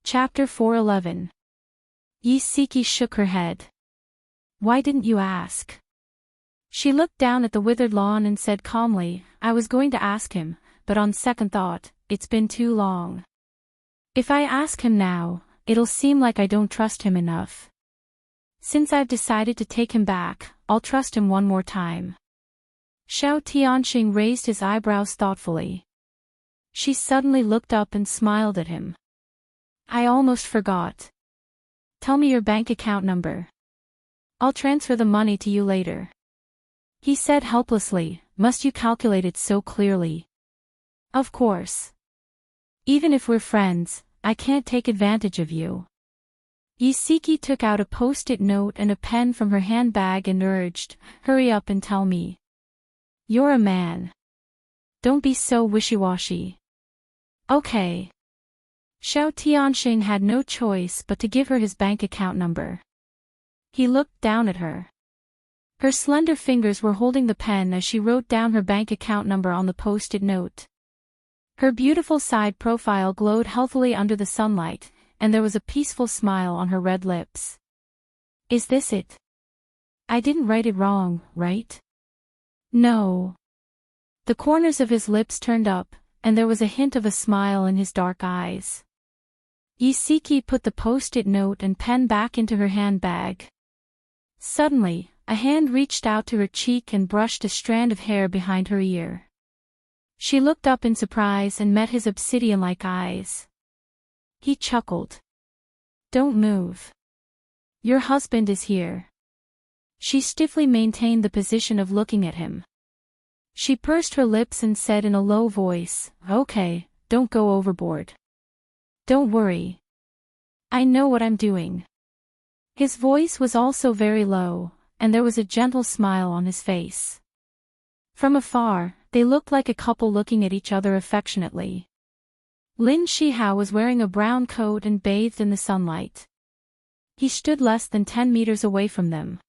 Chapter 411. Yi Siki shook her head. Why didn't you ask? She looked down at the withered lawn and said calmly, I was going to ask him, but on second thought, it's been too long. If I ask him now, it'll seem like I don't trust him enough. Since I've decided to take him back, I'll trust him one more time. Xiao Tianxing raised his eyebrows thoughtfully. She suddenly looked up and smiled at him. I almost forgot. Tell me your bank account number. I'll transfer the money to you later. He said helplessly, must you calculate it so clearly? Of course. Even if we're friends, I can't take advantage of you. Yi Siki took out a post-it note and a pen from her handbag and urged, hurry up and tell me. You're a man. Don't be so wishy-washy. Okay. Xiao Tianxing had no choice but to give her his bank account number. He looked down at her. Her slender fingers were holding the pen as she wrote down her bank account number on the post-it note. Her beautiful side profile glowed healthily under the sunlight, and there was a peaceful smile on her red lips. Is this it? I didn't write it wrong, right? No. The corners of his lips turned up, and there was a hint of a smile in his dark eyes. Yi Siki put the post-it note and pen back into her handbag. Suddenly, a hand reached out to her cheek and brushed a strand of hair behind her ear. She looked up in surprise and met his obsidian-like eyes. He chuckled. Don't move. Your husband is here. She stiffly maintained the position of looking at him. She pursed her lips and said in a low voice, Okay, don't go overboard. Don't worry. I know what I'm doing. His voice was also very low, and there was a gentle smile on his face. From afar, they looked like a couple looking at each other affectionately. Lin Shihao was wearing a brown coat and bathed in the sunlight. He stood less than 10 meters away from them.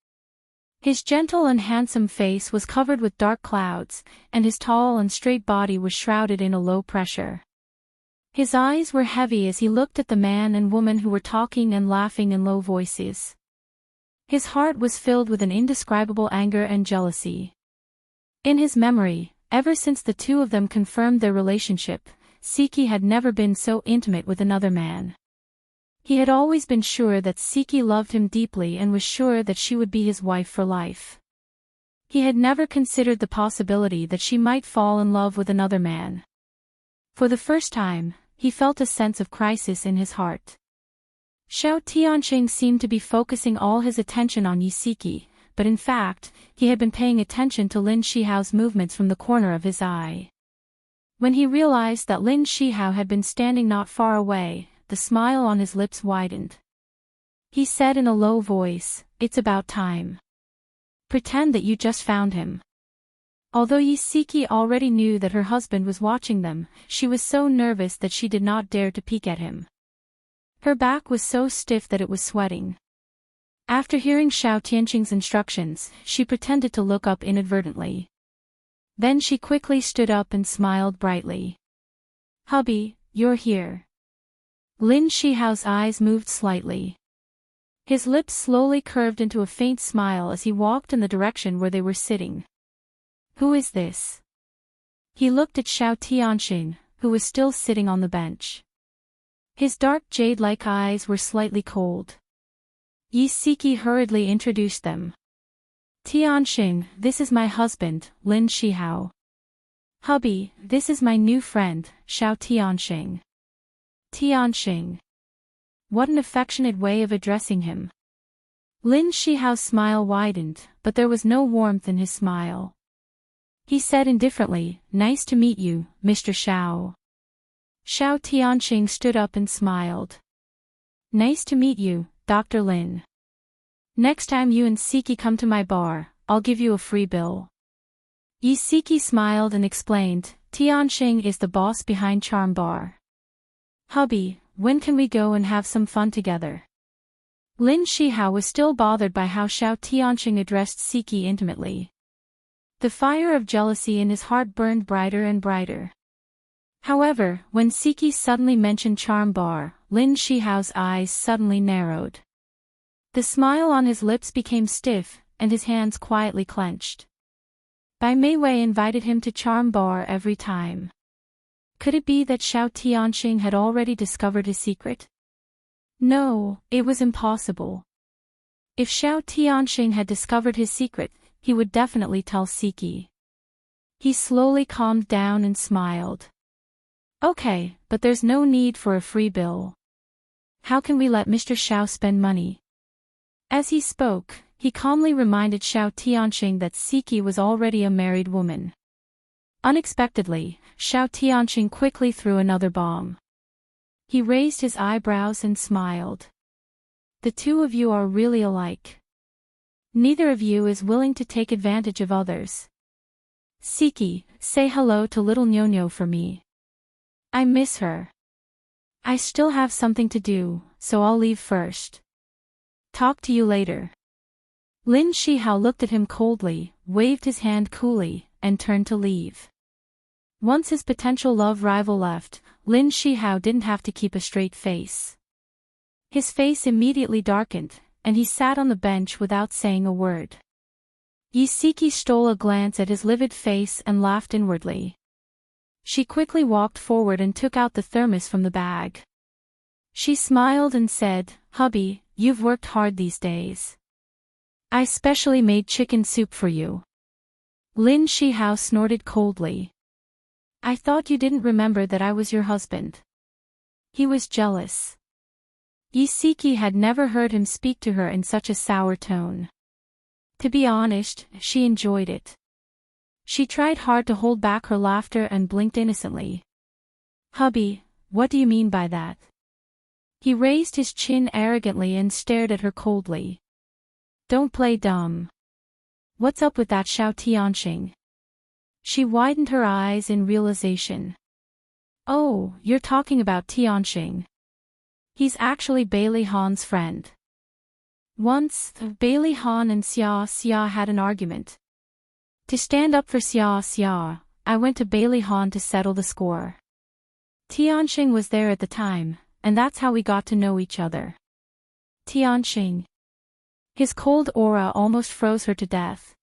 His gentle and handsome face was covered with dark clouds, and his tall and straight body was shrouded in a low pressure. His eyes were heavy as he looked at the man and woman who were talking and laughing in low voices. His heart was filled with an indescribable anger and jealousy. In his memory, ever since the two of them confirmed their relationship, Siki had never been so intimate with another man. He had always been sure that Siki loved him deeply and was sure that she would be his wife for life. He had never considered the possibility that she might fall in love with another man. For the first time, he felt a sense of crisis in his heart. Xiao Tianxing seemed to be focusing all his attention on Yi Siki, but in fact, he had been paying attention to Lin Shihao's movements from the corner of his eye. When he realized that Lin Shihao had been standing not far away, the smile on his lips widened. He said in a low voice, It's about time. Pretend that you just found him. Although Yi Siki already knew that her husband was watching them, she was so nervous that she did not dare to peek at him. Her back was so stiff that it was sweating. After hearing Xiao Tianxing's instructions, she pretended to look up inadvertently. Then she quickly stood up and smiled brightly. Hubby, you're here. Lin Shihao's eyes moved slightly. His lips slowly curved into a faint smile as he walked in the direction where they were sitting. Who is this? He looked at Xiao Tianxing, who was still sitting on the bench. His dark jade-like eyes were slightly cold. Yi Siki hurriedly introduced them. Tianxing, this is my husband, Lin Shihao. Hubby, this is my new friend, Xiao Tianxing. Tianxing. What an affectionate way of addressing him. Lin Shihao's smile widened, but there was no warmth in his smile. He said indifferently, Nice to meet you, Mr. Xiao. Xiao Tianxing stood up and smiled. Nice to meet you, Dr. Lin. Next time you and Siki come to my bar, I'll give you a free bill. Yi Siki smiled and explained, Tianxing is the boss behind Charm Bar. Hubby, when can we go and have some fun together? Lin Shihao was still bothered by how Xiao Tianxing addressed Siki intimately. The fire of jealousy in his heart burned brighter and brighter. However, when Siki suddenly mentioned Charm Bar, Lin Shihao's eyes suddenly narrowed. The smile on his lips became stiff, and his hands quietly clenched. Bai Meiwei invited him to Charm Bar every time. Could it be that Xiao Tianxing had already discovered his secret? No, it was impossible. If Xiao Tianxing had discovered his secret, he would definitely tell Siki. He slowly calmed down and smiled. Okay, but there's no need for a free bill. How can we let Mr. Xiao spend money? As he spoke, he calmly reminded Xiao Tianxing that Siki was already a married woman. Unexpectedly, Xiao Tianxing quickly threw another bomb. He raised his eyebrows and smiled. The two of you are really alike. Neither of you is willing to take advantage of others. Siki, say hello to little Nyonyo for me. I miss her. I still have something to do, so I'll leave first. Talk to you later. Lin Shihao looked at him coldly, waved his hand coolly, and turned to leave. Once his potential love rival left, Lin Shihao didn't have to keep a straight face. His face immediately darkened, and he sat on the bench without saying a word. Siki stole a glance at his livid face and laughed inwardly. She quickly walked forward and took out the thermos from the bag. She smiled and said, "Hubby, you've worked hard these days. I specially made chicken soup for you." Lin Shihao snorted coldly. "I thought you didn't remember that I was your husband." He was jealous. Siki had never heard him speak to her in such a sour tone. To be honest, she enjoyed it. She tried hard to hold back her laughter and blinked innocently. "Hubby, what do you mean by that?" He raised his chin arrogantly and stared at her coldly. "Don't play dumb. What's up with that Xiao Tianxing?" She widened her eyes in realization. "Oh, you're talking about Tianxing. He's actually Bailey Han's friend." Once, Bailey Han and Xia had an argument. To stand up for Xia, I went to Bailey Han to settle the score. Tianxing was there at the time, and that's how we got to know each other. Tianxing. His cold aura almost froze her to death.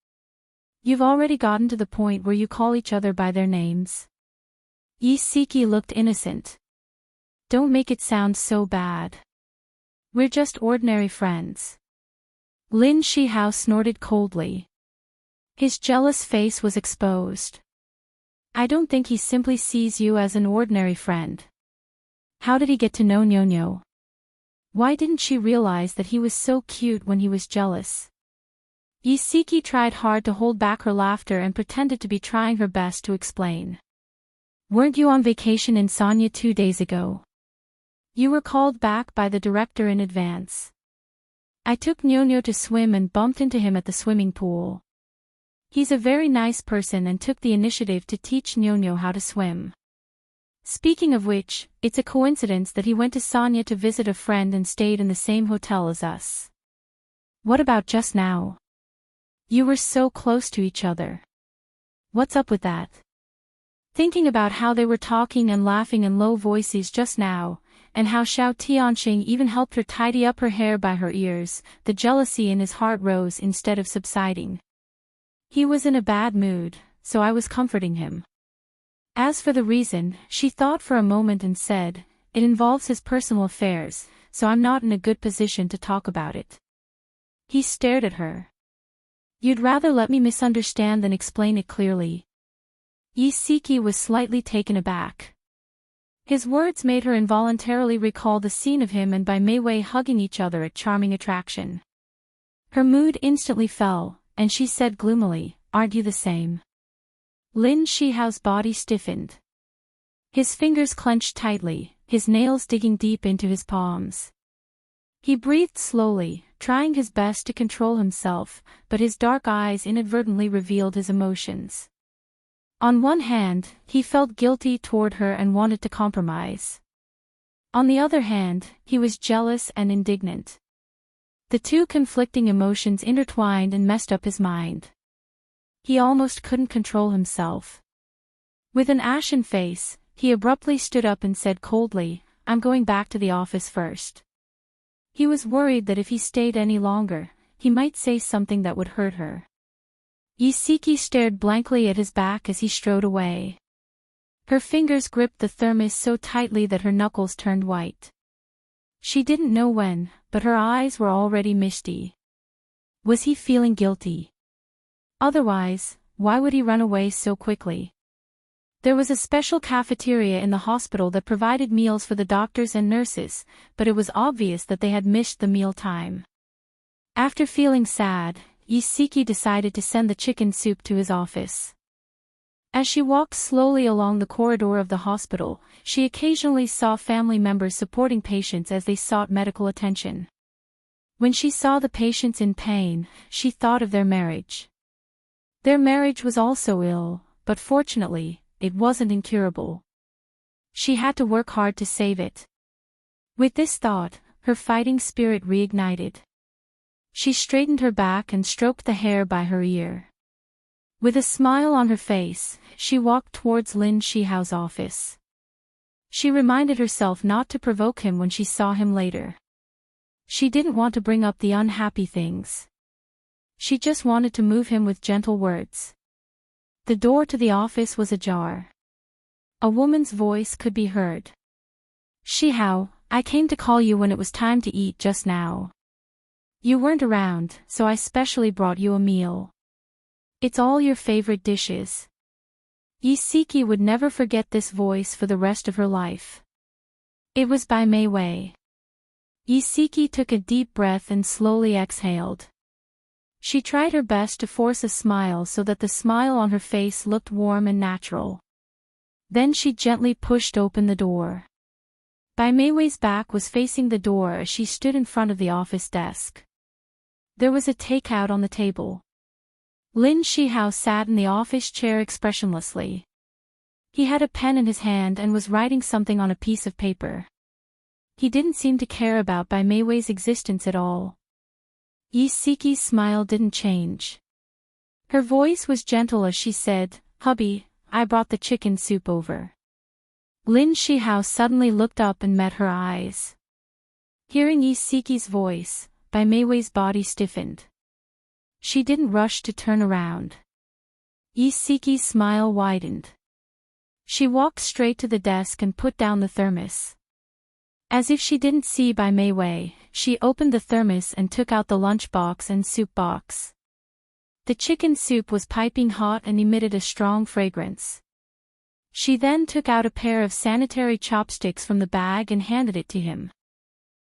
"You've already gotten to the point where you call each other by their names?" Siki looked innocent. "Don't make it sound so bad. We're just ordinary friends." Lin Shihao snorted coldly. His jealous face was exposed. "I don't think he simply sees you as an ordinary friend. How did he get to know Nyonyo? Why didn't she realize that he was so cute when he was jealous?" Siki tried hard to hold back her laughter and pretended to be trying her best to explain. "Weren't you on vacation in Sanya 2 days ago? You were called back by the director in advance. I took Nyonyo to swim and bumped into him at the swimming pool. He's a very nice person and took the initiative to teach Nyonyo how to swim. Speaking of which, it's a coincidence that he went to Sanya to visit a friend and stayed in the same hotel as us. What about just now? You were so close to each other. What's up with that?" Thinking about how they were talking and laughing in low voices just now, and how Xiao Tianxing even helped her tidy up her hair by her ears, the jealousy in his heart rose instead of subsiding. He was in a bad mood, so I was comforting him. As for the reason, she thought for a moment and said, "It involves his personal affairs, so I'm not in a good position to talk about it." He stared at her. "You'd rather let me misunderstand than explain it clearly?" Siki was slightly taken aback. His words made her involuntarily recall the scene of him and Bai Meiwei hugging each other at Charming Attraction. Her mood instantly fell, and she said gloomily, "Aren't you the same?" Lin Shihao's body stiffened. His fingers clenched tightly, his nails digging deep into his palms. He breathed slowly, trying his best to control himself, but his dark eyes inadvertently revealed his emotions. On one hand, he felt guilty toward her and wanted to compromise. On the other hand, he was jealous and indignant. The two conflicting emotions intertwined and messed up his mind. He almost couldn't control himself. With an ashen face, he abruptly stood up and said coldly, I'm going back to the office first. He was worried that if he stayed any longer, he might say something that would hurt her. Isiki stared blankly at his back as he strode away. Her fingers gripped the thermos so tightly that her knuckles turned white. She didn't know when, but her eyes were already misty. Was he feeling guilty? Otherwise, why would he run away so quickly? There was a special cafeteria in the hospital that provided meals for the doctors and nurses, but it was obvious that they had missed the meal time. After feeling sad, Isiki decided to send the chicken soup to his office. As she walked slowly along the corridor of the hospital, she occasionally saw family members supporting patients as they sought medical attention. When she saw the patients in pain, she thought of their marriage. Their marriage was also ill, but fortunately, it wasn't incurable. She had to work hard to save it. With this thought, her fighting spirit reignited. She straightened her back and stroked the hair by her ear. With a smile on her face, she walked towards Lin Shihao's office. She reminded herself not to provoke him when she saw him later. She didn't want to bring up the unhappy things. She just wanted to move him with gentle words. The door to the office was ajar. A woman's voice could be heard. "Shihao, I came to call you when it was time to eat just now. You weren't around, so I specially brought you a meal. It's all your favorite dishes." Isiki would never forget this voice for the rest of her life. It was by Mei Wei. Isiki took a deep breath and slowly exhaled. She tried her best to force a smile so that the smile on her face looked warm and natural. Then she gently pushed open the door. Bai Meiwei's back was facing the door as she stood in front of the office desk. There was a takeout on the table. Lin Shihao sat in the office chair expressionlessly. He had a pen in his hand and was writing something on a piece of paper. He didn't seem to care about Bai Meiwei's existence at all. Isiki's smile didn't change. Her voice was gentle as she said, "Hubby, I brought the chicken soup over." Lin Shihao suddenly looked up and met her eyes. Hearing Isiki's voice, Bai Meiwei's body stiffened. She didn't rush to turn around. Isiki's smile widened. She walked straight to the desk and put down the thermos. As if she didn't see Bai Meiwei, she opened the thermos and took out the lunchbox and soup box. The chicken soup was piping hot and emitted a strong fragrance. She then took out a pair of sanitary chopsticks from the bag and handed it to him.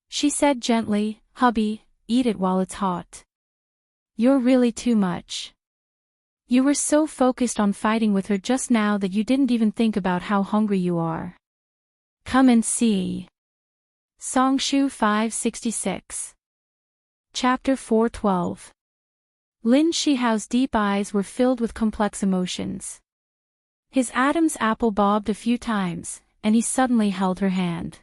She said gently, "Hubby, eat it while it's hot. You're really too much. You were so focused on fighting with her just now that you didn't even think about how hungry you are. Come and see." Songshu 566. Chapter 412. Lin Shihao's deep eyes were filled with complex emotions. His Adam's apple bobbed a few times, and he suddenly held her hand.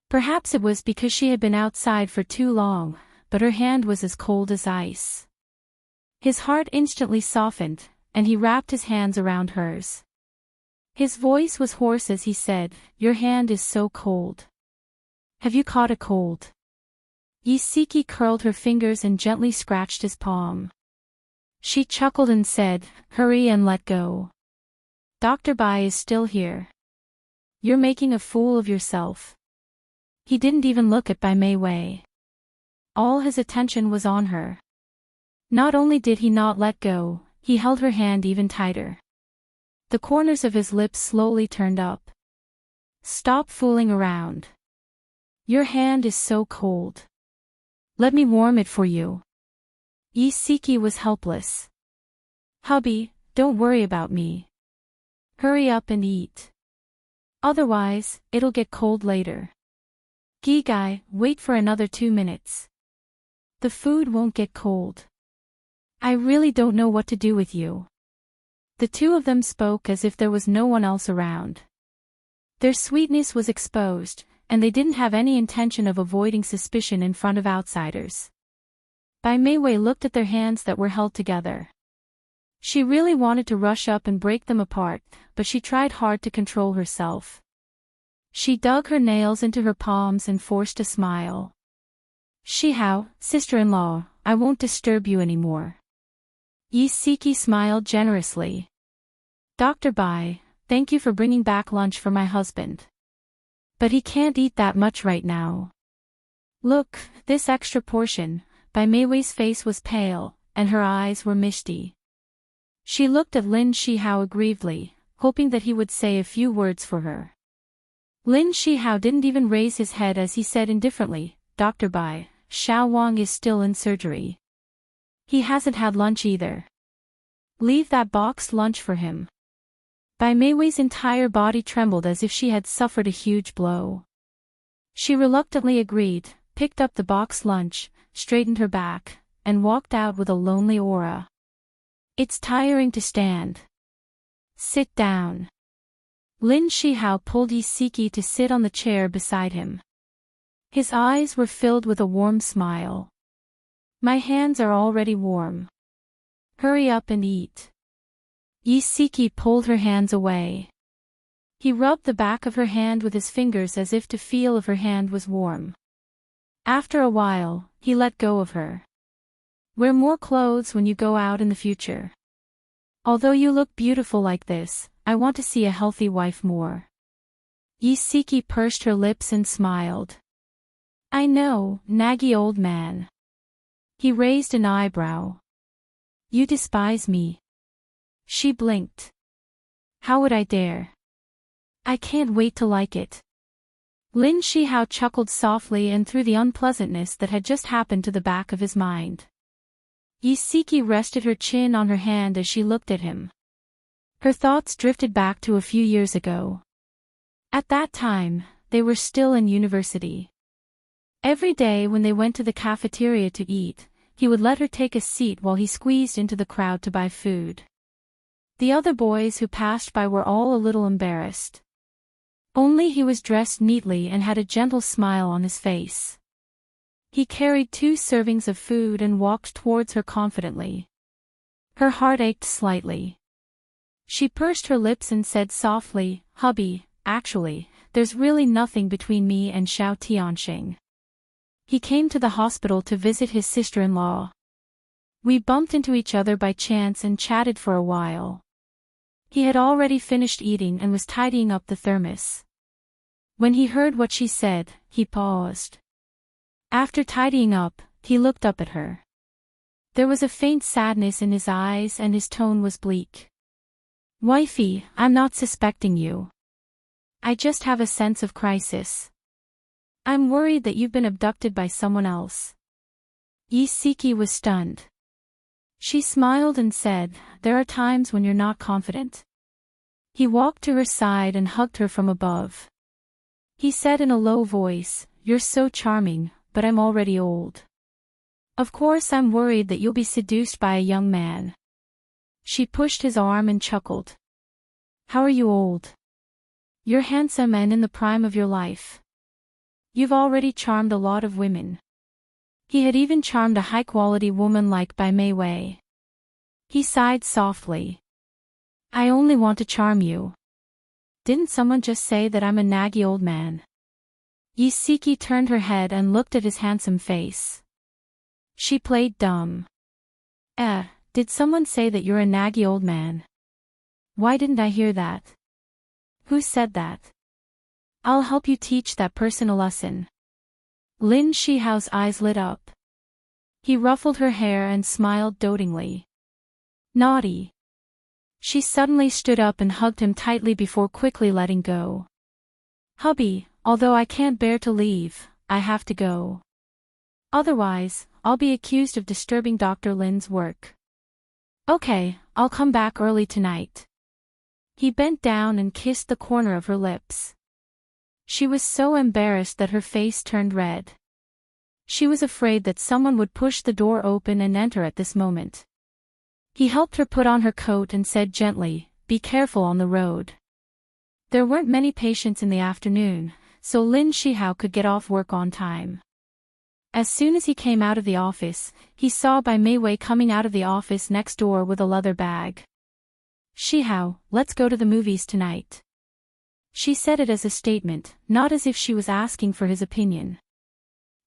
Perhaps it was because she had been outside for too long, but her hand was as cold as ice. His heart instantly softened, and he wrapped his hands around hers. His voice was hoarse as he said, "Your hand is so cold. Have you caught a cold?" Isiki curled her fingers and gently scratched his palm. She chuckled and said, "Hurry and let go. Dr. Bai is still here. You're making a fool of yourself." He didn't even look at Bai Meiwei. All his attention was on her. Not only did he not let go, he held her hand even tighter. The corners of his lips slowly turned up. "Stop fooling around. Your hand is so cold. Let me warm it for you." Isiki was helpless. "Hubby, don't worry about me. Hurry up and eat. Otherwise, it'll get cold later. Gigai, wait for another 2 minutes. The food won't get cold. I really don't know what to do with you." The two of them spoke as if there was no one else around. Their sweetness was exposed, and they didn't have any intention of avoiding suspicion in front of outsiders. Bai Meiwei looked at their hands that were held together. She really wanted to rush up and break them apart, but she tried hard to control herself. She dug her nails into her palms and forced a smile. Shihao, sister-in-law, I won't disturb you anymore. Yisiki smiled generously. Dr. Bai, thank you for bringing back lunch for my husband. But he can't eat that much right now. Look, this extra portion. Bai Meiwei's face was pale, and her eyes were misty. She looked at Lin Shihao aggrievedly, hoping that he would say a few words for her. Lin Shihao didn't even raise his head as he said indifferently, Dr. Bai, Xiao Wang is still in surgery. He hasn't had lunch either. Leave that boxed lunch for him. Bai Meiwei's entire body trembled as if she had suffered a huge blow. She reluctantly agreed, picked up the boxed lunch, straightened her back, and walked out with a lonely aura. It's tiring to stand. Sit down. Lin Shihao pulled Yisiki to sit on the chair beside him. His eyes were filled with a warm smile. My hands are already warm. Hurry up and eat. Yisiki pulled her hands away. He rubbed the back of her hand with his fingers as if to feel if her hand was warm. After a while, he let go of her. Wear more clothes when you go out in the future. Although you look beautiful like this, I want to see a healthy wife more. Yisiki pursed her lips and smiled. I know, naggy old man. He raised an eyebrow. You despise me. She blinked. How would I dare? I can't wait to like it. Lin Shihao chuckled softly and through the unpleasantness that had just happened to the back of his mind. Yisiki rested her chin on her hand as she looked at him. Her thoughts drifted back to a few years ago. At that time, they were still in university. Every day when they went to the cafeteria to eat, he would let her take a seat while he squeezed into the crowd to buy food. The other boys who passed by were all a little embarrassed. Only he was dressed neatly and had a gentle smile on his face. He carried 2 servings of food and walked towards her confidently. Her heart ached slightly. She pursed her lips and said softly, Hubby, actually, there's really nothing between me and Xiao Tianxing. He came to the hospital to visit his sister-in-law. We bumped into each other by chance and chatted for a while. He had already finished eating and was tidying up the thermos. When he heard what she said, he paused. After tidying up, he looked up at her. There was a faint sadness in his eyes and his tone was bleak. Wifey, I'm not suspecting you. I just have a sense of crisis. I'm worried that you've been abducted by someone else. Yisiki was stunned. She smiled and said, there are times when you're not confident. He walked to her side and hugged her from above. He said in a low voice, you're so charming, but I'm already old. Of course I'm worried that you'll be seduced by a young man. She pushed his arm and chuckled. How are you old? You're handsome and in the prime of your life. You've already charmed a lot of women. He had even charmed a high-quality woman like Bai Meiwei. He sighed softly. I only want to charm you. Didn't someone just say that I'm a naggy old man? Yisiki turned her head and looked at his handsome face. She played dumb. Did someone say that you're a naggy old man? Why didn't I hear that? Who said that? I'll help you teach that person a lesson. Lin Shihao's eyes lit up. He ruffled her hair and smiled dotingly. Naughty. She suddenly stood up and hugged him tightly before quickly letting go. Hubby, although I can't bear to leave, I have to go. Otherwise, I'll be accused of disturbing Dr. Lin's work. Okay, I'll come back early tonight. He bent down and kissed the corner of her lips. She was so embarrassed that her face turned red. She was afraid that someone would push the door open and enter at this moment. He helped her put on her coat and said gently, be careful on the road. There weren't many patients in the afternoon, so Lin Shihao could get off work on time. As soon as he came out of the office, he saw Bai Meiwei coming out of the office next door with a leather bag. Shihao, let's go to the movies tonight. She said it as a statement, not as if she was asking for his opinion.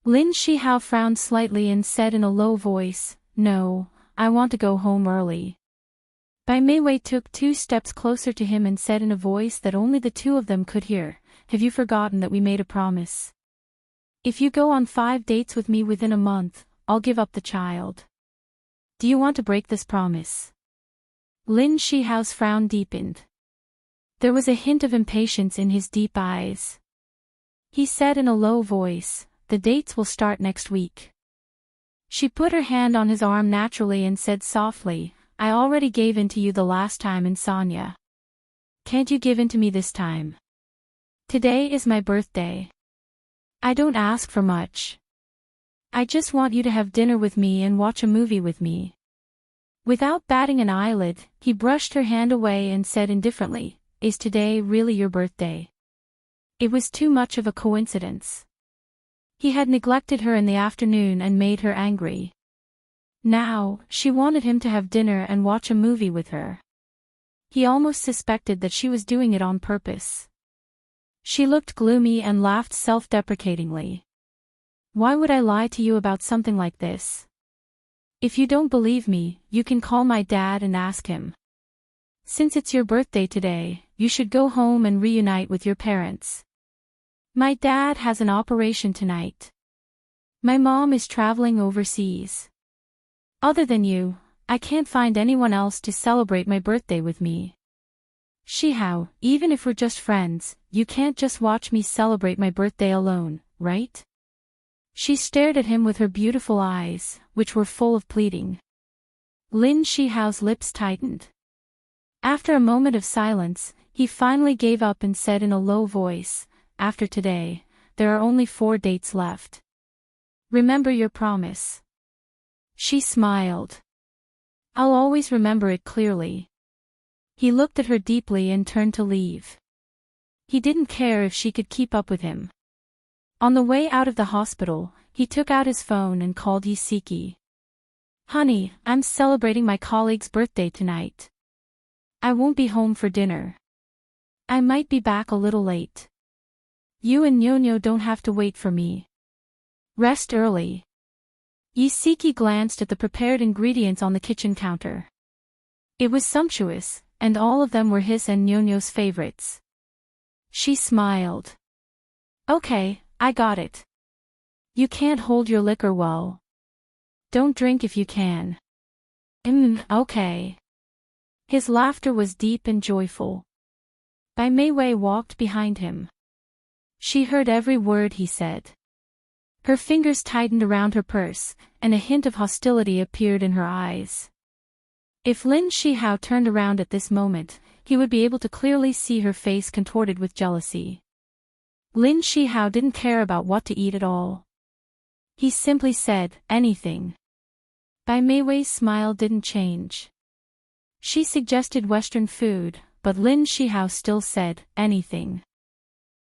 Lin Shihao frowned slightly and said in a low voice, "No, I want to go home early." Bai Meiwei took 2 steps closer to him and said in a voice that only the two of them could hear, "Have you forgotten that we made a promise? If you go on 5 dates with me within a month, I'll give up the child. Do you want to break this promise?" Lin Shihao's frown deepened. There was a hint of impatience in his deep eyes. He said in a low voice, "The dates will start next week." She put her hand on his arm naturally and said softly, "I already gave in to you the last time in Sanya. Can't you give in to me this time? Today is my birthday. I don't ask for much. I just want you to have dinner with me and watch a movie with me." Without batting an eyelid, he brushed her hand away and said indifferently, "Is today really your birthday?" It was too much of a coincidence. He had neglected her in the afternoon and made her angry. Now, she wanted him to have dinner and watch a movie with her. He almost suspected that she was doing it on purpose. She looked gloomy and laughed self-deprecatingly. "Why would I lie to you about something like this? If you don't believe me, you can call my dad and ask him. Since it's your birthday today, you should go home and reunite with your parents. My dad has an operation tonight. My mom is traveling overseas. Other than you, I can't find anyone else to celebrate my birthday with me. Shihao, even if we're just friends, you can't just watch me celebrate my birthday alone, right?" She stared at him with her beautiful eyes, which were full of pleading. Lin Shihao's lips tightened. After a moment of silence, he finally gave up and said in a low voice, "After today, there are only 4 dates left. Remember your promise." She smiled. "I'll always remember it clearly." He looked at her deeply and turned to leave. He didn't care if she could keep up with him. On the way out of the hospital, he took out his phone and called Yisiki. "Honey, I'm celebrating my colleague's birthday tonight. I won't be home for dinner. I might be back a little late. You and Nyonyo don't have to wait for me. Rest early." Yisiki glanced at the prepared ingredients on the kitchen counter. It was sumptuous, and all of them were his and Nyonyo's favorites. She smiled. "Okay, I got it. You can't hold your liquor well. Don't drink if you can." Okay." His laughter was deep and joyful. Bai Meiwei walked behind him. She heard every word he said. Her fingers tightened around her purse, and a hint of hostility appeared in her eyes. If Lin Shihao turned around at this moment, he would be able to clearly see her face contorted with jealousy. Lin Shihao didn't care about what to eat at all. He simply said, "Anything." Bai Meiwei's smile didn't change. She suggested Western food, but Lin Shihao still said, "Anything."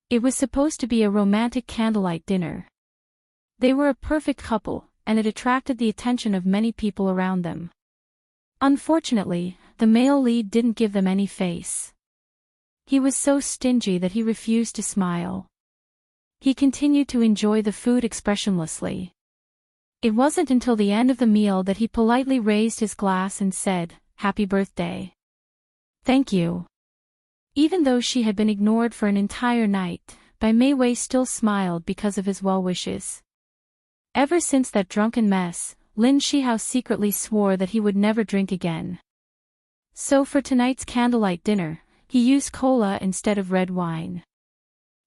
It was supposed to be a romantic candlelight dinner. They were a perfect couple, and it attracted the attention of many people around them. Unfortunately, the male lead didn't give them any face. He was so stingy that he refused to smile. He continued to enjoy the food expressionlessly. It wasn't until the end of the meal that he politely raised his glass and said, "Happy birthday." "Thank you." Even though she had been ignored for an entire night, Bai Meiwei still smiled because of his well wishes. Ever since that drunken mess, Lin Shihao secretly swore that he would never drink again. So for tonight's candlelight dinner, he used cola instead of red wine.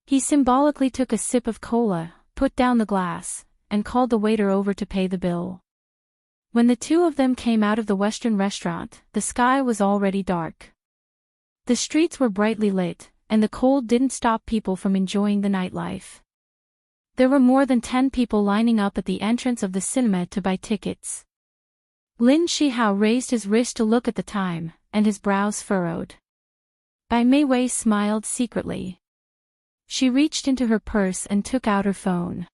He symbolically took a sip of cola, put down the glass, and called the waiter over to pay the bill. When the two of them came out of the Western restaurant, the sky was already dark. The streets were brightly lit, and the cold didn't stop people from enjoying the nightlife. There were more than 10 people lining up at the entrance of the cinema to buy tickets. Lin Shihao raised his wrist to look at the time, and his brows furrowed. Bai Meiwei smiled secretly. She reached into her purse and took out her phone.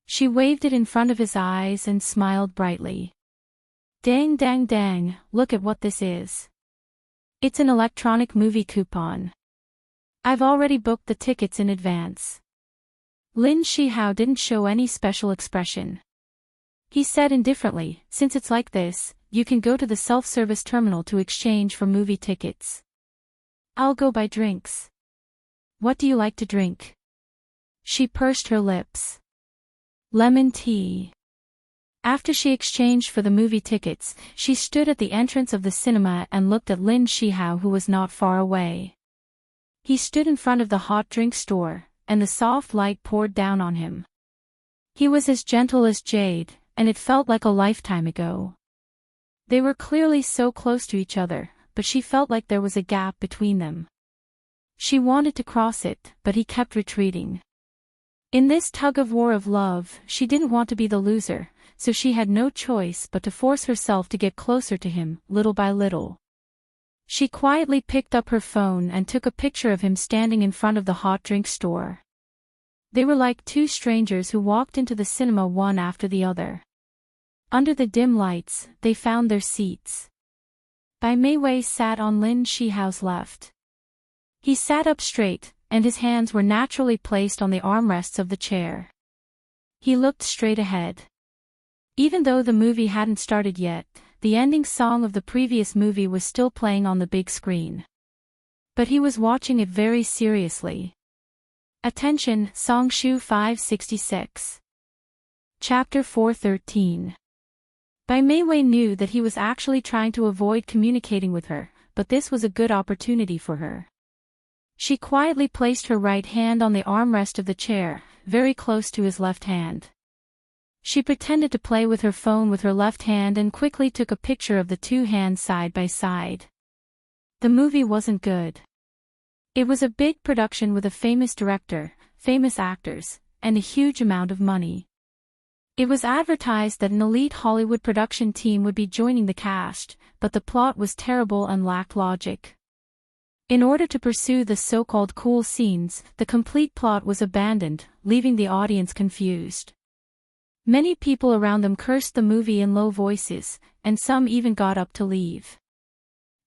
She waved it in front of his eyes and smiled brightly. "Dang dang dang, look at what this is. It's an electronic movie coupon. I've already booked the tickets in advance. Lin Shihao didn't show any special expression. He said indifferently, since it's like this, you can go to the self-service terminal to exchange for movie tickets. I'll go buy drinks. What do you like to drink? She pursed her lips. Lemon tea. After she exchanged for the movie tickets, she stood at the entrance of the cinema and looked at Lin Shihao, who was not far away. He stood in front of the hot drink store, and the soft light poured down on him. He was as gentle as jade, and it felt like a lifetime ago. They were clearly so close to each other, but she felt like there was a gap between them. She wanted to cross it, but he kept retreating. In this tug-of-war of love, she didn't want to be the loser, so she had no choice but to force herself to get closer to him, little by little. She quietly picked up her phone and took a picture of him standing in front of the hot drink store. They were like two strangers who walked into the cinema one after the other. Under the dim lights, they found their seats. Bai Meiwei sat on Lin Shihao's left. He sat up straight, and his hands were naturally placed on the armrests of the chair. He looked straight ahead. Even though the movie hadn't started yet, the ending song of the previous movie was still playing on the big screen. But he was watching it very seriously. Attention, Songshu 566. Chapter 413. Bai Meiwei knew that he was actually trying to avoid communicating with her, but this was a good opportunity for her. She quietly placed her right hand on the armrest of the chair, very close to his left hand. She pretended to play with her phone with her left hand and quickly took a picture of the two hands side by side. The movie wasn't good. It was a big production with a famous director, famous actors, and a huge amount of money. It was advertised that an elite Hollywood production team would be joining the cast, but the plot was terrible and lacked logic. In order to pursue the so-called cool scenes, the complete plot was abandoned, leaving the audience confused. Many people around them cursed the movie in low voices, and some even got up to leave.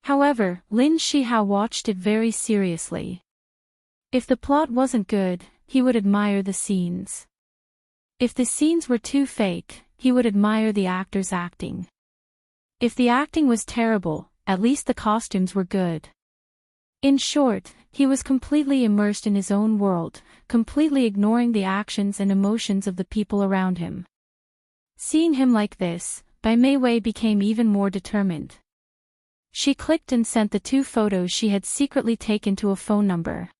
However, Lin Shihao watched it very seriously. If the plot wasn't good, he would admire the scenes. If the scenes were too fake, he would admire the actors acting. If the acting was terrible, at least the costumes were good. In short, he was completely immersed in his own world, completely ignoring the actions and emotions of the people around him. Seeing him like this, Bai Meiwei became even more determined. She clicked and sent the two photos she had secretly taken to a phone number.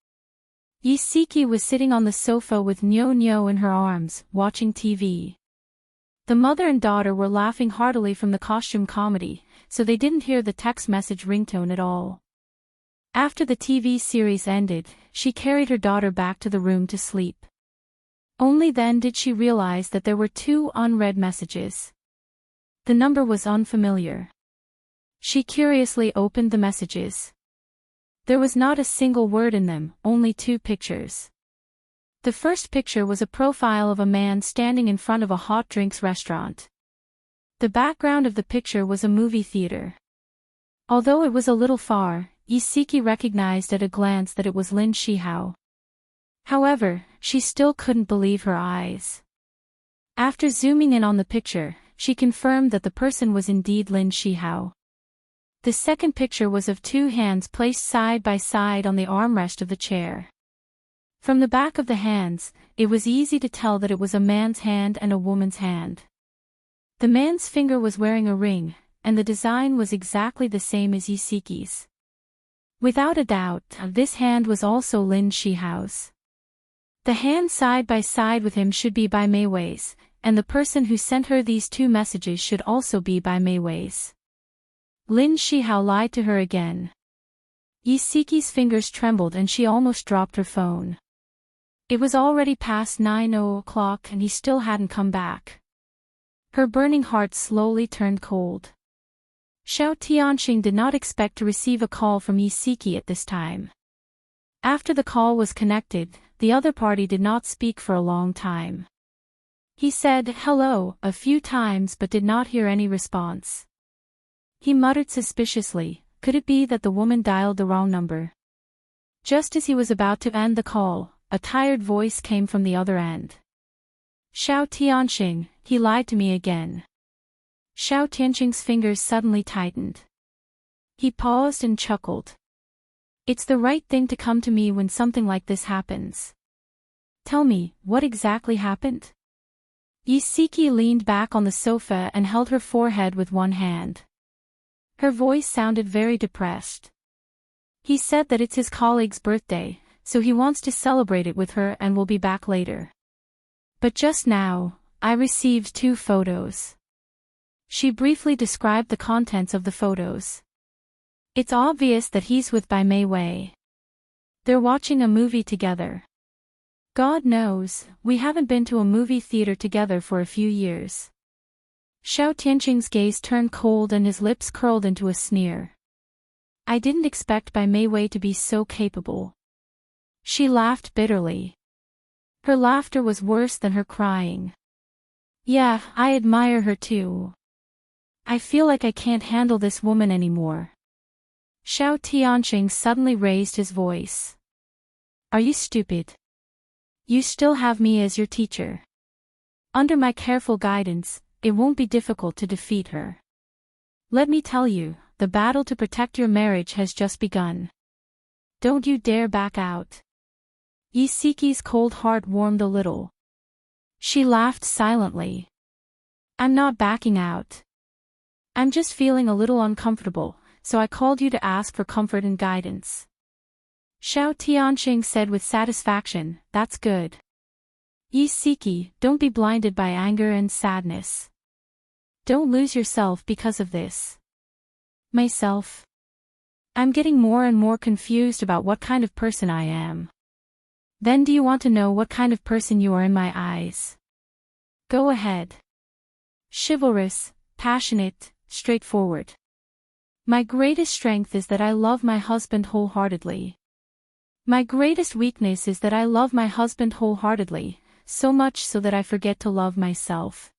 Yisiki was sitting on the sofa with Nyo in her arms, watching TV. The mother and daughter were laughing heartily from the costume comedy, so they didn't hear the text message ringtone at all. After the TV series ended, she carried her daughter back to the room to sleep. Only then did she realize that there were two unread messages. The number was unfamiliar. She curiously opened the messages. There was not a single word in them, only two pictures. The first picture was a profile of a man standing in front of a hot drinks restaurant. The background of the picture was a movie theater. Although it was a little far, Yisiki recognized at a glance that it was Lin Shihao. However, she still couldn't believe her eyes. After zooming in on the picture, she confirmed that the person was indeed Lin Shihao. The second picture was of two hands placed side by side on the armrest of the chair. From the back of the hands, it was easy to tell that it was a man's hand and a woman's hand. The man's finger was wearing a ring, and the design was exactly the same as Yisiki's. Without a doubt, this hand was also Lin Shihao's. The hand side by side with him should be Bai Meiwei's, and the person who sent her these two messages should also be Bai Meiwei's. Lin Shihao lied to her again. Yisiki's fingers trembled and she almost dropped her phone. It was already past 9 o'clock and he still hadn't come back. Her burning heart slowly turned cold. Xiao Tianxing did not expect to receive a call from Yisiki at this time. After the call was connected, the other party did not speak for a long time. He said hello a few times but did not hear any response. He muttered suspiciously, could it be that the woman dialed the wrong number? Just as he was about to end the call, a tired voice came from the other end. Xiao Tianxing, he lied to me again. Xiao Tianxing's fingers suddenly tightened. He paused and chuckled. It's the right thing to come to me when something like this happens. Tell me, what exactly happened? Yi Siki leaned back on the sofa and held her forehead with one hand. Her voice sounded very depressed. He said that it's his colleague's birthday, so he wants to celebrate it with her and will be back later. But just now, I received 2 photos. She briefly described the contents of the photos. It's obvious that he's with Bai Mei Wei. They're watching a movie together. God knows, we haven't been to a movie theater together for a few years. Xiao Tianxing's gaze turned cold and his lips curled into a sneer. I didn't expect Bai Mei Wei to be so capable. She laughed bitterly. Her laughter was worse than her crying. Yeah, I admire her too. I feel like I can't handle this woman anymore. Xiao Tianxing suddenly raised his voice. Are you stupid? You still have me as your teacher. Under my careful guidance, it won't be difficult to defeat her. Let me tell you, the battle to protect your marriage has just begun. Don't you dare back out. Yi Siki's cold heart warmed a little. She laughed silently. I'm not backing out. I'm just feeling a little uncomfortable, so I called you to ask for comfort and guidance. Xiao Tianxing said with satisfaction, that's good. Yi Siki, don't be blinded by anger and sadness. Don't lose yourself because of this. Myself? I'm getting more and more confused about what kind of person I am. Then do you want to know what kind of person you are in my eyes? Go ahead. Chivalrous, passionate, straightforward. My greatest strength is that I love my husband wholeheartedly. My greatest weakness is that I love my husband wholeheartedly, so much so that I forget to love myself.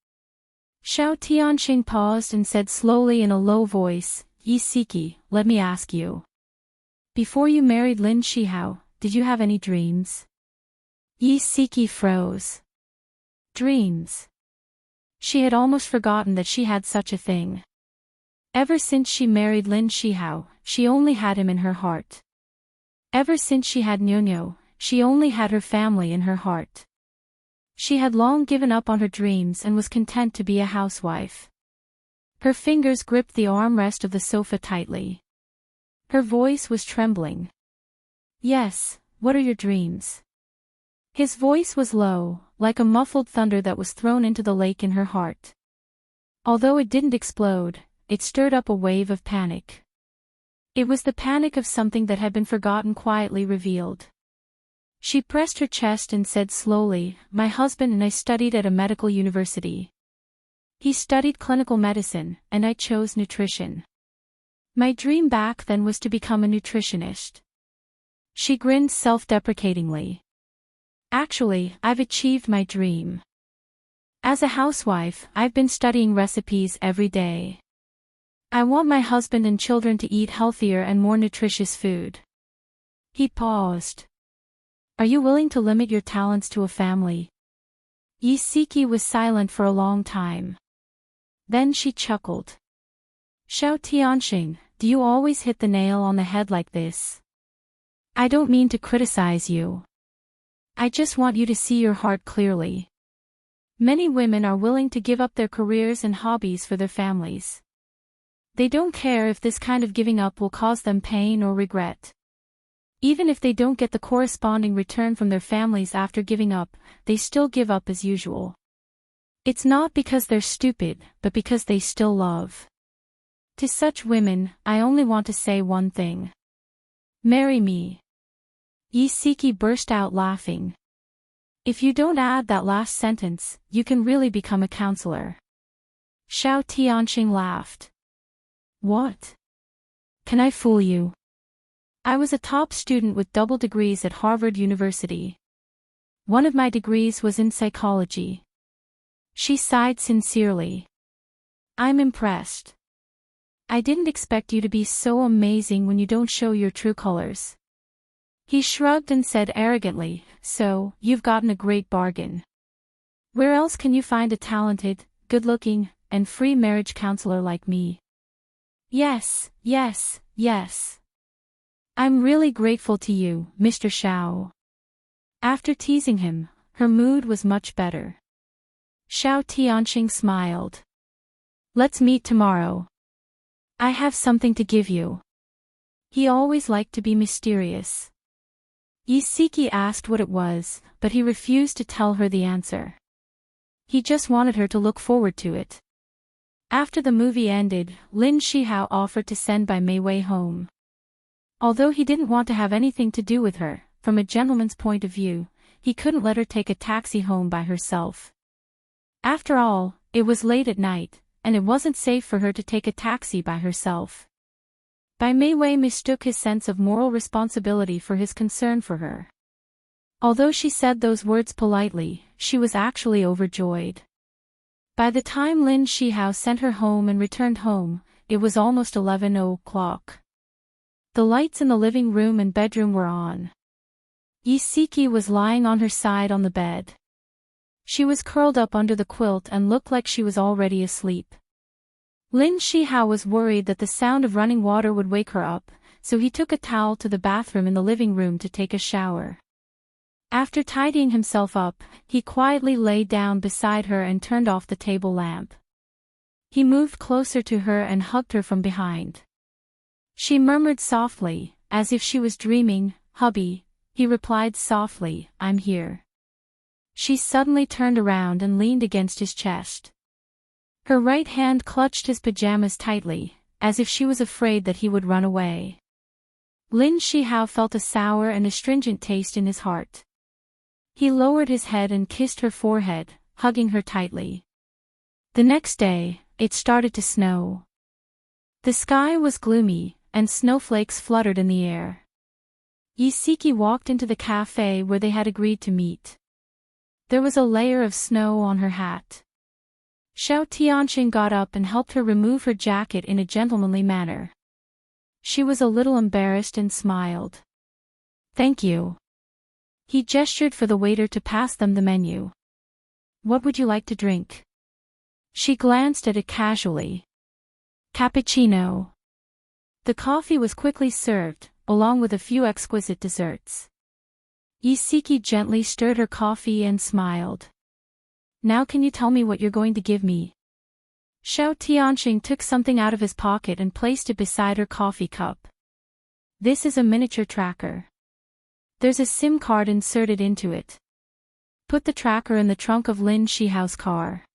Xiao Tianxing paused and said slowly in a low voice, Yi Siki, let me ask you. Before you married Lin Shihao, did you have any dreams? Yi Siki froze. Dreams. She had almost forgotten that she had such a thing. Ever since she married Lin Shihao, she only had him in her heart. Ever since she had Nyonyo, she only had her family in her heart. She had long given up on her dreams and was content to be a housewife. Her fingers gripped the armrest of the sofa tightly. Her voice was trembling. Yes, what are your dreams? His voice was low, like a muffled thunder that was thrown into the lake in her heart. Although it didn't explode, it stirred up a wave of panic. It was the panic of something that had been forgotten quietly revealed. She pressed her chest and said slowly, my husband and I studied at a medical university. He studied clinical medicine, and I chose nutrition. My dream back then was to become a nutritionist. She grinned self-deprecatingly. Actually, I've achieved my dream. As a housewife, I've been studying recipes every day. I want my husband and children to eat healthier and more nutritious food. He paused. Are you willing to limit your talents to a family? Yi Siki was silent for a long time. Then she chuckled. Xiao Tianxing, do you always hit the nail on the head like this? I don't mean to criticize you. I just want you to see your heart clearly. Many women are willing to give up their careers and hobbies for their families. They don't care if this kind of giving up will cause them pain or regret. Even if they don't get the corresponding return from their families after giving up, they still give up as usual. It's not because they're stupid, but because they still love. To such women, I only want to say one thing. Marry me. Yi Siki burst out laughing. If you don't add that last sentence, you can really become a counselor. Xiao Tianxing laughed. What? Can I fool you? I was a top student with double degrees at Harvard University. One of my degrees was in psychology. She sighed sincerely. I'm impressed. I didn't expect you to be so amazing when you don't show your true colors. He shrugged and said arrogantly, "So, you've gotten a great bargain. Where else can you find a talented, good-looking, and free marriage counselor like me?" "Yes, yes, yes. I'm really grateful to you, Mr. Xiao." After teasing him, her mood was much better. Xiao Tianqing smiled. "Let's meet tomorrow. I have something to give you." He always liked to be mysterious. Yisiki asked what it was, but he refused to tell her the answer. He just wanted her to look forward to it. After the movie ended, Lin Shihao offered to send Bai Meiwei home. Although he didn't want to have anything to do with her, from a gentleman's point of view, he couldn't let her take a taxi home by herself. After all, it was late at night, and it wasn't safe for her to take a taxi by herself. Bai Meiwei mistook his sense of moral responsibility for his concern for her. Although she said those words politely, she was actually overjoyed. By the time Lin Shihao sent her home and returned home, it was almost 11 o'clock. The lights in the living room and bedroom were on. Yisiki was lying on her side on the bed. She was curled up under the quilt and looked like she was already asleep. Lin Shihao was worried that the sound of running water would wake her up, so he took a towel to the bathroom in the living room to take a shower. After tidying himself up, he quietly lay down beside her and turned off the table lamp. He moved closer to her and hugged her from behind. She murmured softly, as if she was dreaming, "Hubby." He replied softly, "I'm here." She suddenly turned around and leaned against his chest. Her right hand clutched his pajamas tightly, as if she was afraid that he would run away. Lin Shihao felt a sour and astringent taste in his heart. He lowered his head and kissed her forehead, hugging her tightly. The next day, it started to snow. The sky was gloomy, and snowflakes fluttered in the air. Yisiki walked into the cafe where they had agreed to meet. There was a layer of snow on her hat. Xiao Tianqing got up and helped her remove her jacket in a gentlemanly manner. She was a little embarrassed and smiled. "Thank you." He gestured for the waiter to pass them the menu. "What would you like to drink?" She glanced at it casually. "Cappuccino." The coffee was quickly served, along with a few exquisite desserts. Yisiki gently stirred her coffee and smiled. "Now can you tell me what you're going to give me?" Xiao Tianqing took something out of his pocket and placed it beside her coffee cup. "This is a miniature tracker. There's a SIM card inserted into it. Put the tracker in the trunk of Lin Shihao's car.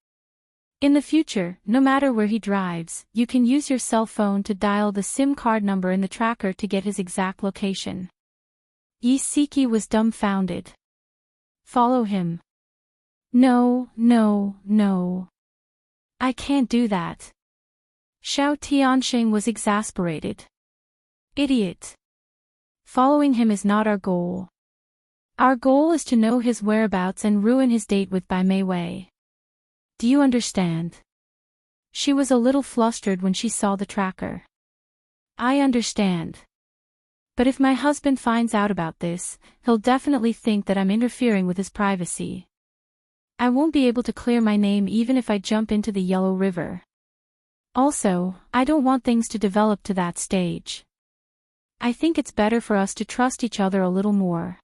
In the future, no matter where he drives, you can use your cell phone to dial the SIM card number in the tracker to get his exact location." Yisiki was dumbfounded. "Follow him." No, no, no. I can't do that." Xiao Tianqing was exasperated. "Idiot. Following him is not our goal. Our goal is to know his whereabouts and ruin his date with Bai Meiwei. Do you understand?" She was a little flustered when she saw the tracker. "I understand. But if my husband finds out about this, he'll definitely think that I'm interfering with his privacy. I won't be able to clear my name even if I jump into the Yellow River. Also, I don't want things to develop to that stage. I think it's better for us to trust each other a little more."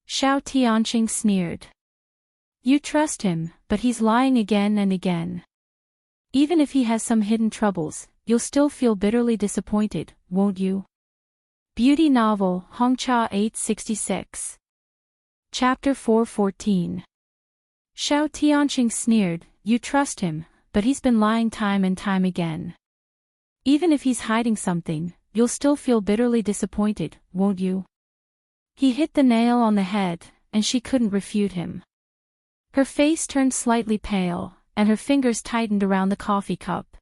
Xiao Tianqing sneered. "You trust him, but he's lying again and again. Even if he has some hidden troubles, you'll still feel bitterly disappointed, won't you?" Beauty novel, Hongcha 866. Chapter 414. Xiao Tianqing sneered, "You trust him, but he's been lying time and time again. Even if he's hiding something, you'll still feel bitterly disappointed, won't you?" He hit the nail on the head, and she couldn't refute him. Her face turned slightly pale, and her fingers tightened around the coffee cup.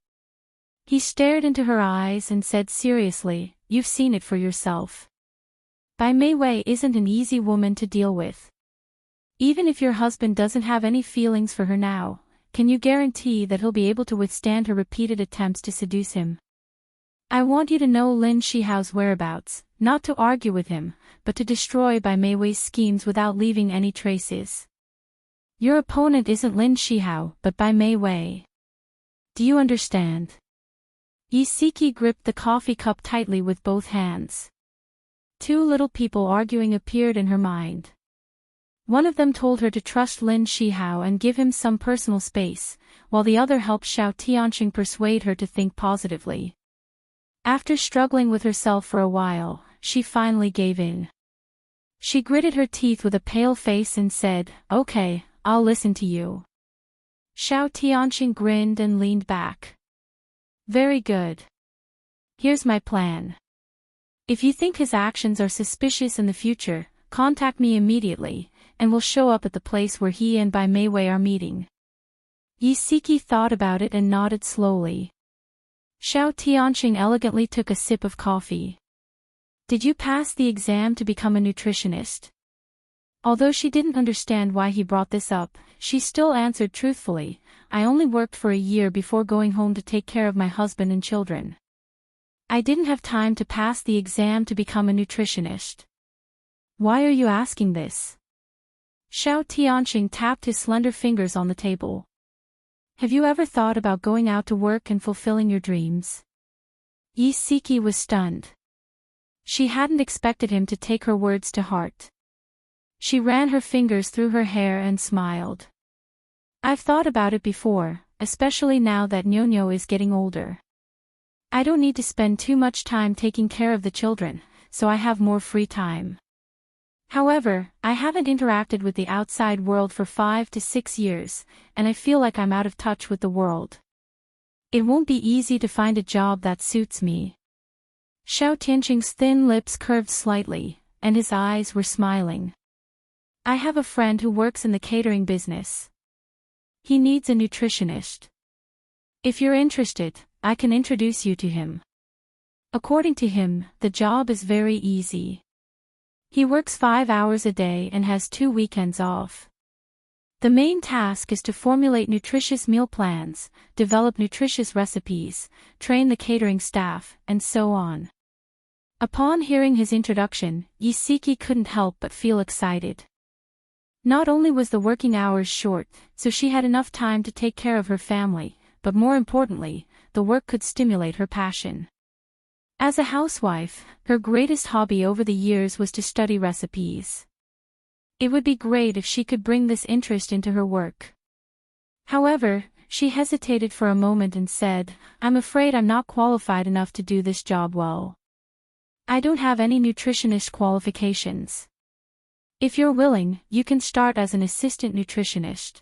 He stared into her eyes and said seriously, "You've seen it for yourself. Bai Meiwei isn't an easy woman to deal with. Even if your husband doesn't have any feelings for her now, can you guarantee that he'll be able to withstand her repeated attempts to seduce him?" I want you to know Lin Shihao's whereabouts, not to argue with him, but to destroy Bai Meiwei's schemes without leaving any traces. Your opponent isn't Lin Shihao, but Bai Meiwei. Do you understand? Yi Siki gripped the coffee cup tightly with both hands. Two little people arguing appeared in her mind. One of them told her to trust Lin Shihao and give him some personal space, while the other helped Xiao Tianqing persuade her to think positively. After struggling with herself for a while, she finally gave in. She gritted her teeth with a pale face and said, "Okay, I'll listen to you." Xiao Tianqing grinned and leaned back. "Very good. Here's my plan. If you think his actions are suspicious in the future, contact me immediately, and we'll show up at the place where he and Bai Meiwei are meeting." Yi Siki thought about it and nodded slowly. Xiao Tianqing elegantly took a sip of coffee. "Did you pass the exam to become a nutritionist?" Although she didn't understand why he brought this up, she still answered truthfully, "I only worked for a year before going home to take care of my husband and children. I didn't have time to pass the exam to become a nutritionist." "Why are you asking this?" Xiao Tianqing tapped his slender fingers on the table. "Have you ever thought about going out to work and fulfilling your dreams?" Yi Siki was stunned. She hadn't expected him to take her words to heart. She ran her fingers through her hair and smiled. "I've thought about it before, especially now that Nyonyo is getting older. I don't need to spend too much time taking care of the children, so I have more free time. However, I haven't interacted with the outside world for 5 to 6 years, and I feel like I'm out of touch with the world. It won't be easy to find a job that suits me." Xiao Tianqing's thin lips curved slightly, and his eyes were smiling. "I have a friend who works in the catering business. He needs a nutritionist. If you're interested, I can introduce you to him. According to him, the job is very easy. He works 5 hours a day and has 2 weekends off. The main task is to formulate nutritious meal plans, develop nutritious recipes, train the catering staff, and so on." Upon hearing his introduction, Yi Siki couldn't help but feel excited. Not only was the working hours short, so she had enough time to take care of her family, but more importantly, the work could stimulate her passion. As a housewife, her greatest hobby over the years was to study recipes. It would be great if she could bring this interest into her work. However, she hesitated for a moment and said, "I'm afraid I'm not qualified enough to do this job well. I don't have any nutritionist qualifications. If you're willing, you can start as an assistant nutritionist."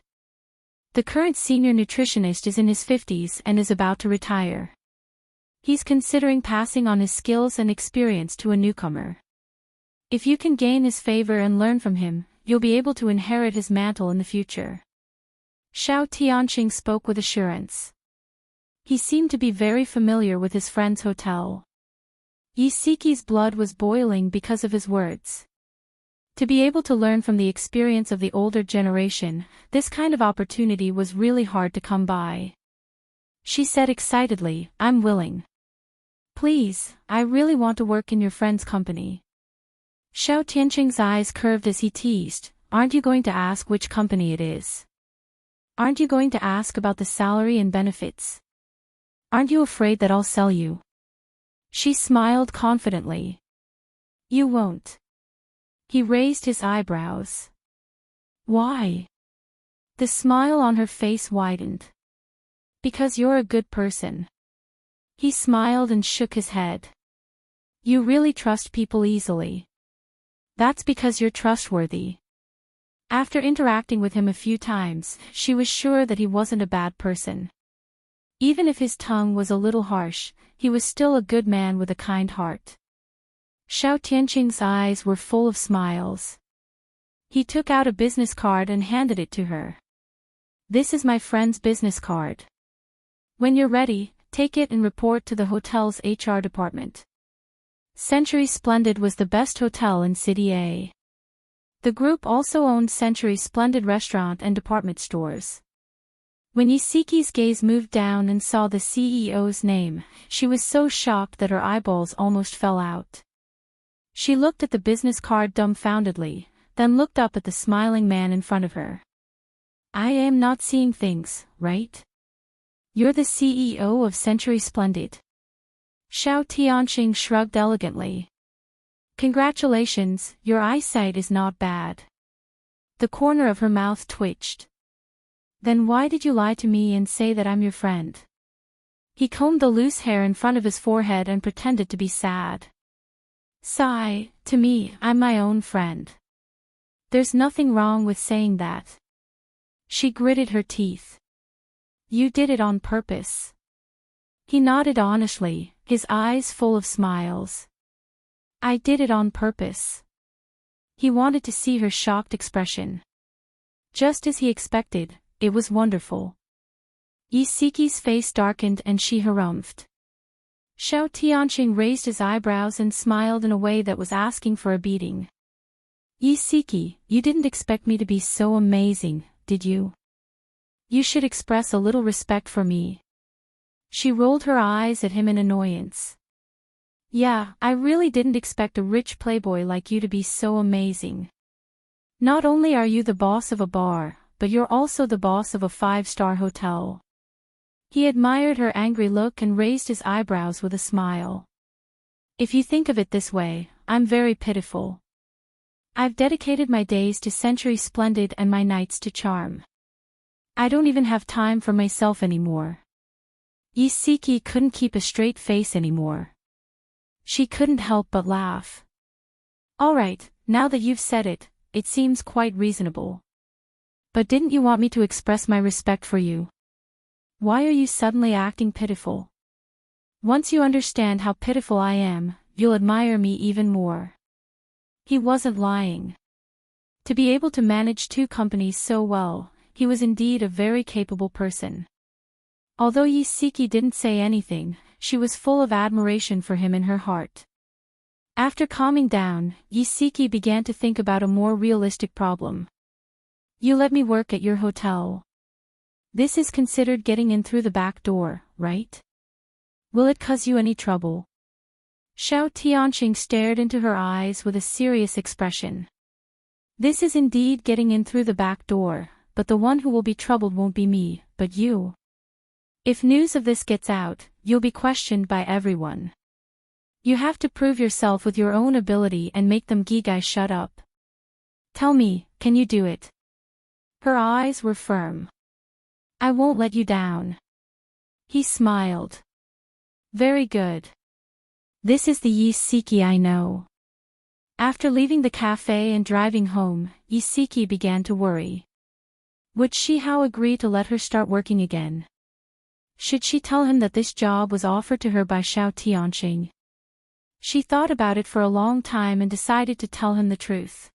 The current senior nutritionist is in his 50s and is about to retire. He's considering passing on his skills and experience to a newcomer. If you can gain his favor and learn from him, you'll be able to inherit his mantle in the future. Xiao Tianqing spoke with assurance. He seemed to be very familiar with his friend's hotel. Yi Siki's blood was boiling because of his words. To be able to learn from the experience of the older generation, this kind of opportunity was really hard to come by. She said excitedly, "I'm willing. Please, I really want to work in your friend's company." Xiao Tianqing's eyes curved as he teased, "Aren't you going to ask which company it is? Aren't you going to ask about the salary and benefits? Aren't you afraid that I'll sell you?" She smiled confidently. "You won't." He raised his eyebrows. "Why?" The smile on her face widened. "Because you're a good person." He smiled and shook his head. "You really trust people easily. That's because you're trustworthy." After interacting with him a few times, she was sure that he wasn't a bad person. Even if his tongue was a little harsh, he was still a good man with a kind heart. Xiao Tianqing's eyes were full of smiles. He took out a business card and handed it to her. "This is my friend's business card. When you're ready, take it and report to the hotel's HR department." Century Splendid was the best hotel in City A. The group also owned Century Splendid restaurant and department stores. When Yusiki's gaze moved down and saw the CEO's name, she was so shocked that her eyeballs almost fell out. She looked at the business card dumbfoundedly, then looked up at the smiling man in front of her. I am not seeing things, right? You're the CEO of Century Splendid. Xiao Tianqing shrugged elegantly. Congratulations, your eyesight is not bad. The corner of her mouth twitched. Then why did you lie to me and say that I'm your friend? He combed the loose hair in front of his forehead and pretended to be sad. Sigh, to me, I'm my own friend. There's nothing wrong with saying that. She gritted her teeth. You did it on purpose. He nodded honestly, his eyes full of smiles. I did it on purpose. He wanted to see her shocked expression. Just as he expected, it was wonderful. Yusiki's face darkened and she harumphed. Xiao Tianqing raised his eyebrows and smiled in a way that was asking for a beating. Yusiki, you didn't expect me to be so amazing, did you? You should express a little respect for me. She rolled her eyes at him in annoyance. Yeah, I really didn't expect a rich playboy like you to be so amazing. Not only are you the boss of a bar, but you're also the boss of a 5-star hotel. He admired her angry look and raised his eyebrows with a smile. If you think of it this way, I'm very pitiful. I've dedicated my days to Century Splendid and my nights to charm. I don't even have time for myself anymore. Yusiki couldn't keep a straight face anymore. She couldn't help but laugh. Alright, now that you've said it, it seems quite reasonable. But didn't you want me to express my respect for you? Why are you suddenly acting pitiful? Once you understand how pitiful I am, you'll admire me even more. He wasn't lying. To be able to manage 2 companies so well, he was indeed a very capable person. Although Yusiki didn't say anything, she was full of admiration for him in her heart. After calming down, Yusiki began to think about a more realistic problem. You let me work at your hotel. This is considered getting in through the back door, right? Will it cause you any trouble? Xiao Tianqing stared into her eyes with a serious expression. This is indeed getting in through the back door, but the one who will be troubled won't be me, but you. If news of this gets out, you'll be questioned by everyone. You have to prove yourself with your own ability and make them Gigai shut up. Tell me, can you do it? Her eyes were firm. I won't let you down. He smiled. Very good. This is the Yusiki I know. After leaving the cafe and driving home, Yusiki began to worry. Would Shihao agree to let her start working again? Should she tell him that this job was offered to her by Xiao Tianqing? She thought about it for a long time and decided to tell him the truth.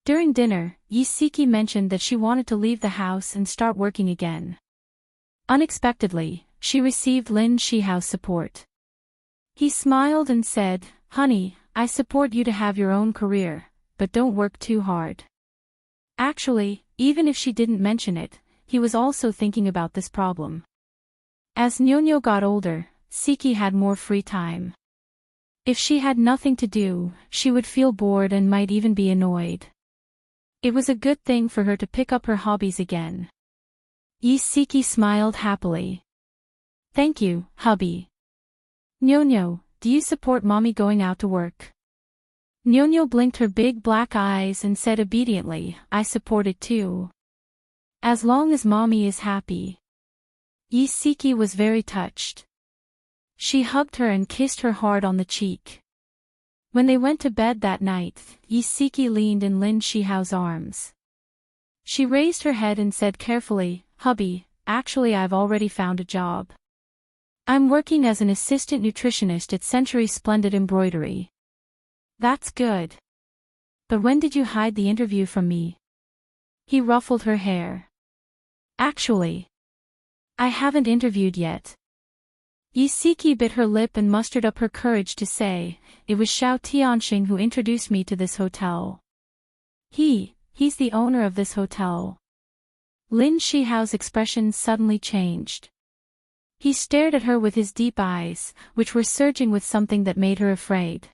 During dinner, Yusiki mentioned that she wanted to leave the house and start working again. Unexpectedly, she received Lin Shihao's support. He smiled and said, Honey, I support you to have your own career, but don't work too hard. Actually, even if she didn't mention it, he was also thinking about this problem. As Nyonyo got older, Siki had more free time. If she had nothing to do, she would feel bored and might even be annoyed. It was a good thing for her to pick up her hobbies again. Yusiki smiled happily. Thank you, hubby. Nyonyo, do you support mommy going out to work? Nyonyo blinked her big black eyes and said obediently, I support it too. As long as mommy is happy. Yusiki was very touched. She hugged her and kissed her hard on the cheek. When they went to bed that night, Yusiki leaned in Lin Shihao's arms. She raised her head and said carefully, Hubby, actually I've already found a job. I'm working as an assistant nutritionist at Century Splendid Embroidery. That's good. But when did you hide the interview from me? He ruffled her hair. Actually, I haven't interviewed yet. Yusiki bit her lip and mustered up her courage to say, it was Xiao Tianqing who introduced me to this hotel. He's the owner of this hotel. Lin Shihao's expression suddenly changed. He stared at her with his deep eyes, which were surging with something that made her afraid.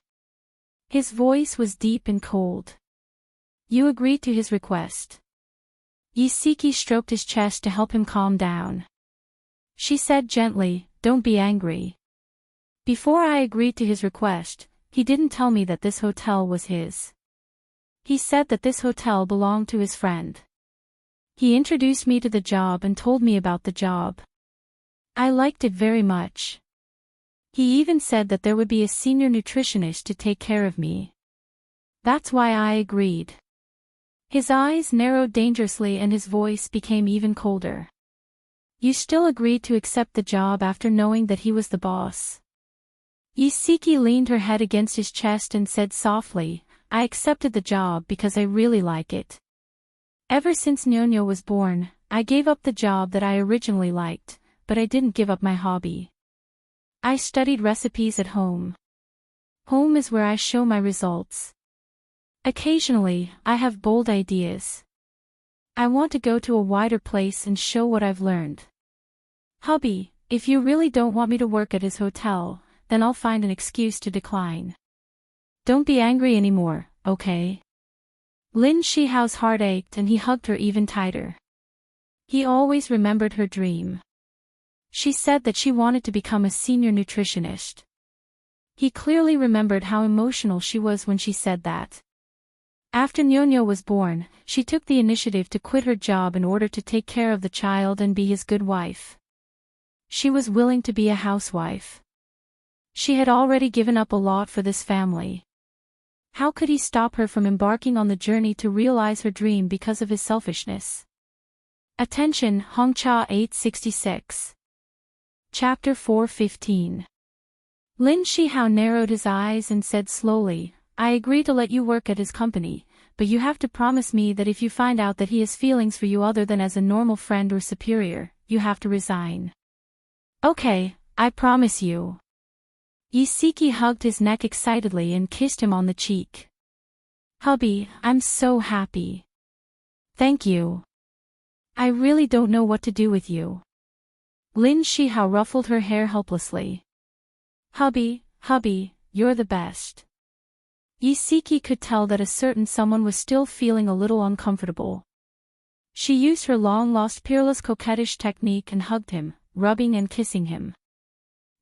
His voice was deep and cold. You agreed to his request. Yisiki stroked his chest to help him calm down. She said gently, don't be angry. Before I agreed to his request, he didn't tell me that this hotel was his. He said that this hotel belonged to his friend. He introduced me to the job and told me about the job. I liked it very much. He even said that there would be a senior nutritionist to take care of me. That's why I agreed. His eyes narrowed dangerously and his voice became even colder. You still agreed to accept the job after knowing that he was the boss. Yisiki leaned her head against his chest and said softly, I accepted the job because I really like it. Ever since Nyonya was born, I gave up the job that I originally liked, but I didn't give up my hobby. I studied recipes at home. Home is where I show my results. Occasionally, I have bold ideas. I want to go to a wider place and show what I've learned. Hubby, if you really don't want me to work at his hotel, then I'll find an excuse to decline. Don't be angry anymore, okay? Lin Shihao's heart ached and he hugged her even tighter. He always remembered her dream. She said that she wanted to become a senior nutritionist. He clearly remembered how emotional she was when she said that. After Nyonya was born, she took the initiative to quit her job in order to take care of the child and be his good wife. She was willing to be a housewife. She had already given up a lot for this family. How could he stop her from embarking on the journey to realize her dream because of his selfishness? Attention, Hongcha 866. Chapter 4:15. Lin Shihao narrowed his eyes and said slowly, I agree to let you work at his company, but you have to promise me that if you find out that he has feelings for you other than as a normal friend or superior, you have to resign. Okay, I promise you. Yisiki hugged his neck excitedly and kissed him on the cheek. Hubby, I'm so happy. Thank you. I really don't know what to do with you. Lin Shihao ruffled her hair helplessly. Hubby, you're the best. Yisiki could tell that a certain someone was still feeling a little uncomfortable. She used her long-lost peerless coquettish technique and hugged him, rubbing and kissing him.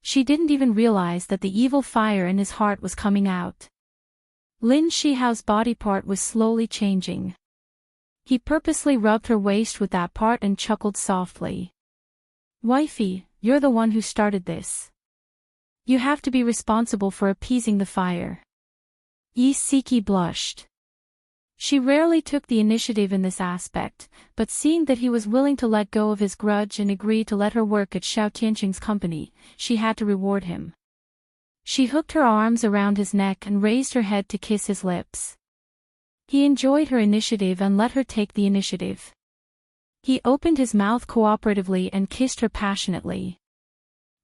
She didn't even realize that the evil fire in his heart was coming out. Lin Shihao's body part was slowly changing. He purposely rubbed her waist with that part and chuckled softly. Wifey, you're the one who started this. You have to be responsible for appeasing the fire. Yisiki blushed. She rarely took the initiative in this aspect, but seeing that he was willing to let go of his grudge and agree to let her work at Xiao Tianqing's company, she had to reward him. She hooked her arms around his neck and raised her head to kiss his lips. He enjoyed her initiative and let her take the initiative. He opened his mouth cooperatively and kissed her passionately.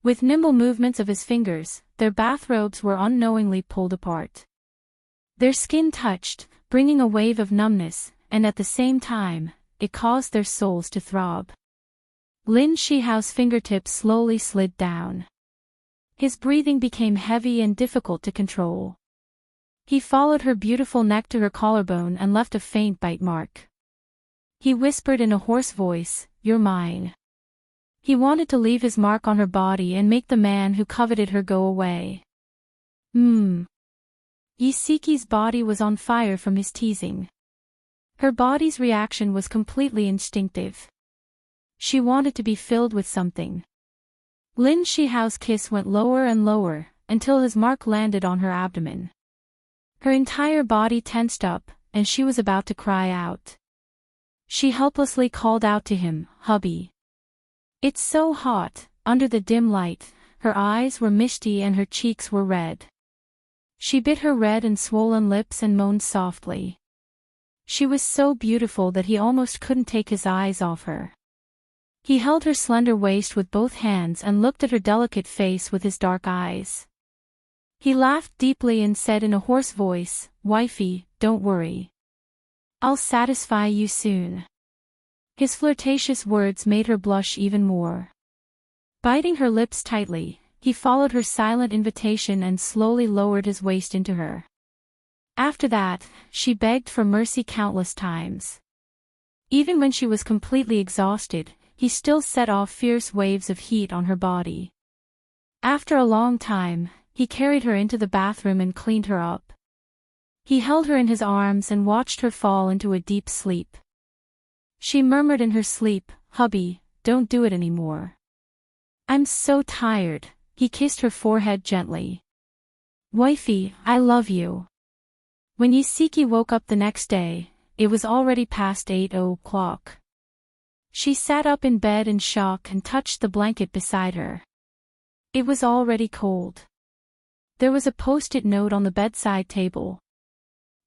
With nimble movements of his fingers, their bathrobes were unknowingly pulled apart. Their skin touched, bringing a wave of numbness, and at the same time, it caused their souls to throb. Lin Shihao's fingertips slowly slid down. His breathing became heavy and difficult to control. He followed her beautiful neck to her collarbone and left a faint bite mark. He whispered in a hoarse voice, "You're mine." He wanted to leave his mark on her body and make the man who coveted her go away. Yisiki's body was on fire from his teasing. Her body's reaction was completely instinctive. She wanted to be filled with something. Lin Shihao's kiss went lower and lower, until his mark landed on her abdomen. Her entire body tensed up, and she was about to cry out. She helplessly called out to him, "Hubby." It's so hot, under the dim light, her eyes were misty and her cheeks were red. She bit her red and swollen lips and moaned softly. She was so beautiful that he almost couldn't take his eyes off her. He held her slender waist with both hands and looked at her delicate face with his dark eyes. He laughed deeply and said in a hoarse voice, "Wifey, don't worry. I'll satisfy you soon." His flirtatious words made her blush even more. Biting her lips tightly, he followed her silent invitation and slowly lowered his waist into her. After that, she begged for mercy countless times. Even when she was completely exhausted, he still set off fierce waves of heat on her body. After a long time, he carried her into the bathroom and cleaned her up. He held her in his arms and watched her fall into a deep sleep. She murmured in her sleep, "Hubby, don't do it anymore. I'm so tired." He kissed her forehead gently. "Wifey, I love you." When Yisiki woke up the next day, it was already past 8 o'clock. She sat up in bed in shock and touched the blanket beside her. It was already cold. There was a post-it note on the bedside table.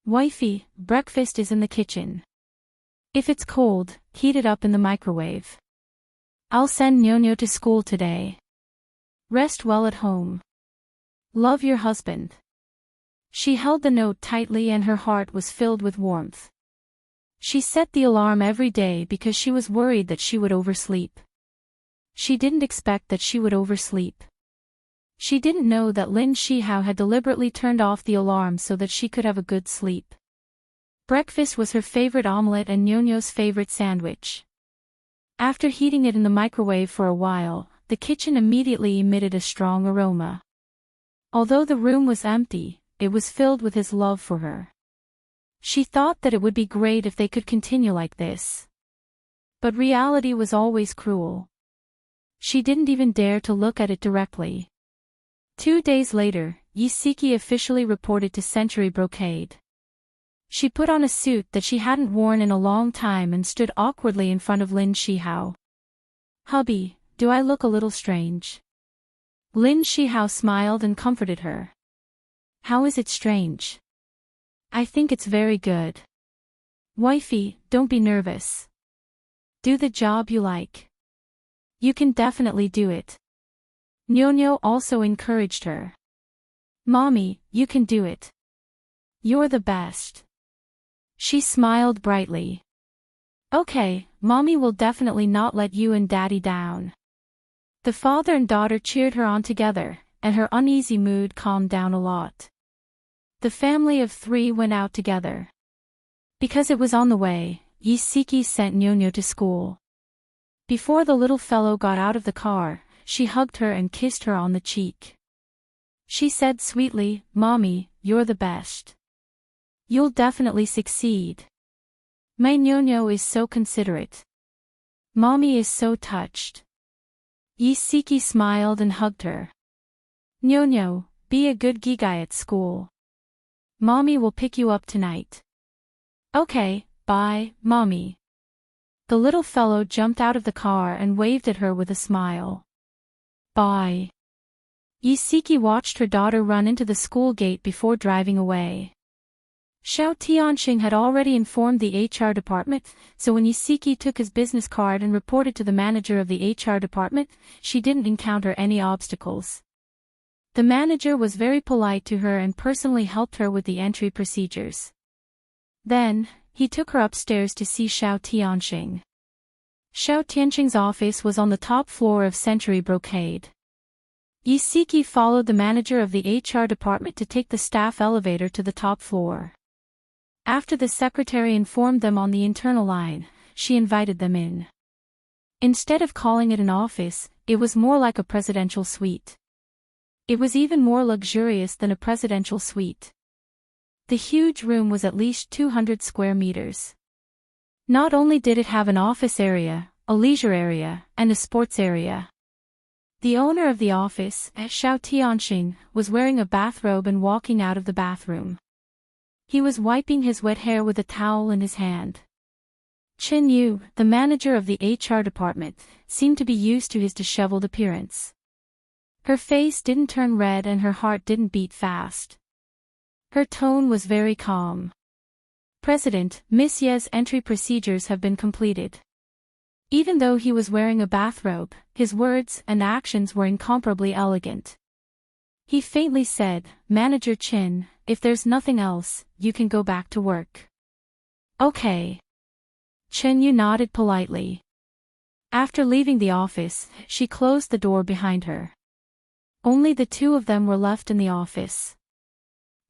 "Wifey, breakfast is in the kitchen. If it's cold, heat it up in the microwave. I'll send Nyo-Nyo to school today. Rest well at home. Love your husband." She held the note tightly and her heart was filled with warmth. She set the alarm every day because she was worried that she would oversleep. She didn't expect that she would oversleep. She didn't know that Lin Shihao had deliberately turned off the alarm so that she could have a good sleep. Breakfast was her favorite omelette and Nyo-Nyo's favorite sandwich. After heating it in the microwave for a while, the kitchen immediately emitted a strong aroma. Although the room was empty, it was filled with his love for her. She thought that it would be great if they could continue like this. But reality was always cruel. She didn't even dare to look at it directly. 2 days later, Yisiki officially reported to Century Brocade. She put on a suit that she hadn't worn in a long time and stood awkwardly in front of Lin Shihao. "Hubby, do I look a little strange?" Lin Shihao smiled and comforted her. "How is it strange?" "I think it's very good. Wifey, don't be nervous. Do the job you like. You can definitely do it." Nyo-Nyo also encouraged her. "Mommy, you can do it. You're the best." She smiled brightly. "Okay, Mommy will definitely not let you and Daddy down." The father and daughter cheered her on together, and her uneasy mood calmed down a lot. The family of 3 went out together. Because it was on the way, Yisiki sent Nyo-Nyo to school. Before the little fellow got out of the car, she hugged her and kissed her on the cheek. She said sweetly, "Mommy, you're the best. You'll definitely succeed. My Nyo-Nyo is so considerate. Mommy is so touched." Yisiki smiled and hugged her. "Nyo-Nyo, be a good gigai at school. Mommy will pick you up tonight." "Okay, bye, Mommy." The little fellow jumped out of the car and waved at her with a smile. "Bye." Yisiki watched her daughter run into the school gate before driving away. Xiao Tianxing had already informed the HR department, so when Yisiki took his business card and reported to the manager of the HR department, she didn't encounter any obstacles. The manager was very polite to her and personally helped her with the entry procedures. Then, he took her upstairs to see Xiao Tianxing. Xiao Tianxing's office was on the top floor of Century Brocade. Yisiki followed the manager of the HR department to take the staff elevator to the top floor. After the secretary informed them on the internal line, she invited them in. Instead of calling it an office, it was more like a presidential suite. It was even more luxurious than a presidential suite. The huge room was at least 200 square meters. Not only did it have an office area, a leisure area, and a sports area. The owner of the office, Xiao Tianxing, was wearing a bathrobe and walking out of the bathroom. He was wiping his wet hair with a towel in his hand. Chen Yu, the manager of the HR department, seemed to be used to his disheveled appearance. Her face didn't turn red and her heart didn't beat fast. Her tone was very calm. "President, Miss Ye's entry procedures have been completed." Even though he was wearing a bathrobe, his words and actions were incomparably elegant. He faintly said, "Manager Chin, if there's nothing else, you can go back to work." "Okay." Chen Yu nodded politely. After leaving the office, she closed the door behind her. Only the two of them were left in the office.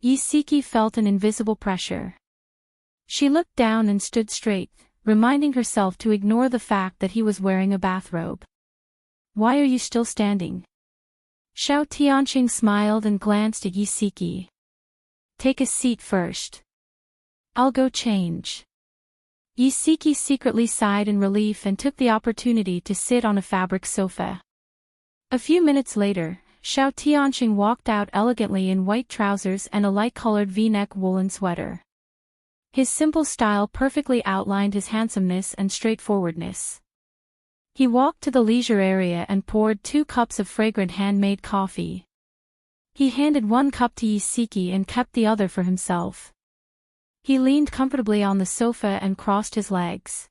Yisiki felt an invisible pressure. She looked down and stood straight, reminding herself to ignore the fact that he was wearing a bathrobe. Why are you still standing? Xiao Tianqing smiled and glanced at Yisiki. Take a seat first. I'll go change. Yisiki secretly sighed in relief and took the opportunity to sit on a fabric sofa. A few minutes later, Xiao Tianqing walked out elegantly in white trousers and a light-colored V-neck woolen sweater. His simple style perfectly outlined his handsomeness and straightforwardness. He walked to the leisure area and poured 2 cups of fragrant handmade coffee. He handed 1 cup to Yisiki and kept the other for himself. He leaned comfortably on the sofa and crossed his legs.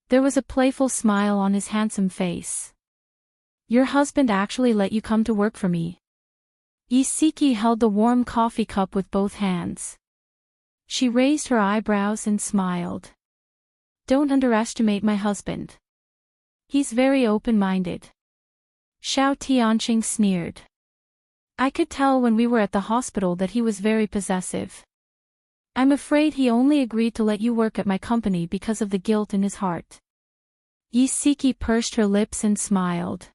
There was a playful smile on his handsome face. Your husband actually let you come to work for me. Yisiki held the warm coffee cup with both hands. She raised her eyebrows and smiled. Don't underestimate my husband. He's very open-minded. Xiao Tianqing sneered. I could tell when we were at the hospital that he was very possessive. I'm afraid he only agreed to let you work at my company because of the guilt in his heart. Yisiki pursed her lips and smiled.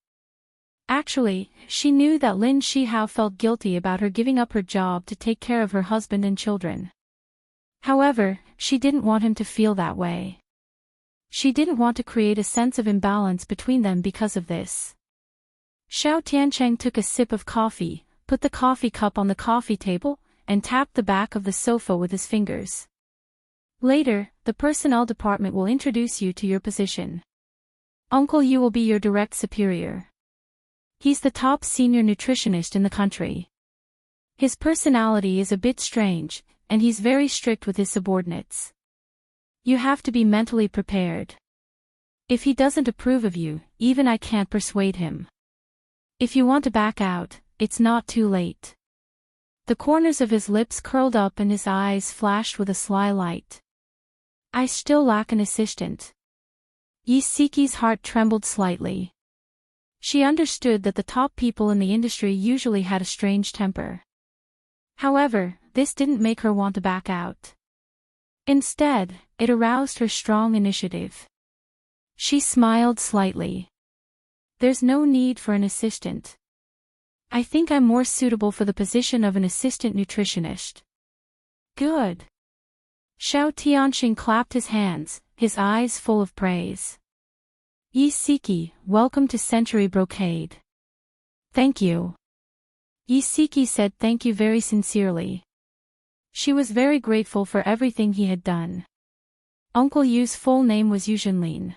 Actually, she knew that Lin Shihao felt guilty about her giving up her job to take care of her husband and children. However, she didn't want him to feel that way. She didn't want to create a sense of imbalance between them because of this. Xiao Tianqing took a sip of coffee, put the coffee cup on the coffee table, and tapped the back of the sofa with his fingers. Later, the personnel department will introduce you to your position. Uncle Yu will be your direct superior. He's the top senior nutritionist in the country. His personality is a bit strange, and he's very strict with his subordinates. You have to be mentally prepared. If he doesn't approve of you, even I can't persuade him. If you want to back out, it's not too late. The corners of his lips curled up and his eyes flashed with a sly light. I still lack an assistant. Yisiki's heart trembled slightly. She understood that the top people in the industry usually had a strange temper. However, this didn't make her want to back out. Instead, it aroused her strong initiative. She smiled slightly. There's no need for an assistant. I think I'm more suitable for the position of an assistant nutritionist. Good. Xiao Tianqing clapped his hands, his eyes full of praise. Yisiki, welcome to Century Brocade. Thank you. Yisiki said thank you very sincerely. She was very grateful for everything he had done. Uncle Yu's full name was Yu Zhenlin.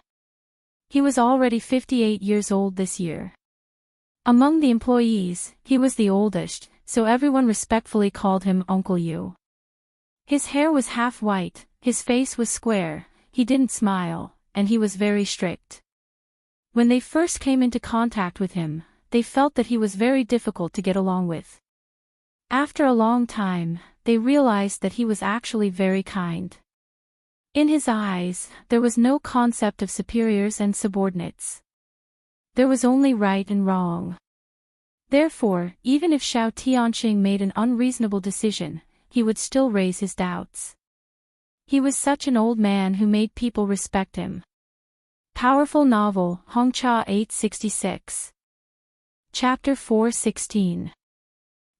He was already 58 years old this year. Among the employees, he was the oldest, so everyone respectfully called him Uncle Yu. His hair was half white, his face was square, he didn't smile, and he was very strict. When they first came into contact with him, they felt that he was very difficult to get along with. After a long time, they realized that he was actually very kind. In his eyes, there was no concept of superiors and subordinates. There was only right and wrong. Therefore, even if Xiao Tianqing made an unreasonable decision, he would still raise his doubts. He was such an old man who made people respect him. Powerful novel, Hongcha 866. Chapter 416.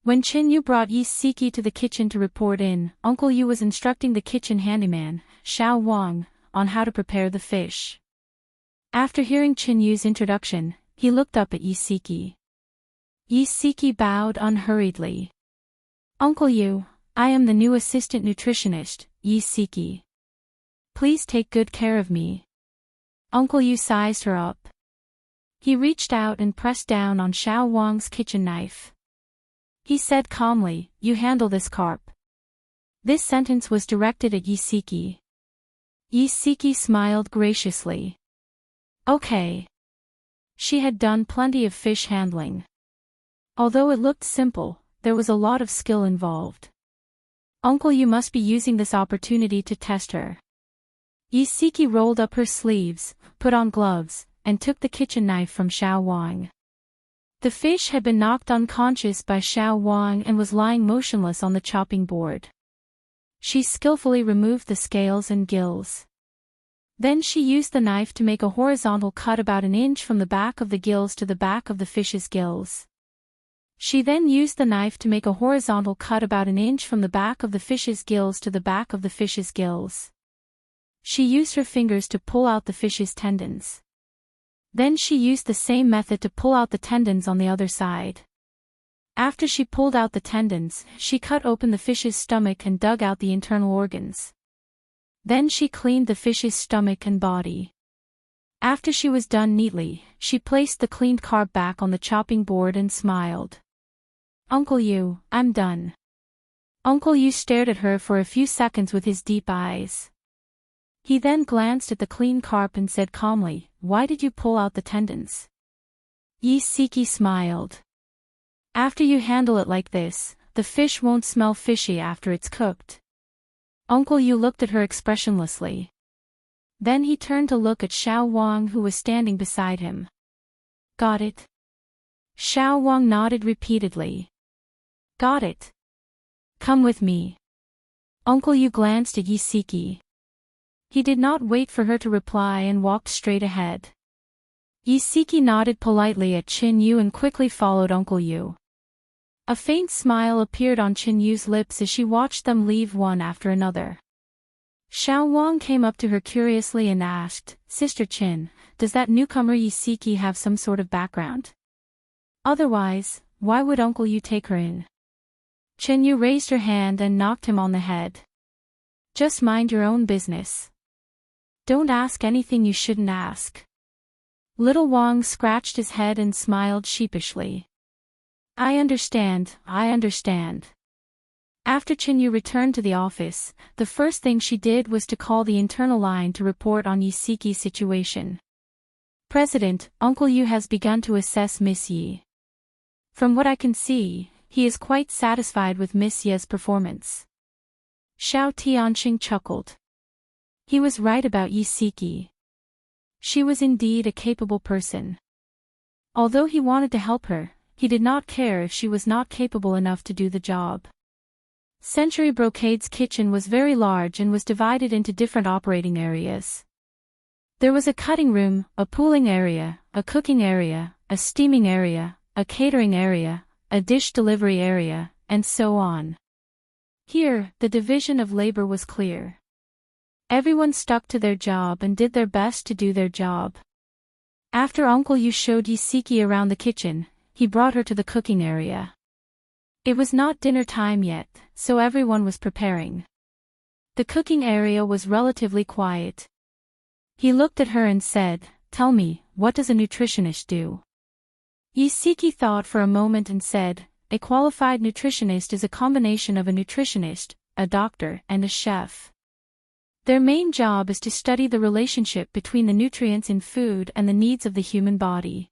When Qin Yu brought Yisiki to the kitchen to report in, Uncle Yu was instructing the kitchen handyman, Xiao Wang, on how to prepare the fish. After hearing Qin Yu's introduction, he looked up at Yisiki. Yisiki bowed unhurriedly. Uncle Yu, I am the new assistant nutritionist, Yisiki. Please take good care of me. Uncle Yu sized her up. He reached out and pressed down on Xiao Wang's kitchen knife. He said calmly, "You handle this carp." This sentence was directed at Yisiki. Yisiki smiled graciously. Okay. She had done plenty of fish handling. Although it looked simple, there was a lot of skill involved. Uncle Yu must be using this opportunity to test her. Yisiki rolled up her sleeves, put on gloves, and took the kitchen knife from Xiao Wang. The fish had been knocked unconscious by Xiao Wang and was lying motionless on the chopping board. She skillfully removed the scales and gills. Then she used the knife to make a horizontal cut about an inch from the back of the gills to the back of the fish's gills. She then used the knife to make a horizontal cut about an inch from the back of the fish's gills to the back of the fish's gills. She used her fingers to pull out the fish's tendons. Then she used the same method to pull out the tendons on the other side. After she pulled out the tendons, she cut open the fish's stomach and dug out the internal organs. Then she cleaned the fish's stomach and body. After she was done neatly, she placed the cleaned carp back on the chopping board and smiled. "Uncle Yu, I'm done." Uncle Yu stared at her for a few seconds with his deep eyes. He then glanced at the clean carp and said calmly, "Why did you pull out the tendons?" Yisiki smiled. "After you handle it like this, the fish won't smell fishy after it's cooked." Uncle Yu looked at her expressionlessly. Then he turned to look at Xiao Wang, who was standing beside him. "Got it?" Xiao Wang nodded repeatedly. "Got it. Come with me." Uncle Yu glanced at Yisiki. He did not wait for her to reply and walked straight ahead. Yisiki nodded politely at Qin Yu and quickly followed Uncle Yu. A faint smile appeared on Qin Yu's lips as she watched them leave one after another. Xiao Wang came up to her curiously and asked, "Sister Qin, does that newcomer Yisiki have some sort of background? Otherwise, why would Uncle Yu take her in?" Qin Yu raised her hand and knocked him on the head. "Just mind your own business. Don't ask anything you shouldn't ask." Little Wang scratched his head and smiled sheepishly. I understand." After Qin Yu returned to the office, the first thing she did was to call the internal line to report on Yisiki's situation. "President, Uncle Yu has begun to assess Miss Yi. From what I can see, he is quite satisfied with Miss Yi's performance." Xiao Tianqing chuckled. He was right about Yisiki. She was indeed a capable person. Although he wanted to help her, he did not care if she was not capable enough to do the job. Century Brocade's kitchen was very large and was divided into different operating areas. There was a cutting room, a pooling area, a cooking area, a steaming area, a catering area, a dish delivery area, and so on. Here, the division of labor was clear. Everyone stuck to their job and did their best to do their job. After Uncle Yu showed Yisiki around the kitchen, he brought her to the cooking area. It was not dinner time yet, so everyone was preparing. The cooking area was relatively quiet. He looked at her and said, "Tell me, what does a nutritionist do?" Yisiki thought for a moment and said, "A qualified nutritionist is a combination of a nutritionist, a doctor, and a chef. Their main job is to study the relationship between the nutrients in food and the needs of the human body.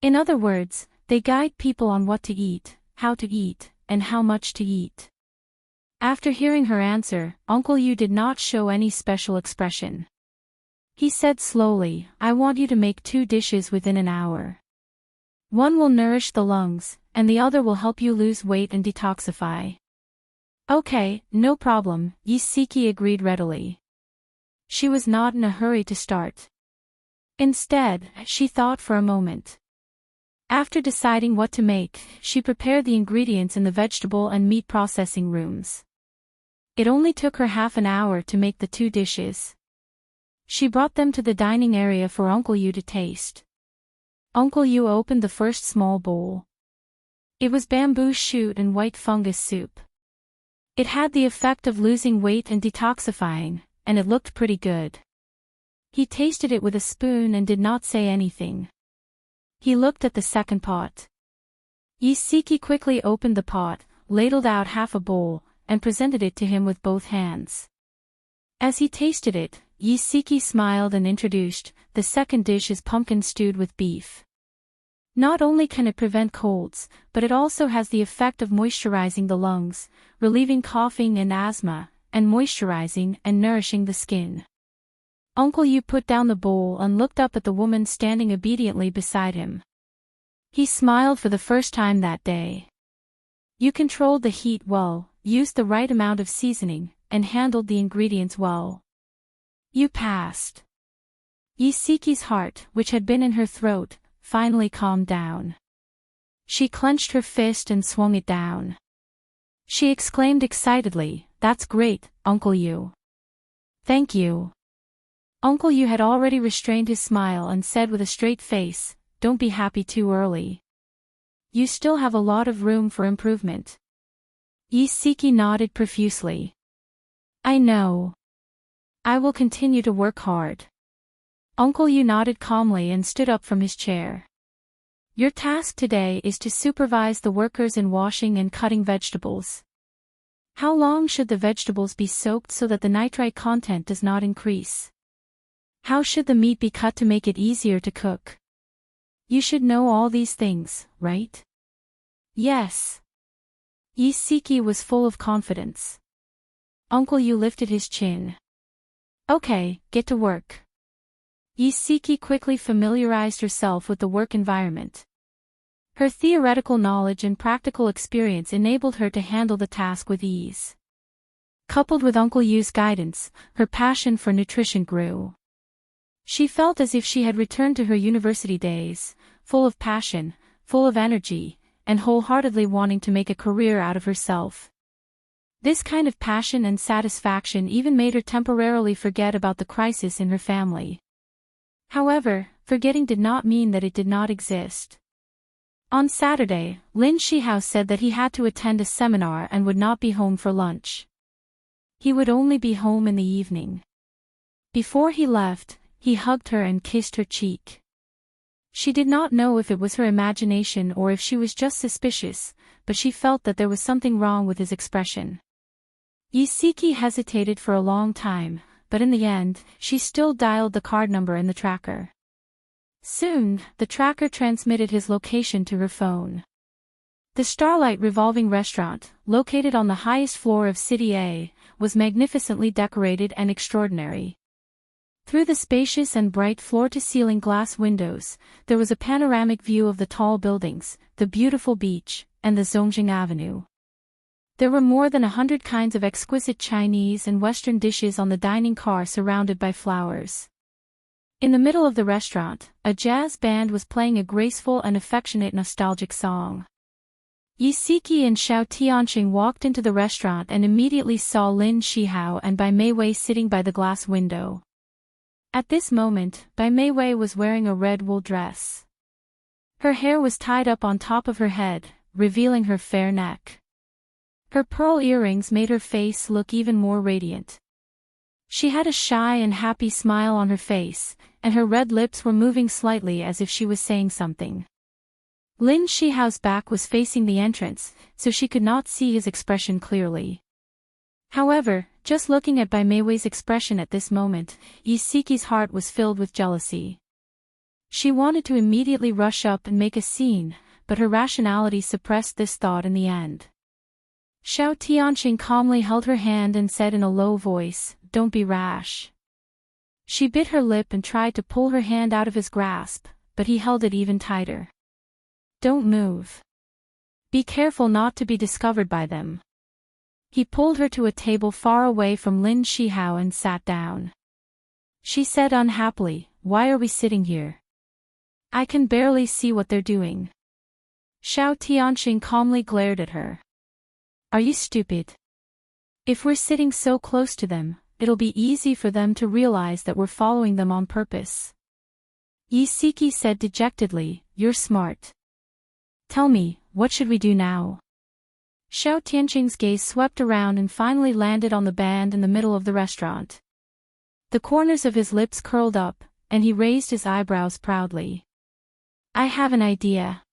In other words, they guide people on what to eat, how to eat, and how much to eat." After hearing her answer, Uncle Yu did not show any special expression. He said slowly, "I want you to make 2 dishes within an hour. One will nourish the lungs, and the other will help you lose weight and detoxify." "Okay, no problem," Yisiki agreed readily. She was not in a hurry to start. Instead, she thought for a moment. After deciding what to make, she prepared the ingredients in the vegetable and meat processing rooms. It only took her half an hour to make the 2 dishes. She brought them to the dining area for Uncle Yu to taste. Uncle Yu opened the first small bowl. It was bamboo shoot and white fungus soup. It had the effect of losing weight and detoxifying, and it looked pretty good. He tasted it with a spoon and did not say anything. He looked at the second pot. Yisiki quickly opened the pot, ladled out half a bowl, and presented it to him with both hands. As he tasted it, Yisiki smiled and introduced, "The second dish is pumpkin stewed with beef. Not only can it prevent colds, but it also has the effect of moisturizing the lungs, relieving coughing and asthma, and moisturizing and nourishing the skin. Uncle Yu put down the bowl and looked up at the woman standing obediently beside him. He smiled for the first time that day. You controlled the heat well, used the right amount of seasoning, and handled the ingredients well. You passed. Yiseki's heart, which had been in her throat, finally calmed down. She clenched her fist and swung it down. She exclaimed excitedly, "That's great, Uncle Yu." "Thank you." Uncle Yu had already restrained his smile and said with a straight face, "Don't be happy too early. You still have a lot of room for improvement." Yiseki nodded profusely. "I know. I will continue to work hard." Uncle Yu nodded calmly and stood up from his chair. "Your task today is to supervise the workers in washing and cutting vegetables. How long should the vegetables be soaked so that the nitrite content does not increase? How should the meat be cut to make it easier to cook? You should know all these things, right?" "Yes." Yiseki was full of confidence. Uncle Yu lifted his chin. "Okay, get to work." Yiseki quickly familiarized herself with the work environment. Her theoretical knowledge and practical experience enabled her to handle the task with ease. Coupled with Uncle Yu's guidance, her passion for nutrition grew. She felt as if she had returned to her university days, full of passion, full of energy, and wholeheartedly wanting to make a career out of herself. This kind of passion and satisfaction even made her temporarily forget about the crisis in her family. However, forgetting did not mean that it did not exist. On Saturday, Lin Shihao said that he had to attend a seminar and would not be home for lunch. He would only be home in the evening. Before he left, he hugged her and kissed her cheek. She did not know if it was her imagination or if she was just suspicious, but she felt that there was something wrong with his expression. Yiseki hesitated for a long time, but in the end, she still dialed the card number in the tracker. Soon, the tracker transmitted his location to her phone. The Starlight Revolving Restaurant, located on the highest floor of City A, was magnificently decorated and extraordinary. Through the spacious and bright floor-to-ceiling glass windows, there was a panoramic view of the tall buildings, the beautiful beach, and the Zongjing Avenue. There were more than 100 kinds of exquisite Chinese and Western dishes on the dining car surrounded by flowers. In the middle of the restaurant, a jazz band was playing a graceful and affectionate nostalgic song. Yiseki and Xiao Tianqing walked into the restaurant and immediately saw Lin Shihao and Bai Meiwei sitting by the glass window. At this moment, Bai Meiwei was wearing a red wool dress. Her hair was tied up on top of her head, revealing her fair neck. Her pearl earrings made her face look even more radiant. She had a shy and happy smile on her face, and her red lips were moving slightly as if she was saying something. Lin Shihao's back was facing the entrance, so she could not see his expression clearly. However, just looking at Bai Meiwei's expression at this moment, Yiseki's heart was filled with jealousy. She wanted to immediately rush up and make a scene, but her rationality suppressed this thought in the end. Xiao Tianqing calmly held her hand and said in a low voice, "Don't be rash." She bit her lip and tried to pull her hand out of his grasp, but he held it even tighter. "Don't move. Be careful not to be discovered by them." He pulled her to a table far away from Lin Shihao and sat down. She said unhappily, "Why are we sitting here? I can barely see what they're doing." Xiao Tianqing calmly glared at her. "Are you stupid? If we're sitting so close to them, it'll be easy for them to realize that we're following them on purpose." Yiseki said dejectedly, "You're smart. Tell me, what should we do now?" Xiao Tianqing's gaze swept around and finally landed on the band in the middle of the restaurant. The corners of his lips curled up, and he raised his eyebrows proudly. "I have an idea."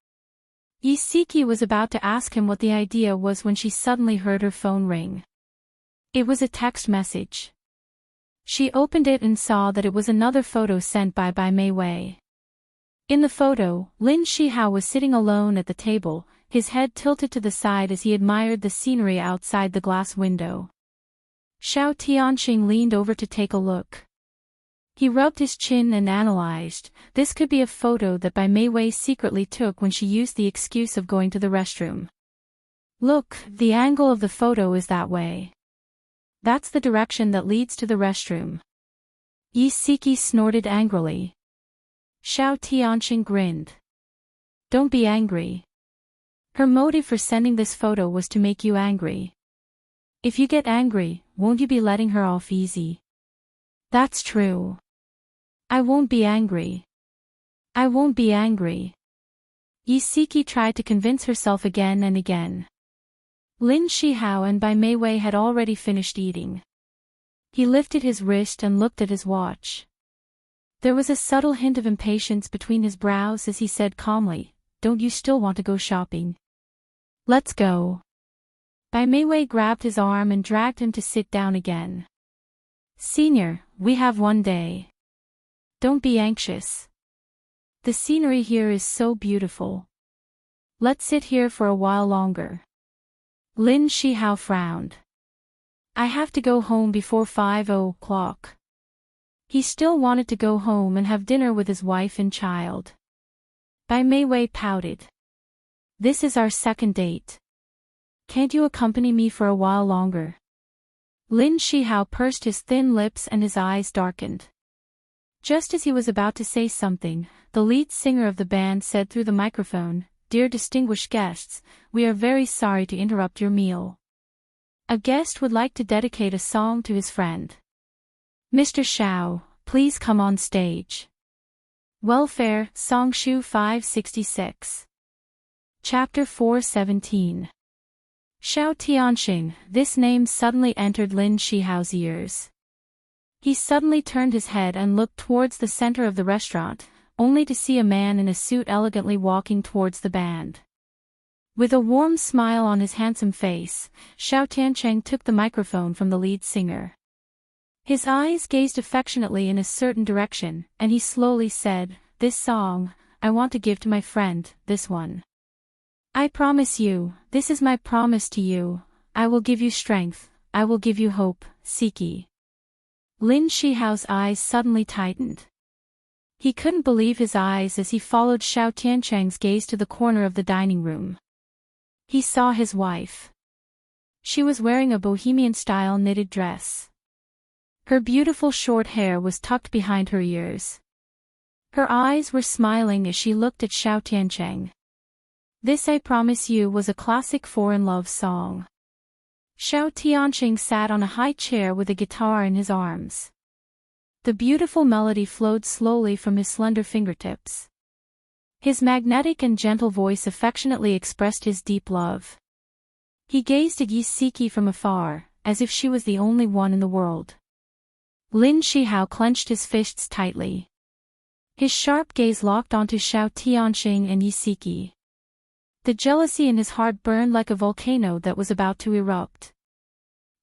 Yiseki was about to ask him what the idea was when she suddenly heard her phone ring. It was a text message. She opened it and saw that it was another photo sent by Bai Meiwei. In the photo, Lin Shihao was sitting alone at the table, his head tilted to the side as he admired the scenery outside the glass window. Xiao Tianqing leaned over to take a look. He rubbed his chin and analyzed. This could be a photo that Bai Meiwei secretly took when she used the excuse of going to the restroom. Look, the angle of the photo is that way. That's the direction that leads to the restroom. Yi Siki snorted angrily. Xiao Tianqing grinned. Don't be angry. Her motive for sending this photo was to make you angry. If you get angry, won't you be letting her off easy? That's true. I won't be angry. I won't be angry. Yi Siki tried to convince herself again and again. Lin Shihao and Bai Meiwei had already finished eating. He lifted his wrist and looked at his watch. There was a subtle hint of impatience between his brows as he said calmly, "Don't you still want to go shopping? Let's go." Bai Meiwei grabbed his arm and dragged him to sit down again. "Senior, we have one day. Don't be anxious. The scenery here is so beautiful. Let's sit here for a while longer." Lin Shihao frowned. "I have to go home before 5 o'clock. He still wanted to go home and have dinner with his wife and child. Bai Meiwei pouted. "This is our second date. Can't you accompany me for a while longer?" Lin Shihao pursed his thin lips and his eyes darkened. Just as he was about to say something, the lead singer of the band said through the microphone, "Dear distinguished guests, we are very sorry to interrupt your meal. A guest would like to dedicate a song to his friend. Mr. Xiao, please come on stage." Welfare, Songshu 566. Chapter 417. Xiao Tianqing, this name suddenly entered Lin Shihao's ears. He suddenly turned his head and looked towards the center of the restaurant, only to see a man in a suit elegantly walking towards the band. With a warm smile on his handsome face, Xiao Tianqing took the microphone from the lead singer. His eyes gazed affectionately in a certain direction, and he slowly said, "This song, I want to give to my friend, this one. I promise you, this is my promise to you, I will give you strength, I will give you hope, Siki." Lin Shihao's eyes suddenly tightened. He couldn't believe his eyes as he followed Xiao Tianqing's gaze to the corner of the dining room. He saw his wife. She was wearing a bohemian-style knitted dress. Her beautiful short hair was tucked behind her ears. Her eyes were smiling as she looked at Xiao Tianqing. This "I Promise You" was a classic foreign love song. Xiao Tianqing sat on a high chair with a guitar in his arms. The beautiful melody flowed slowly from his slender fingertips. His magnetic and gentle voice affectionately expressed his deep love. He gazed at Yi Siki from afar, as if she was the only one in the world. Lin Shihao clenched his fists tightly. His sharp gaze locked onto Xiao Tianqing and Yi Siki. The jealousy in his heart burned like a volcano that was about to erupt.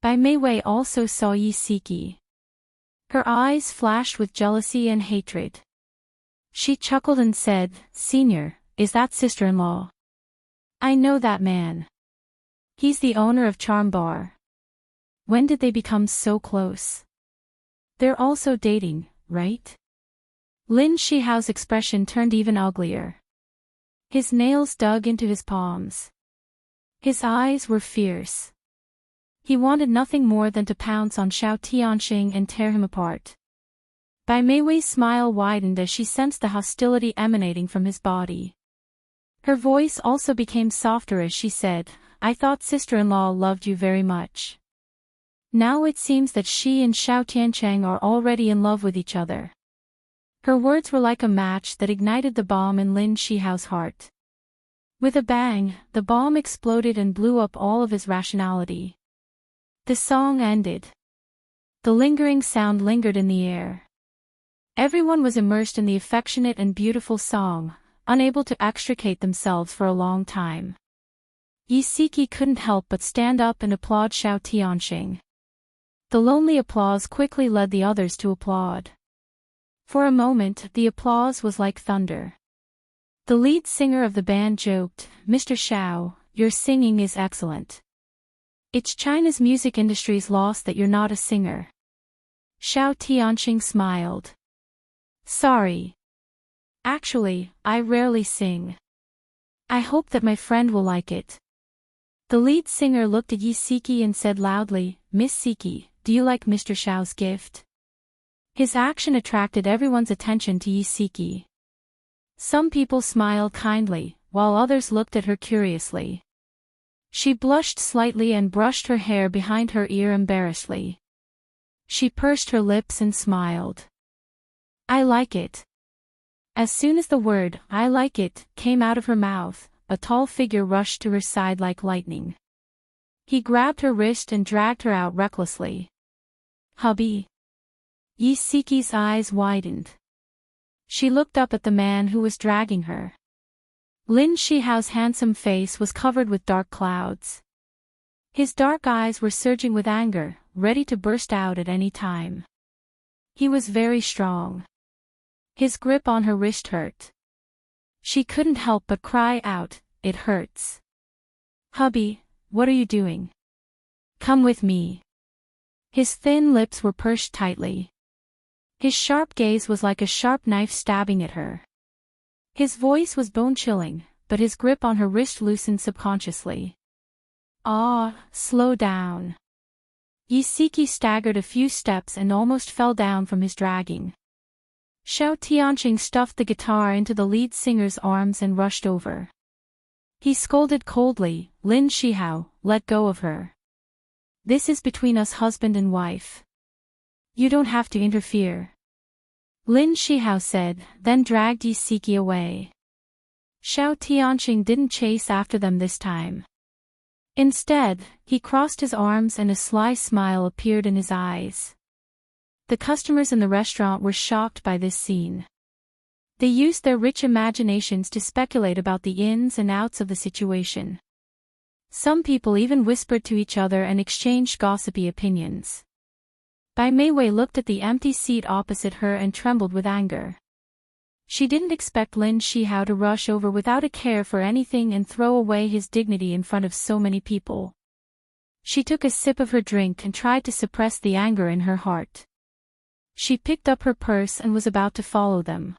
Bai Meiwei also saw Yi Siki. Her eyes flashed with jealousy and hatred. She chuckled and said, "Senior, is that sister-in-law? I know that man. He's the owner of Charm Bar. When did they become so close? They're also dating, right?" Lin Shihao's expression turned even uglier. His nails dug into his palms. His eyes were fierce. He wanted nothing more than to pounce on Xiao Tianqing and tear him apart. Bai Meiwei's smile widened as she sensed the hostility emanating from his body. Her voice also became softer as she said, "I thought sister-in-law loved you very much. Now it seems that she and Xiao Tianqing are already in love with each other." Her words were like a match that ignited the bomb in Lin Shihao's heart. With a bang, the bomb exploded and blew up all of his rationality. The song ended. The lingering sound lingered in the air. Everyone was immersed in the affectionate and beautiful song, unable to extricate themselves for a long time. Yi Siki couldn't help but stand up and applaud Xiao Tianqing. The lonely applause quickly led the others to applaud. For a moment, the applause was like thunder. The lead singer of the band joked, "Mr. Xiao, your singing is excellent. It's China's music industry's loss that you're not a singer." Xiao Tianqing smiled. Sorry. Actually, I rarely sing. I hope that my friend will like it. The lead singer looked at Yi Siki and said loudly, Miss Siki, do you like Mr. Xiao's gift? His action attracted everyone's attention to Yi Siki. Some people smiled kindly, while others looked at her curiously. She blushed slightly and brushed her hair behind her ear embarrassedly. She pursed her lips and smiled. I like it. As soon as the word, I like it, came out of her mouth, a tall figure rushed to her side like lightning. He grabbed her wrist and dragged her out recklessly. Hubby. Yi Siki's eyes widened. She looked up at the man who was dragging her. Lin Shihao's handsome face was covered with dark clouds. His dark eyes were surging with anger, ready to burst out at any time. He was very strong. His grip on her wrist hurt. She couldn't help but cry out, it hurts. Hubby, what are you doing? Come with me. His thin lips were pursed tightly. His sharp gaze was like a sharp knife stabbing at her. His voice was bone-chilling, but his grip on her wrist loosened subconsciously. Slow down. Yi Siki staggered a few steps and almost fell down from his dragging. Xiao Tianqing stuffed the guitar into the lead singer's arms and rushed over. He scolded coldly, Lin Shihao, let go of her. This is between us husband and wife. You don't have to interfere. Lin Shihao said, then dragged Yi Siki away. Xiao Tianqing didn't chase after them this time. Instead, he crossed his arms and a sly smile appeared in his eyes. The customers in the restaurant were shocked by this scene. They used their rich imaginations to speculate about the ins and outs of the situation. Some people even whispered to each other and exchanged gossipy opinions. Bai Meiwei looked at the empty seat opposite her and trembled with anger. She didn't expect Lin Shihao to rush over without a care for anything and throw away his dignity in front of so many people. She took a sip of her drink and tried to suppress the anger in her heart. She picked up her purse and was about to follow them.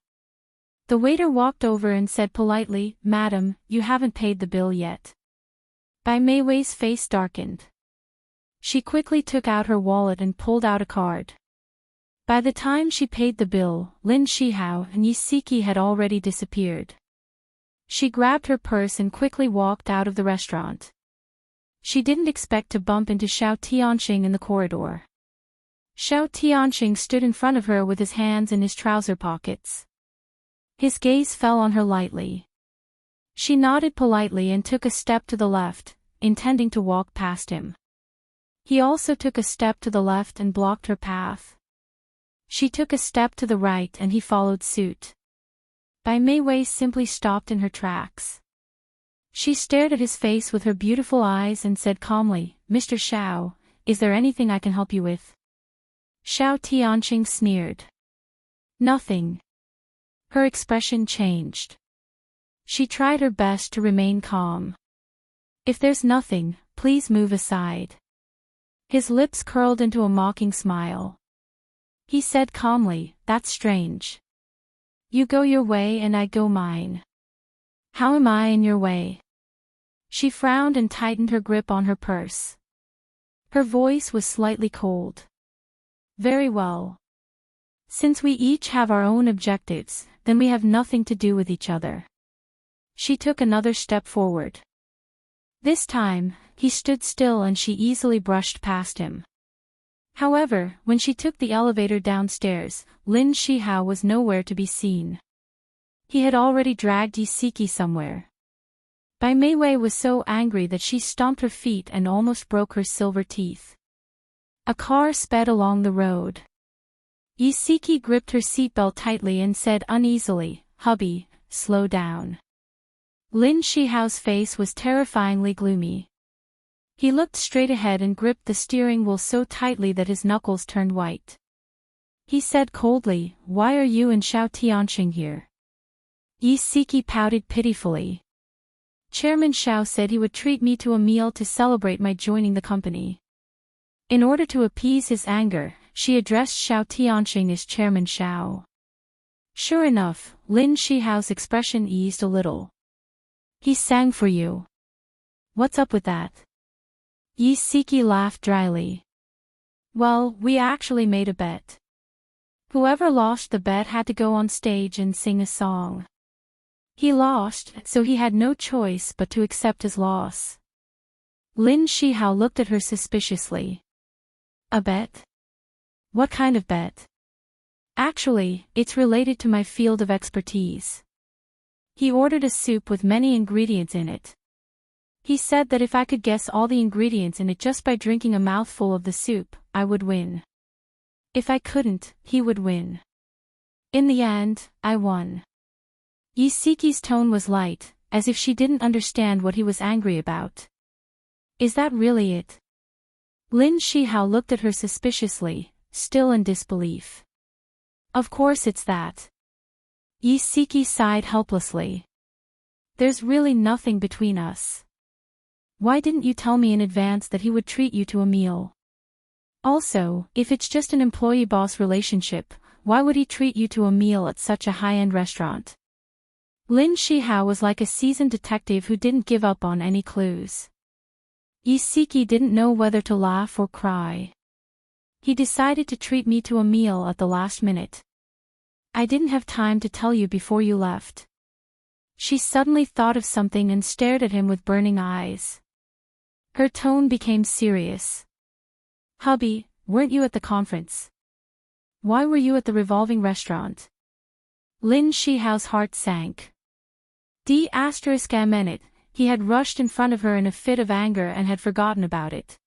The waiter walked over and said politely, Madam, you haven't paid the bill yet. Bai Meiwei's face darkened. She quickly took out her wallet and pulled out a card. By the time she paid the bill, Lin Shihao and Yi Siki had already disappeared. She grabbed her purse and quickly walked out of the restaurant. She didn't expect to bump into Xiao Tianqing in the corridor. Xiao Tianqing stood in front of her with his hands in his trouser pockets. His gaze fell on her lightly. She nodded politely and took a step to the left, intending to walk past him. He also took a step to the left and blocked her path. She took a step to the right and he followed suit. Bai Meiwei simply stopped in her tracks. She stared at his face with her beautiful eyes and said calmly, Mr. Xiao, is there anything I can help you with? Xiao Tianqing sneered. Nothing. Her expression changed. She tried her best to remain calm. If there's nothing, please move aside. His lips curled into a mocking smile. He said calmly, that's strange. You go your way and I go mine. How am I in your way? She frowned and tightened her grip on her purse. Her voice was slightly cold. Very well. Since we each have our own objectives, then we have nothing to do with each other. She took another step forward. This time, he stood still and she easily brushed past him. However, when she took the elevator downstairs, Lin Shihao was nowhere to be seen. He had already dragged Yi Siki somewhere. Bai Meiwei was so angry that she stomped her feet and almost broke her silver teeth. A car sped along the road. Yi Siki gripped her seatbelt tightly and said uneasily, Hubby, slow down. Lin Shihao's face was terrifyingly gloomy. He looked straight ahead and gripped the steering wheel so tightly that his knuckles turned white. He said coldly, Why are you and Xiao Tianqing here? Yi Siki pouted pitifully. Chairman Xiao said he would treat me to a meal to celebrate my joining the company. In order to appease his anger, she addressed Xiao Tianqing as Chairman Xiao. Sure enough, Lin Shihao's expression eased a little. He sang for you. What's up with that? Yi Siki laughed dryly. Well, we actually made a bet. Whoever lost the bet had to go on stage and sing a song. He lost, so he had no choice but to accept his loss. Lin Shihao looked at her suspiciously. A bet? What kind of bet? Actually, it's related to my field of expertise. He ordered a soup with many ingredients in it. He said that if I could guess all the ingredients in it just by drinking a mouthful of the soup, I would win. If I couldn't, he would win. In the end, I won. Yi Siki's tone was light, as if she didn't understand what he was angry about. Is that really it? Lin Shihao looked at her suspiciously, still in disbelief. Of course it's that. Yi Siki sighed helplessly. There's really nothing between us. Why didn't you tell me in advance that he would treat you to a meal? Also, if it's just an employee-boss relationship, why would he treat you to a meal at such a high-end restaurant? Lin Shihao was like a seasoned detective who didn't give up on any clues. Yi Siki didn't know whether to laugh or cry. He decided to treat me to a meal at the last minute. I didn't have time to tell you before you left. She suddenly thought of something and stared at him with burning eyes. Her tone became serious. Hubby, weren't you at the conference? Why were you at the revolving restaurant? Lin Shihao's heart sank. D***, he had rushed in front of her in a fit of anger and had forgotten about it.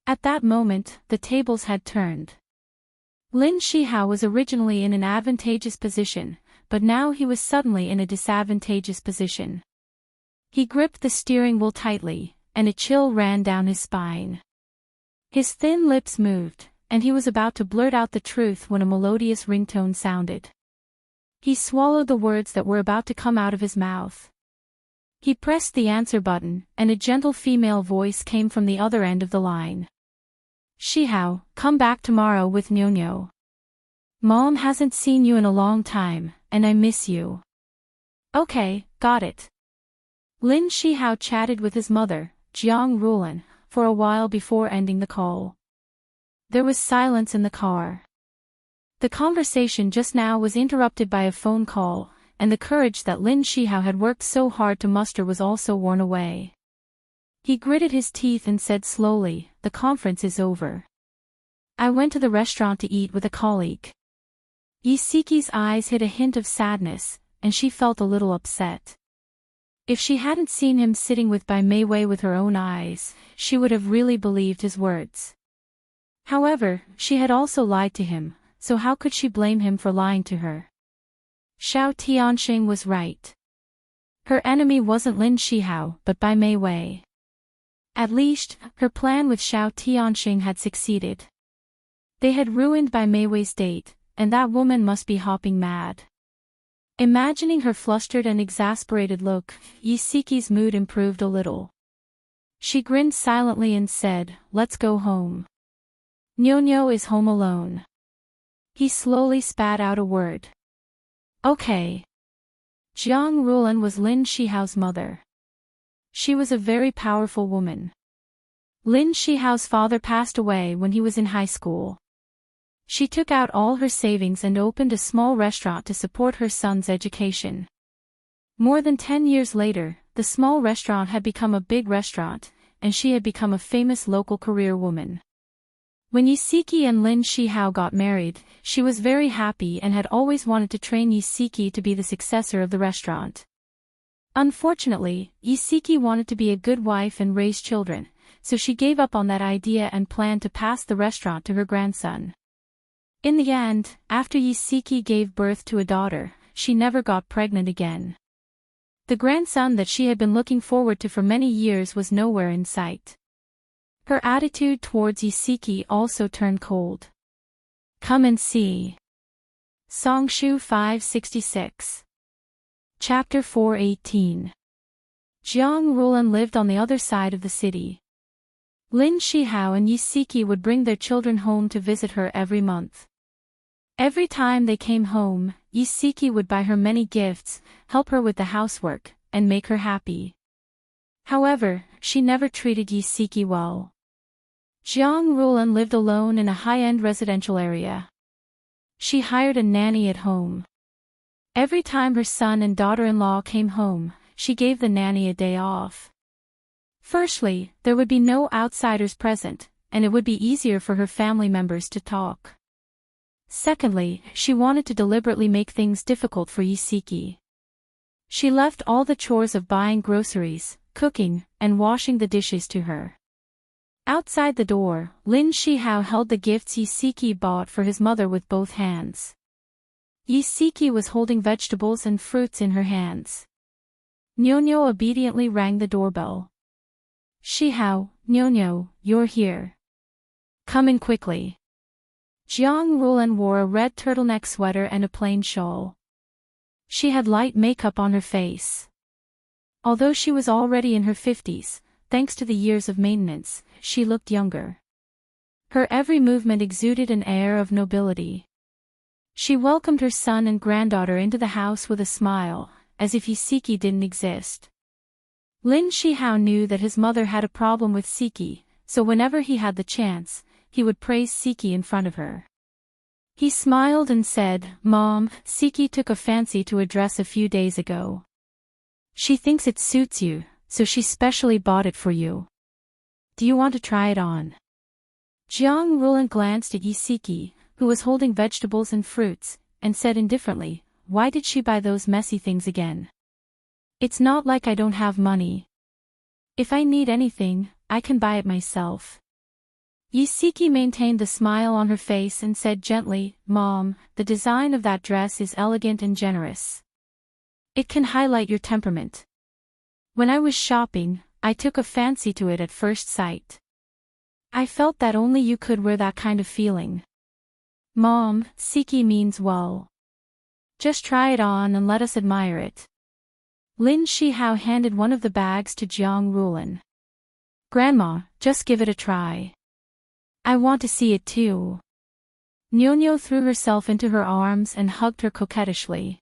At that moment, the tables had turned. Lin Shihao was originally in an advantageous position, but now he was suddenly in a disadvantageous position. He gripped the steering wheel tightly, and a chill ran down his spine. His thin lips moved, and he was about to blurt out the truth when a melodious ringtone sounded. He swallowed the words that were about to come out of his mouth. He pressed the answer button, and a gentle female voice came from the other end of the line. Shihao, come back tomorrow with Nyonyo. Mom hasn't seen you in a long time, and I miss you. Okay, got it. Lin Shihao chatted with his mother, Jiang Rulan, for a while before ending the call. There was silence in the car. The conversation just now was interrupted by a phone call, and the courage that Lin Shihao had worked so hard to muster was also worn away. He gritted his teeth and said slowly, the conference is over. I went to the restaurant to eat with a colleague. Yi Siki's eyes hid a hint of sadness, and she felt a little upset. If she hadn't seen him sitting with Bai Meiwei with her own eyes, she would have really believed his words. However, she had also lied to him, so how could she blame him for lying to her? Xiao Tianxing was right. Her enemy wasn't Lin Shihao but Bai Meiwei. At least, her plan with Xiao Tianxing had succeeded. They had ruined Bai Meiwei's date, and that woman must be hopping mad. Imagining her flustered and exasperated look, Yi Siki's mood improved a little. She grinned silently and said, let's go home. Nyonyo is home alone. He slowly spat out a word. Okay. Jiang Rulan was Lin Shihao's mother. She was a very powerful woman. Lin Shihao's father passed away when he was in high school. She took out all her savings and opened a small restaurant to support her son's education. More than 10 years later, the small restaurant had become a big restaurant, and she had become a famous local career woman. When Yi Siki and Lin Shihao got married, she was very happy and had always wanted to train Yi Siki to be the successor of the restaurant. Unfortunately, Yi Siki wanted to be a good wife and raise children, so she gave up on that idea and planned to pass the restaurant to her grandson. In the end, after Yi Siki gave birth to a daughter, she never got pregnant again. The grandson that she had been looking forward to for many years was nowhere in sight. Her attitude towards Yi Siki also turned cold. Come and see. Songshu 566. Chapter 418. Jiang Rulan lived on the other side of the city. Lin Shihao and Yi Siki would bring their children home to visit her every month. Every time they came home, Yisiki would buy her many gifts, help her with the housework, and make her happy. However, she never treated Yisiki well. Jiang Rulan lived alone in a high-end residential area. She hired a nanny at home. Every time her son and daughter-in-law came home, she gave the nanny a day off. Firstly, there would be no outsiders present, and it would be easier for her family members to talk. Secondly, she wanted to deliberately make things difficult for Yisiki. She left all the chores of buying groceries, cooking, and washing the dishes to her. Outside the door, Lin Shihao held the gifts Yisiki bought for his mother with both hands. Yisiki was holding vegetables and fruits in her hands. Nyonyo obediently rang the doorbell. Shihao, Nyonyo, you're here. Come in quickly. Jiang Rulan wore a red turtleneck sweater and a plain shawl. She had light makeup on her face. Although she was already in her 50s, thanks to the years of maintenance, she looked younger. Her every movement exuded an air of nobility. She welcomed her son and granddaughter into the house with a smile, as if Yisiki didn't exist. Lin Shihao knew that his mother had a problem with Siki, so whenever he had the chance, he would praise Siki in front of her. He smiled and said, "Mom, Siki took a fancy to a dress a few days ago. She thinks it suits you, so she specially bought it for you. Do you want to try it on?" Jiang Rulan glanced at Yisiki, who was holding vegetables and fruits, and said indifferently, "Why did she buy those messy things again? It's not like I don't have money. If I need anything, I can buy it myself." Yisiki maintained the smile on her face and said gently, "Mom, the design of that dress is elegant and generous. It can highlight your temperament. When I was shopping, I took a fancy to it at first sight. I felt that only you could wear that kind of feeling. Mom, Siki means well. Just try it on and let us admire it." Lin Shihao handed one of the bags to Jiang Rulan. "Grandma, just give it a try. I want to see it too." Nyonyo threw herself into her arms and hugged her coquettishly.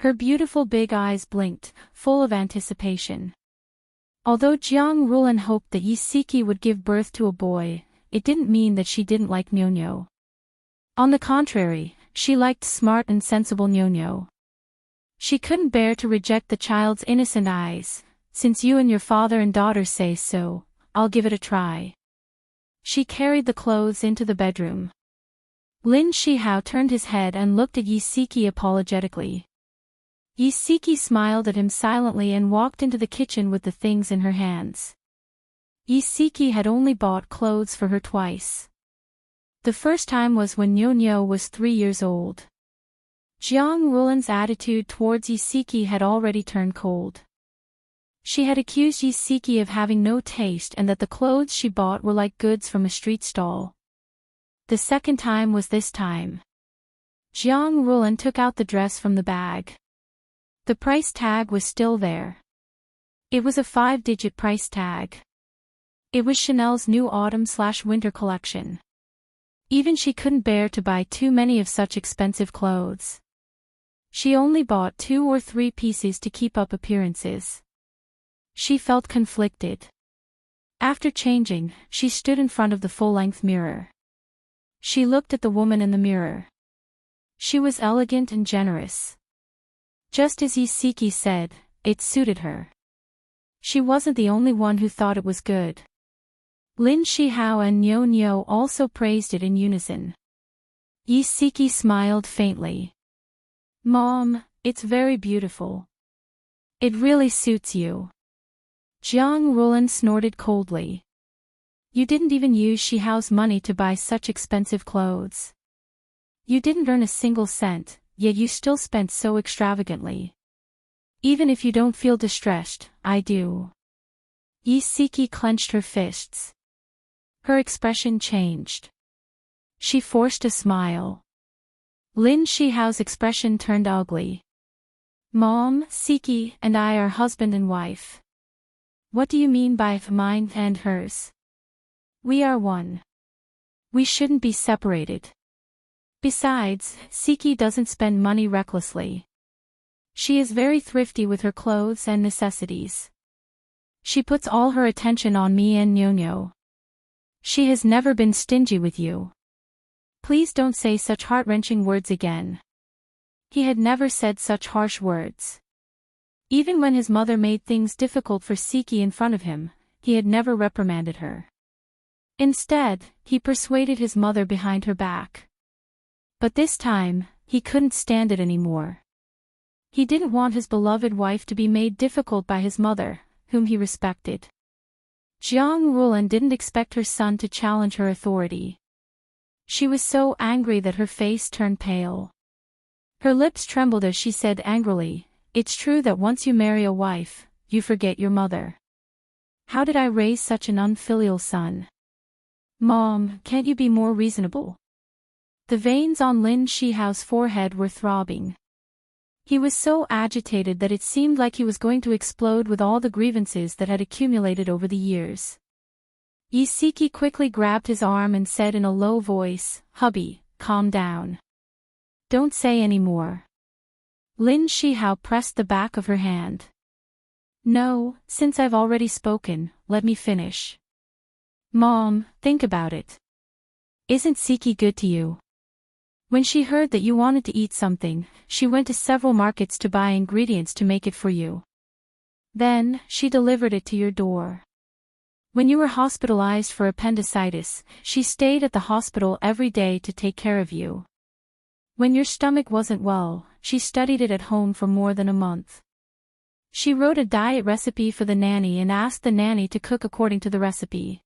Her beautiful big eyes blinked, full of anticipation. Although Jiang Rulan hoped that Yisiki would give birth to a boy, it didn't mean that she didn't like Nyonyo. On the contrary, she liked smart and sensible Nyonyo. She couldn't bear to reject the child's innocent eyes. "Since you and your father and daughter say so, I'll give it a try." She carried the clothes into the bedroom. Lin Shihao turned his head and looked at Yisiki apologetically. Yisiki smiled at him silently and walked into the kitchen with the things in her hands. Yisiki had only bought clothes for her twice. The first time was when Nyonyo was 3 years old. Jiang Rulan's attitude towards Yisiki had already turned cold. She had accused Yisiki of having no taste and that the clothes she bought were like goods from a street stall. The second time was this time. Jiang Rulan took out the dress from the bag. The price tag was still there. It was a 5-digit price tag. It was Chanel's new autumn/winter collection. Even she couldn't bear to buy too many of such expensive clothes. She only bought 2 or 3 pieces to keep up appearances. She felt conflicted. After changing, she stood in front of the full-length mirror. She looked at the woman in the mirror. She was elegant and generous. Just as Yisiki said, it suited her. She wasn't the only one who thought it was good. Lin Shihao and Nyonyo also praised it in unison. Yisiki smiled faintly. "Mom, it's very beautiful. It really suits you." Jiang Rulan snorted coldly. "You didn't even use Shihao's money to buy such expensive clothes. You didn't earn a single cent, yet you still spent so extravagantly. Even if you don't feel distressed, I do." Yisiki clenched her fists. Her expression changed. She forced a smile. Lin Shihao's expression turned ugly. "Mom, Siki, and I are husband and wife. What do you mean by mine and hers? We are one. We shouldn't be separated." Besides, Siki doesn't spend money recklessly. She is very thrifty with her clothes and necessities. She puts all her attention on me and Nyonyo. She has never been stingy with you. Please don't say such heart-wrenching words again. He had never said such harsh words. Even when his mother made things difficult for Siki in front of him, he had never reprimanded her. Instead, he persuaded his mother behind her back. But this time, he couldn't stand it anymore. He didn't want his beloved wife to be made difficult by his mother, whom he respected. Jiang Rulan didn't expect her son to challenge her authority. She was so angry that her face turned pale. Her lips trembled as she said angrily, "It's true that once you marry a wife, you forget your mother. How did I raise such an unfilial son? Mom, can't you be more reasonable?" The veins on Lin Shihao's forehead were throbbing. He was so agitated that it seemed like he was going to explode with all the grievances that had accumulated over the years. Siki quickly grabbed his arm and said in a low voice, "Hubby, calm down. Don't say any more." Lin Shihao pressed the back of her hand. "No, since I've already spoken, let me finish. Mom, think about it. Isn't Siki good to you? When she heard that you wanted to eat something, she went to several markets to buy ingredients to make it for you. Then, she delivered it to your door. When you were hospitalized for appendicitis, she stayed at the hospital every day to take care of you. When your stomach wasn't well, she studied it at home for more than a month. She wrote a diet recipe for the nanny and asked the nanny to cook according to the recipe.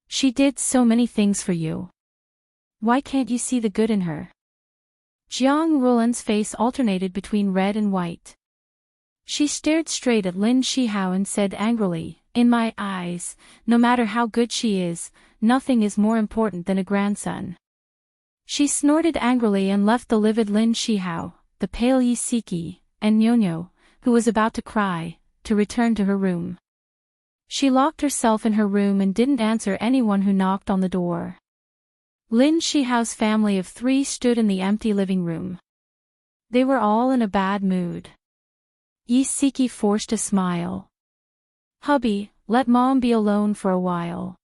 She did so many things for you. Why can't you see the good in her?" Jiang Rulan's face alternated between red and white. She stared straight at Lin Shihao and said angrily, "In my eyes, no matter how good she is, nothing is more important than a grandson." She snorted angrily and left the livid Lin Shihao, the pale Siki, and Nyonyo, who was about to cry, to return to her room. She locked herself in her room and didn't answer anyone who knocked on the door. Lin Shihao's family of 3 stood in the empty living room. They were all in a bad mood. Siki forced a smile. "Hubby, let Mom be alone for a while.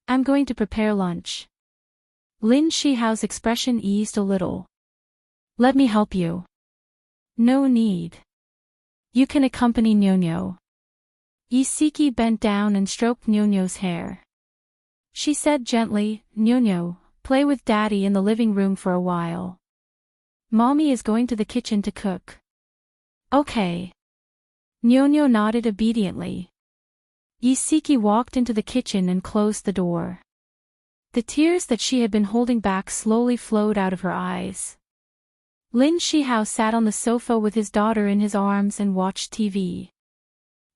I'm going to prepare lunch." Lin Shihao's expression eased a little. "Let me help you." "No need. You can accompany Nyonyo." Siki bent down and stroked Nyonyo's hair. She said gently, "Nyonyo, play with Daddy in the living room for a while. Mommy is going to the kitchen to cook." "Okay." Nyonyo nodded obediently. Siki walked into the kitchen and closed the door. The tears that she had been holding back slowly flowed out of her eyes. Lin Shihao sat on the sofa with his daughter in his arms and watched TV.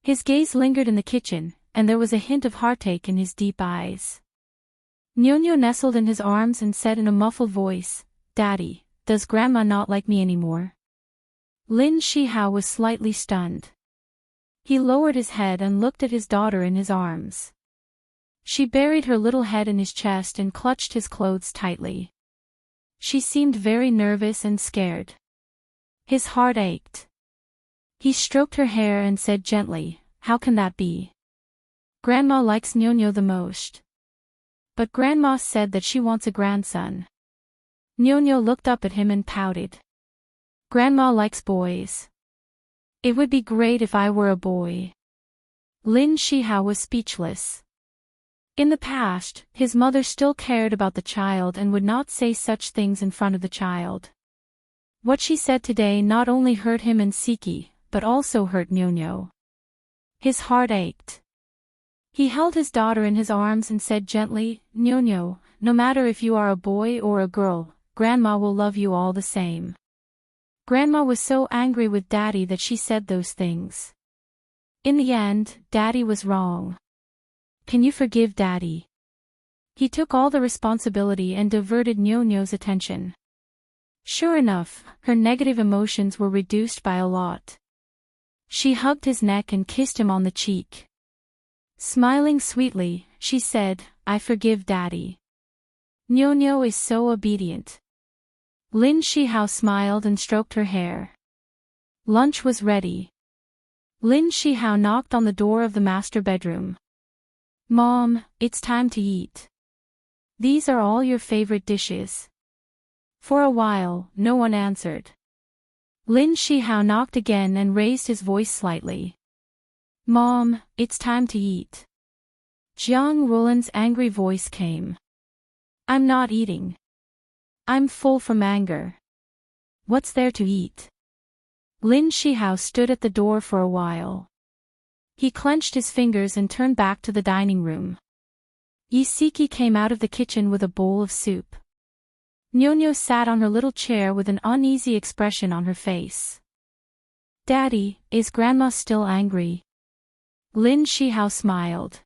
His gaze lingered in the kitchen, and there was a hint of heartache in his deep eyes. Nyonyo nestled in his arms and said in a muffled voice, "Daddy, does Grandma not like me anymore?" Lin Shihao was slightly stunned. He lowered his head and looked at his daughter in his arms. She buried her little head in his chest and clutched his clothes tightly. She seemed very nervous and scared. His heart ached. He stroked her hair and said gently, "How can that be? Grandma likes Nyonyo the most. But Grandma said that she wants a grandson." Nyonyo looked up at him and pouted. "Grandma likes boys. It would be great if I were a boy." Lin Shihao was speechless. In the past, his mother still cared about the child and would not say such things in front of the child. What she said today not only hurt him and Siki, but also hurt Nyonyo. His heart ached. He held his daughter in his arms and said gently, "Nyonyo, no matter if you are a boy or a girl, Grandma will love you all the same." Grandma was so angry with Daddy that she said those things. In the end, Daddy was wrong. Can you forgive Daddy? He took all the responsibility and diverted Nyonyo's attention. Sure enough, her negative emotions were reduced by a lot. She hugged his neck and kissed him on the cheek. Smiling sweetly, she said, "I forgive Daddy. Nyonyo is so obedient. Lin Shihao smiled and stroked her hair. Lunch was ready. Lin Shihao knocked on the door of the master bedroom. Mom, it's time to eat. These are all your favorite dishes. For a while, no one answered. Lin Shihao knocked again and raised his voice slightly. Mom, it's time to eat. Jiang Rulan's angry voice came. I'm not eating. I'm full from anger. What's there to eat? Lin Shihao stood at the door for a while. He clenched his fingers and turned back to the dining room. Isiki came out of the kitchen with a bowl of soup. Nyo sat on her little chair with an uneasy expression on her face. Daddy, is Grandma still angry? Lin Shihao smiled.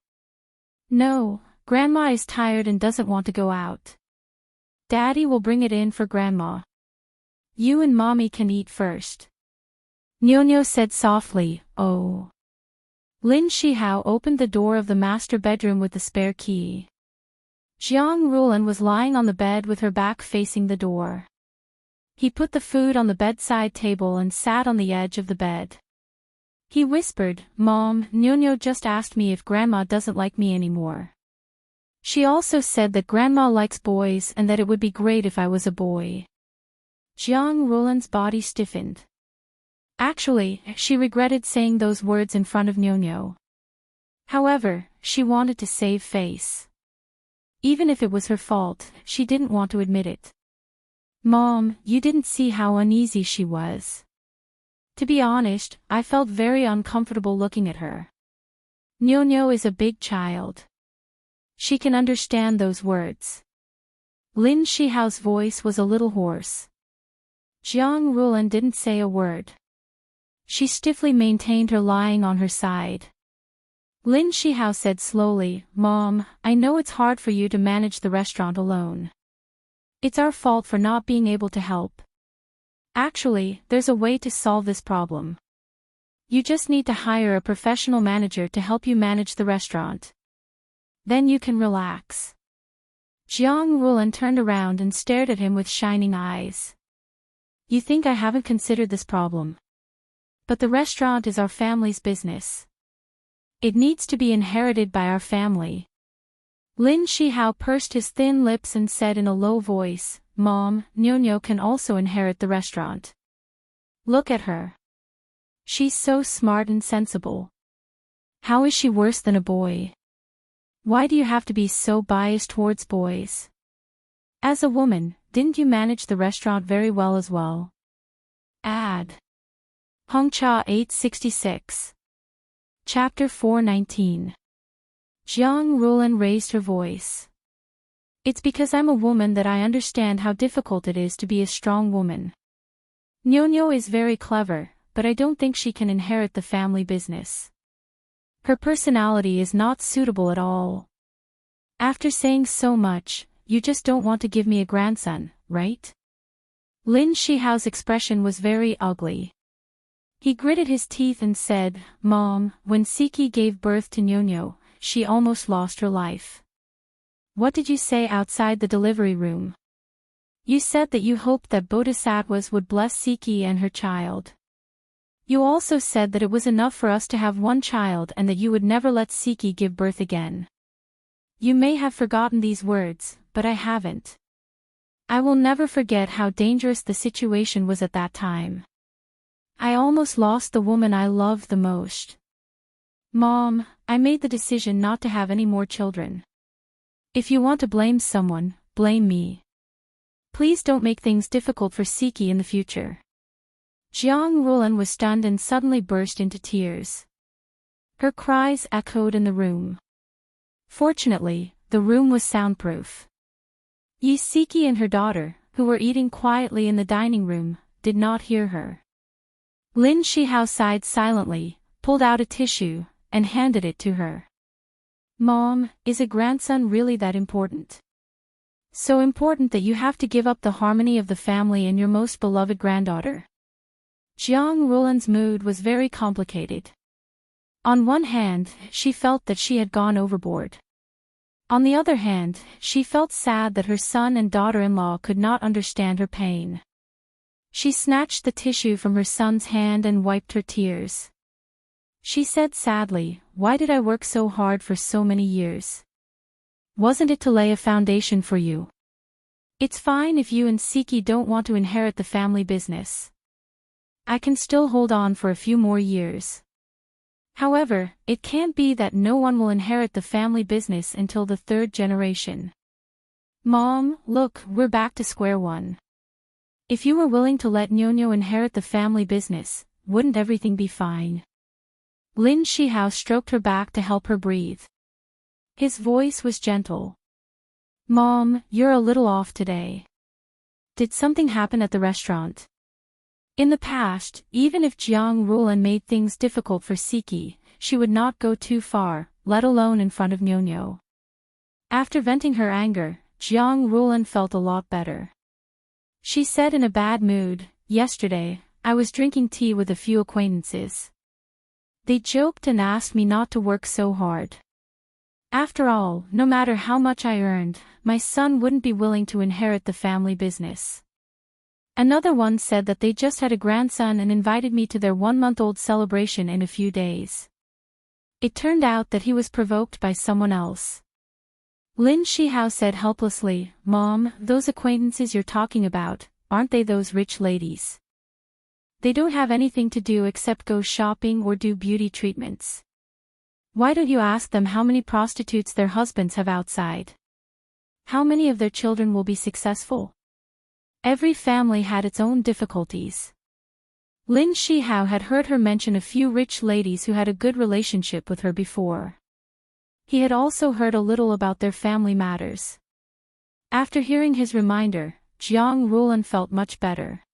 No, Grandma is tired and doesn't want to go out. Daddy will bring it in for Grandma. You and Mommy can eat first. Nyo said softly, oh. Lin Shihao opened the door of the master bedroom with the spare key. Jiang Rulan was lying on the bed with her back facing the door. He put the food on the bedside table and sat on the edge of the bed. He whispered, Mom, Nyo just asked me if Grandma doesn't like me anymore. She also said that Grandma likes boys and that it would be great if I was a boy. Jiang Rulan's body stiffened. Actually, she regretted saying those words in front of Nyo. However, she wanted to save face. Even if it was her fault, she didn't want to admit it. Mom, you didn't see how uneasy she was. To be honest, I felt very uncomfortable looking at her. Nyo is a big child. She can understand those words. Lin Shihao's voice was a little hoarse. Jiang Rulan didn't say a word. She stiffly maintained her lying on her side. Lin Shihao said slowly, Mom, I know it's hard for you to manage the restaurant alone. It's our fault for not being able to help. Actually, there's a way to solve this problem. You just need to hire a professional manager to help you manage the restaurant. Then you can relax. Jiang Rulan turned around and stared at him with shining eyes. You think I haven't considered this problem? But the restaurant is our family's business. It needs to be inherited by our family. Lin Shihao pursed his thin lips and said in a low voice, Mom, Nyo can also inherit the restaurant. Look at her. She's so smart and sensible. How is she worse than a boy? Why do you have to be so biased towards boys? As a woman, didn't you manage the restaurant very well as well? Add. Hongcha 866. Chapter 419. Jiang Rulan raised her voice. It's because I'm a woman that I understand how difficult it is to be a strong woman. Nyo is very clever, but I don't think she can inherit the family business. Her personality is not suitable at all. After saying so much, you just don't want to give me a grandson, right? Lin Shihao's expression was very ugly. He gritted his teeth and said, Mom, when Siki gave birth to Nyo, she almost lost her life. What did you say outside the delivery room? You said that you hoped that bodhisattvas would bless Siki and her child. You also said that it was enough for us to have one child and that you would never let Siki give birth again. You may have forgotten these words, but I haven't. I will never forget how dangerous the situation was at that time. I almost lost the woman I loved the most. Mom, I made the decision not to have any more children. If you want to blame someone, blame me. Please don't make things difficult for Siki in the future. Jiang Rulan was stunned and suddenly burst into tears. Her cries echoed in the room. Fortunately, the room was soundproof. Siki and her daughter, who were eating quietly in the dining room, did not hear her. Lin Shihao sighed silently, pulled out a tissue, and handed it to her. Mom, is a grandson really that important? So important that you have to give up the harmony of the family and your most beloved granddaughter? Jiang Rulan's mood was very complicated. On one hand, she felt that she had gone overboard. On the other hand, she felt sad that her son and daughter-in-law could not understand her pain. She snatched the tissue from her son's hand and wiped her tears. She said sadly, "Why did I work so hard for so many years? Wasn't it to lay a foundation for you? It's fine if you and Siki don't want to inherit the family business. I can still hold on for a few more years. However, it can't be that no one will inherit the family business until the third generation. Mom, look, we're back to square one. If you were willing to let Nyonyo inherit the family business, wouldn't everything be fine?" Lin Shihao stroked her back to help her breathe. His voice was gentle. "Mom, you're a little off today. Did something happen at the restaurant?" In the past, even if Jiang Rulan made things difficult for Siki, she would not go too far, let alone in front of Nyonyo. After venting her anger, Jiang Rulan felt a lot better. She said in a bad mood, "Yesterday, I was drinking tea with a few acquaintances. They joked and asked me not to work so hard. After all, no matter how much I earned, my son wouldn't be willing to inherit the family business. Another one said that they just had a grandson and invited me to their 1-month-old celebration in a few days. It turned out that he was provoked by someone else." Lin Shihao said helplessly, "Mom, those acquaintances you're talking about, aren't they those rich ladies? They don't have anything to do except go shopping or do beauty treatments. Why don't you ask them how many prostitutes their husbands have outside? How many of their children will be successful? Every family had its own difficulties." Lin Shihao had heard her mention a few rich ladies who had a good relationship with her before. He had also heard a little about their family matters. After hearing his reminder, Jiang Rulan felt much better.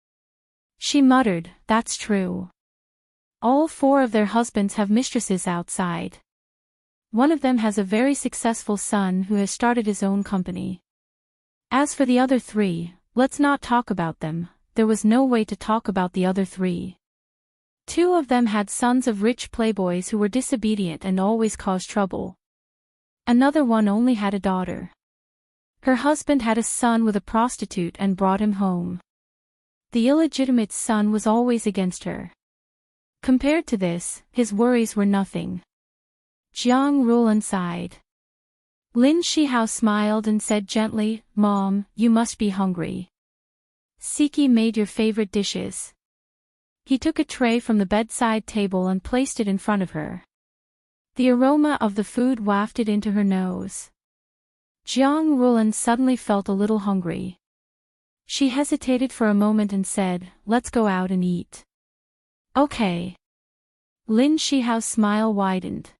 She muttered, "That's true. All 4 of their husbands have mistresses outside. One of them has a very successful son who has started his own company. As for the other 3, let's not talk about them." There was no way to talk about the other 3. 2 of them had sons of rich playboys who were disobedient and always caused trouble. Another one only had a daughter. Her husband had a son with a prostitute and brought him home. The illegitimate son was always against her. Compared to this, his worries were nothing. Jiang Rulan sighed. Lin Shihao smiled and said gently, "Mom, you must be hungry. Siki made your favorite dishes." He took a tray from the bedside table and placed it in front of her. The aroma of the food wafted into her nose. Jiang Rulan suddenly felt a little hungry. She hesitated for a moment and said, "Let's go out and eat." "Okay." Lin Shihao's smile widened.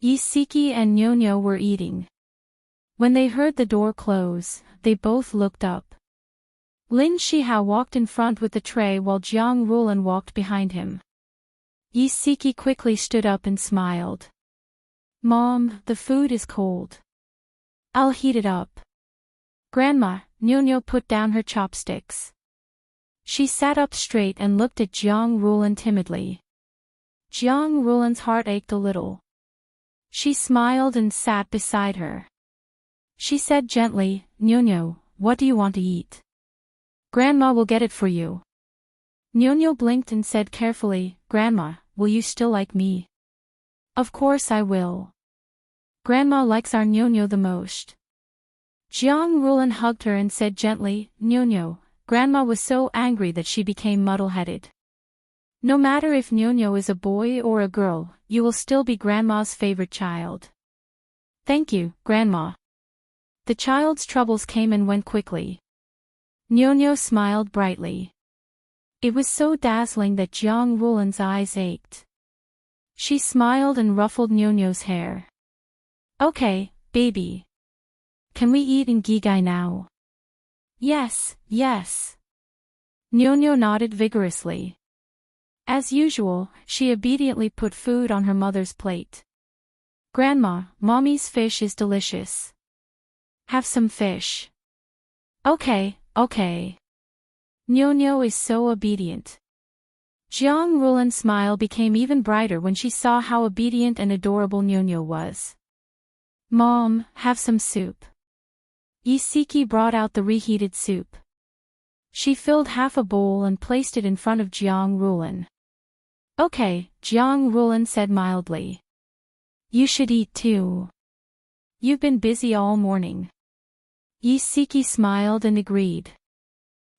Siki and Nyonyo were eating. When they heard the door close, they both looked up. Lin Shihao walked in front with the tray while Jiang Rulan walked behind him. Siki quickly stood up and smiled. "Mom, the food is cold. I'll heat it up." "Grandma," Nyonyo put down her chopsticks. She sat up straight and looked at Jiang Rulan timidly. Jiang Rulan's heart ached a little. She smiled and sat beside her. She said gently, "Nyonyo, what do you want to eat? Grandma will get it for you." Nyonyo blinked and said carefully, "Grandma, will you still like me?" "Of course I will. Grandma likes our Nyonyo the most." Jiang Rulan hugged her and said gently, "Nyonyo." Grandma was so angry that she became muddle-headed. "No matter if Nyonyo is a boy or a girl, you will still be Grandma's favorite child." "Thank you, Grandma." The child's troubles came and went quickly. Nyonyo smiled brightly. It was so dazzling that Jiang Rulan's eyes ached. She smiled and ruffled Nyonyo's hair. "Okay, baby. Can we eat in Gigai now?" "Yes, yes." Nyonyo nodded vigorously. As usual, she obediently put food on her mother's plate. "Grandma, Mommy's fish is delicious. Have some fish." "Okay, okay." Nyonyo is so obedient. Jiang Rulan's smile became even brighter when she saw how obedient and adorable Nyonyo was. Mom, have some soup. Isiki brought out the reheated soup. She filled half a bowl and placed it in front of Jiang Rulan. Okay, Jiang Rulan said mildly. You should eat too. You've been busy all morning. Isiki smiled and agreed.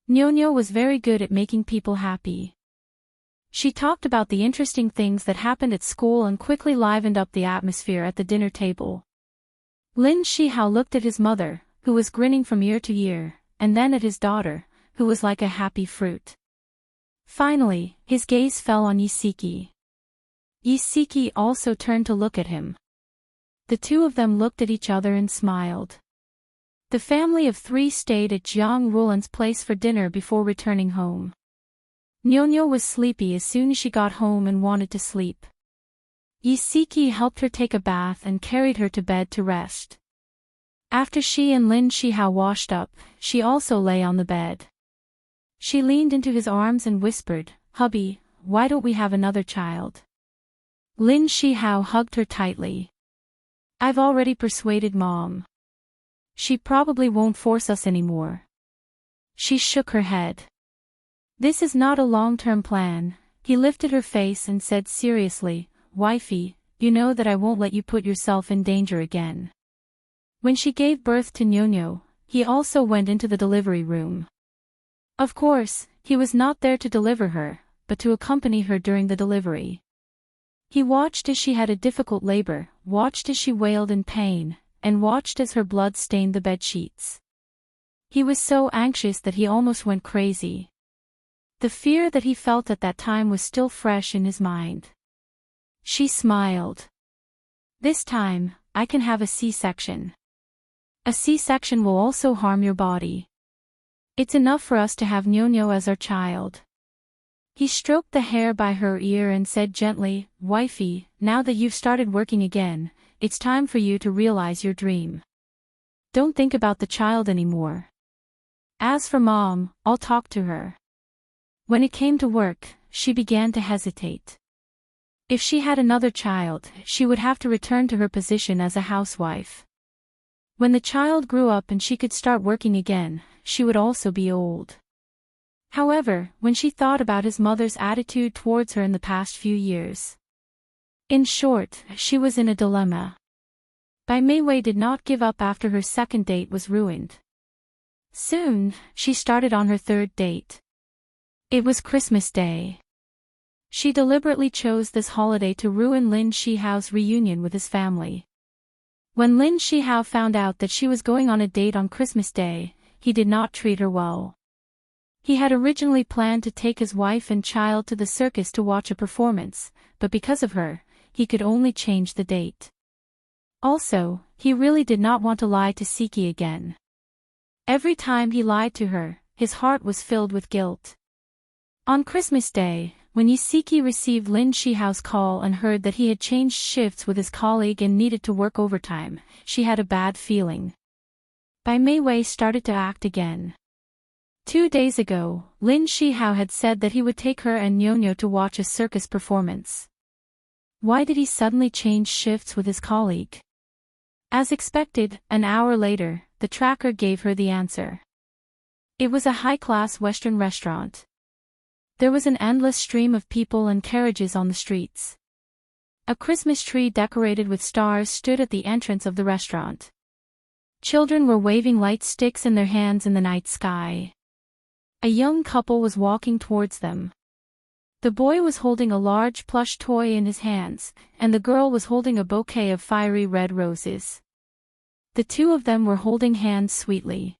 Nyonya was very good at making people happy. She talked about the interesting things that happened at school and quickly livened up the atmosphere at the dinner table. Lin Shihao looked at his mother, who was grinning from ear to ear, and then at his daughter, who was like a happy fruit. Finally, his gaze fell on Isiki. Isiki also turned to look at him. The two of them looked at each other and smiled. The family of three stayed at Jiang Rulan's place for dinner before returning home. Nyonya was sleepy as soon as she got home and wanted to sleep. Isiki helped her take a bath and carried her to bed to rest. After she and Lin Shihao washed up, she also lay on the bed. She leaned into his arms and whispered, "Hubby, why don't we have another child?" Lin Shihao hugged her tightly. "I've already persuaded Mom. She probably won't force us anymore." She shook her head. "This is not a long-term plan." He lifted her face and said seriously, "Wifey, you know that I won't let you put yourself in danger again." When she gave birth to Nyonyo, he also went into the delivery room. Of course, he was not there to deliver her, but to accompany her during the delivery. He watched as she had a difficult labor, watched as she wailed in pain, and watched as her blood stained the bedsheets. He was so anxious that he almost went crazy. The fear that he felt at that time was still fresh in his mind. She smiled. "This time, I can have a C-section. A C-section will also harm your body. It's enough for us to have Nyonyo as our child." He stroked the hair by her ear and said gently, "Wifey, now that you've started working again, it's time for you to realize your dream. Don't think about the child anymore. As for Mom, I'll talk to her." When it came to work, she began to hesitate. If she had another child, she would have to return to her position as a housewife. When the child grew up and she could start working again, she would also be old. However, when she thought about his mother's attitude towards her in the past few years. In short, she was in a dilemma. Bai Meiwei did not give up after her second date was ruined. Soon, she started on her third date. It was Christmas Day. She deliberately chose this holiday to ruin Lin Shihao's reunion with his family. When Lin Shihao found out that she was going on a date on Christmas Day, he did not treat her well. He had originally planned to take his wife and child to the circus to watch a performance, but because of her, he could only change the date. Also, he really did not want to lie to Siki again. Every time he lied to her, his heart was filled with guilt. On Christmas Day, when Isiki received Lin Shihao's call and heard that he had changed shifts with his colleague and needed to work overtime, she had a bad feeling. Bai Meiwei started to act again. 2 days ago, Lin Shihao had said that he would take her and Nyonyo to watch a circus performance. Why did he suddenly change shifts with his colleague? As expected, an hour later, the tracker gave her the answer. It was a high-class Western restaurant. There was an endless stream of people and carriages on the streets. A Christmas tree decorated with stars stood at the entrance of the restaurant. Children were waving light sticks in their hands in the night sky. A young couple was walking towards them. The boy was holding a large plush toy in his hands, and the girl was holding a bouquet of fiery red roses. The two of them were holding hands sweetly.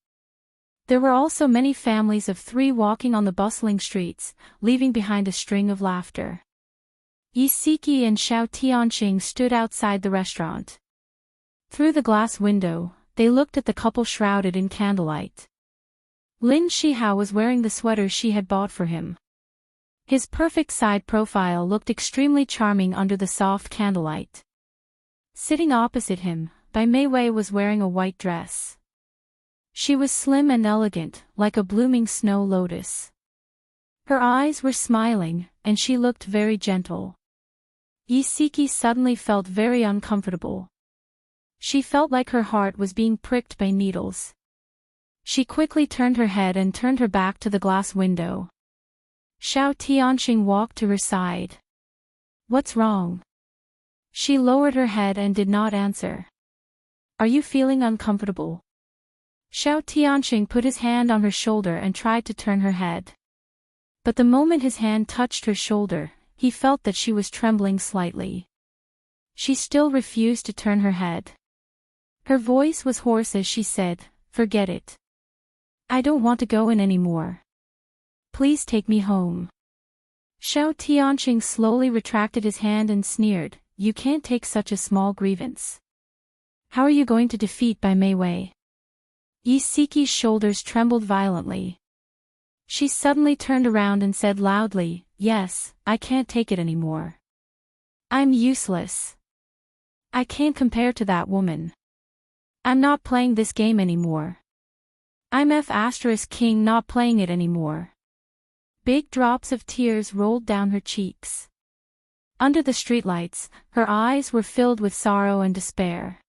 There were also many families of 3 walking on the bustling streets, leaving behind a string of laughter. Isiki and Xiao Tianqing stood outside the restaurant. Through the glass window, they looked at the couple shrouded in candlelight. Lin Shihao was wearing the sweater she had bought for him. His perfect side profile looked extremely charming under the soft candlelight. Sitting opposite him, Bai Meiwei was wearing a white dress. She was slim and elegant, like a blooming snow lotus. Her eyes were smiling, and she looked very gentle. Isiki suddenly felt very uncomfortable. She felt like her heart was being pricked by needles. She quickly turned her head and turned her back to the glass window. Xiao Tianxing walked to her side. What's wrong? She lowered her head and did not answer. Are you feeling uncomfortable? Xiao Tianxing put his hand on her shoulder and tried to turn her head. But the moment his hand touched her shoulder, he felt that she was trembling slightly. She still refused to turn her head. Her voice was hoarse as she said, "Forget it. I don't want to go in anymore. Please take me home." Xiao Tianxing slowly retracted his hand and sneered, "You can't take such a small grievance. How are you going to defeat Bai Meiwei?" Yi Siqi's shoulders trembled violently. She suddenly turned around and said loudly, "Yes, I can't take it anymore. I'm useless. I can't compare to that woman. I'm not playing this game anymore. I'm F*King, not playing it anymore." Big drops of tears rolled down her cheeks. Under the streetlights, her eyes were filled with sorrow and despair.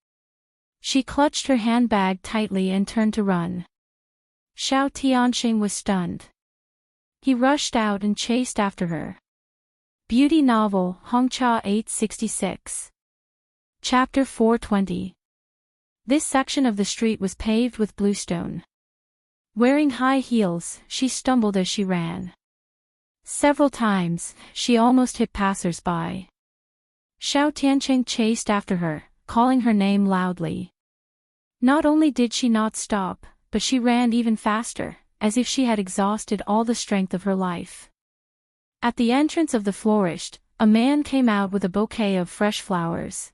She clutched her handbag tightly and turned to run. Xiao Tianxing was stunned. He rushed out and chased after her. Beauty Novel, Hongcha 866. Chapter 420. This section of the street was paved with bluestone. Wearing high heels, she stumbled as she ran. Several times, she almost hit passers-by. Xiao Tianxing chased after her, calling her name loudly. Not only did she not stop, but she ran even faster, as if she had exhausted all the strength of her life. At the entrance of the florist, a man came out with a bouquet of fresh flowers.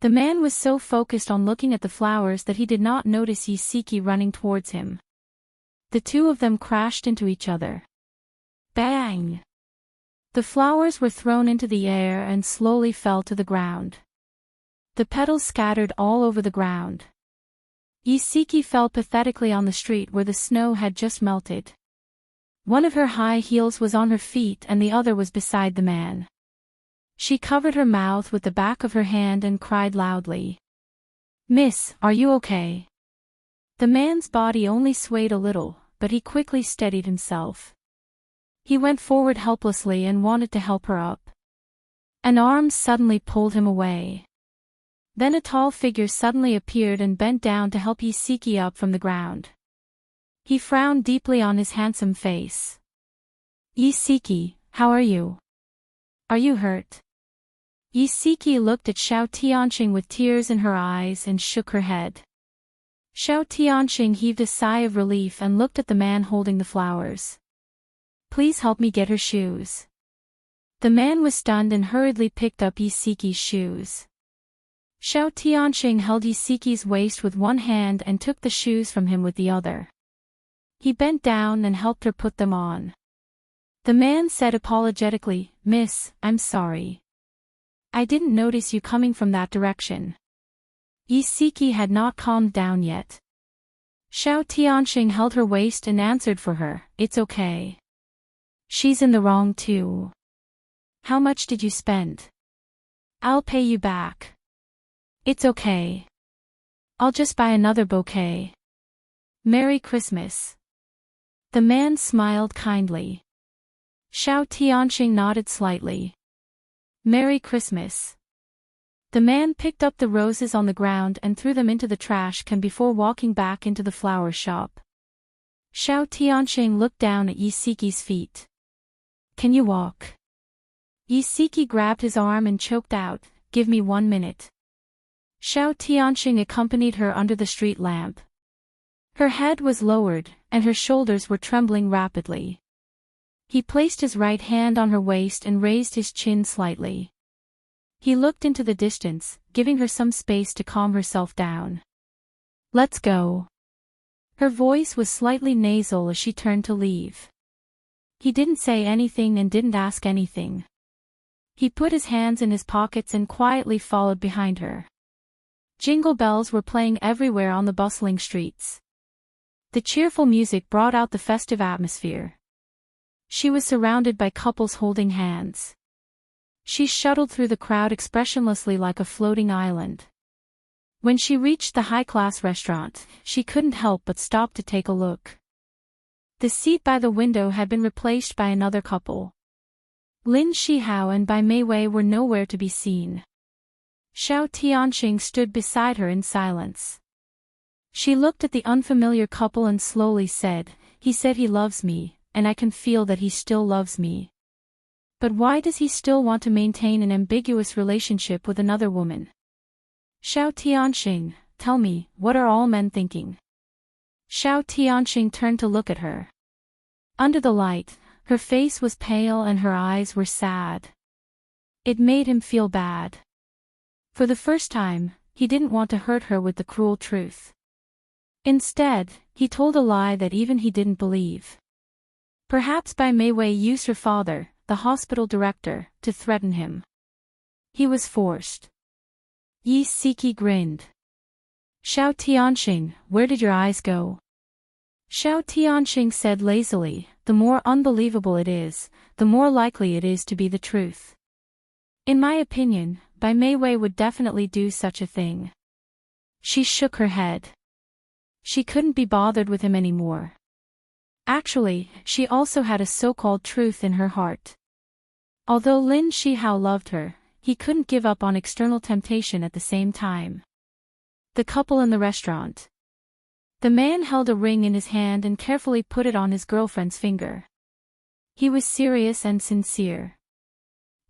The man was so focused on looking at the flowers that he did not notice Yi Siqi running towards him. The two of them crashed into each other. Bang! The flowers were thrown into the air and slowly fell to the ground. The petals scattered all over the ground. Yi Siqi fell pathetically on the street where the snow had just melted. One of her high heels was on her feet and the other was beside the man. She covered her mouth with the back of her hand and cried loudly. "Miss, are you okay?" The man's body only swayed a little, but he quickly steadied himself. He went forward helplessly and wanted to help her up. An arm suddenly pulled him away. Then a tall figure suddenly appeared and bent down to help Yi Siqi up from the ground. He frowned deeply on his handsome face. "Yi Siqi, how are you? Are you hurt?" Yi Siqi looked at Xiao Tianxing with tears in her eyes and shook her head. Xiao Tianxing heaved a sigh of relief and looked at the man holding the flowers. "Please help me get her shoes." The man was stunned and hurriedly picked up Yi Siqi's shoes. Xiao Tianxing held Yi Siqi's waist with one hand and took the shoes from him with the other. He bent down and helped her put them on. The man said apologetically, "Miss, I'm sorry. I didn't notice you coming from that direction." Yi Siqi had not calmed down yet. Xiao Tianxing held her waist and answered for her, "It's okay. She's in the wrong too. How much did you spend? I'll pay you back." "It's okay. I'll just buy another bouquet. Merry Christmas." The man smiled kindly. Xiao Tianxing nodded slightly. "Merry Christmas." The man picked up the roses on the ground and threw them into the trash can before walking back into the flower shop. Xiao Tianxing looked down at Yi Siqi's feet. "Can you walk?" Yi Siqi grabbed his arm and choked out, "Give me 1 minute." Xiao Tianxing accompanied her under the street lamp. Her head was lowered, and her shoulders were trembling rapidly. He placed his right hand on her waist and raised his chin slightly. He looked into the distance, giving her some space to calm herself down. "Let's go." Her voice was slightly nasal as she turned to leave. He didn't say anything and didn't ask anything. He put his hands in his pockets and quietly followed behind her. Jingle bells were playing everywhere on the bustling streets. The cheerful music brought out the festive atmosphere. She was surrounded by couples holding hands. She shuttled through the crowd expressionlessly like a floating island. When she reached the high-class restaurant, she couldn't help but stop to take a look. The seat by the window had been replaced by another couple. Lin Shihao and Bai Meiwei were nowhere to be seen. Xiao Tianxing stood beside her in silence. She looked at the unfamiliar couple and slowly said, "He said he loves me, and I can feel that he still loves me. But why does he still want to maintain an ambiguous relationship with another woman? Xiao Tianxing, tell me, what are all men thinking?" Xiao Tianxing turned to look at her. Under the light, her face was pale and her eyes were sad. It made him feel bad. For the first time, he didn't want to hurt her with the cruel truth. Instead, he told a lie that even he didn't believe. Perhaps Bai Meiwei used her father, the hospital director, to threaten him. He was forced. Yi Siki grinned. "Xiao Tianxing, where did your eyes go?" Xiao Tianxing said lazily, "The more unbelievable it is, the more likely it is to be the truth. In my opinion, Bai Meiwei would definitely do such a thing." She shook her head. She couldn't be bothered with him anymore. Actually, she also had a so-called truth in her heart. Although Lin Shihao loved her, he couldn't give up on external temptation at the same time. The couple in the restaurant. The man held a ring in his hand and carefully put it on his girlfriend's finger. He was serious and sincere.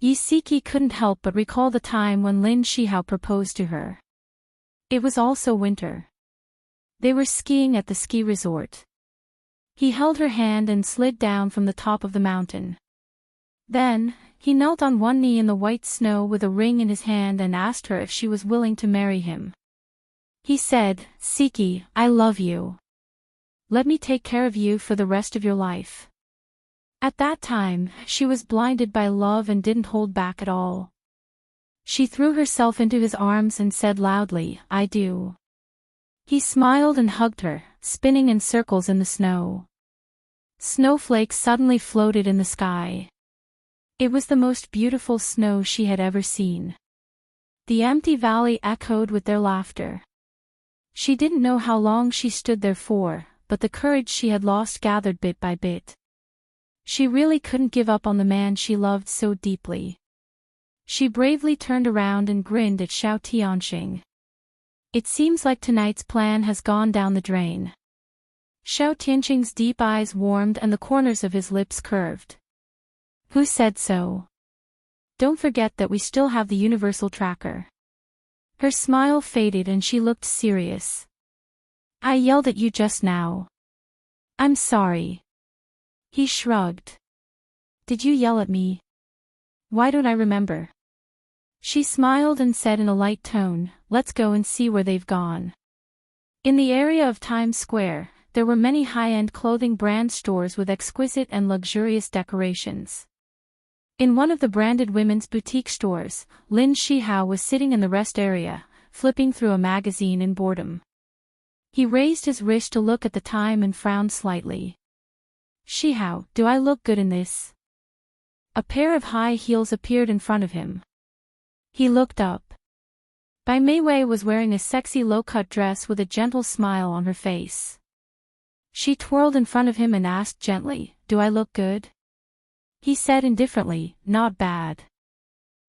Yi Siki couldn't help but recall the time when Lin Shihao proposed to her. It was also winter. They were skiing at the ski resort. He held her hand and slid down from the top of the mountain. Then, he knelt on one knee in the white snow with a ring in his hand and asked her if she was willing to marry him. He said, "Siki, I love you. Let me take care of you for the rest of your life." At that time, she was blinded by love and didn't hold back at all. She threw herself into his arms and said loudly, "I do." He smiled and hugged her, spinning in circles in the snow. Snowflakes suddenly floated in the sky. It was the most beautiful snow she had ever seen. The empty valley echoed with their laughter. She didn't know how long she stood there for, but the courage she had lost gathered bit by bit. She really couldn't give up on the man she loved so deeply. She bravely turned around and grinned at Xiao Tianxing. "It seems like tonight's plan has gone down the drain." Xiao Tianxing's deep eyes warmed and the corners of his lips curved. "Who said so? Don't forget that we still have the universal tracker." Her smile faded and she looked serious. "I yelled at you just now. I'm sorry." He shrugged. "Did you yell at me? Why don't I remember?" She smiled and said in a light tone, "Let's go and see where they've gone." In the area of Times Square, there were many high-end clothing brand stores with exquisite and luxurious decorations. In one of the branded women's boutique stores, Lin Shihao was sitting in the rest area, flipping through a magazine in boredom. He raised his wrist to look at the time and frowned slightly. "Shihao, do I look good in this?" A pair of high heels appeared in front of him. He looked up. Bai Meiwei was wearing a sexy low-cut dress with a gentle smile on her face. She twirled in front of him and asked gently, "Do I look good?" He said indifferently, "Not bad."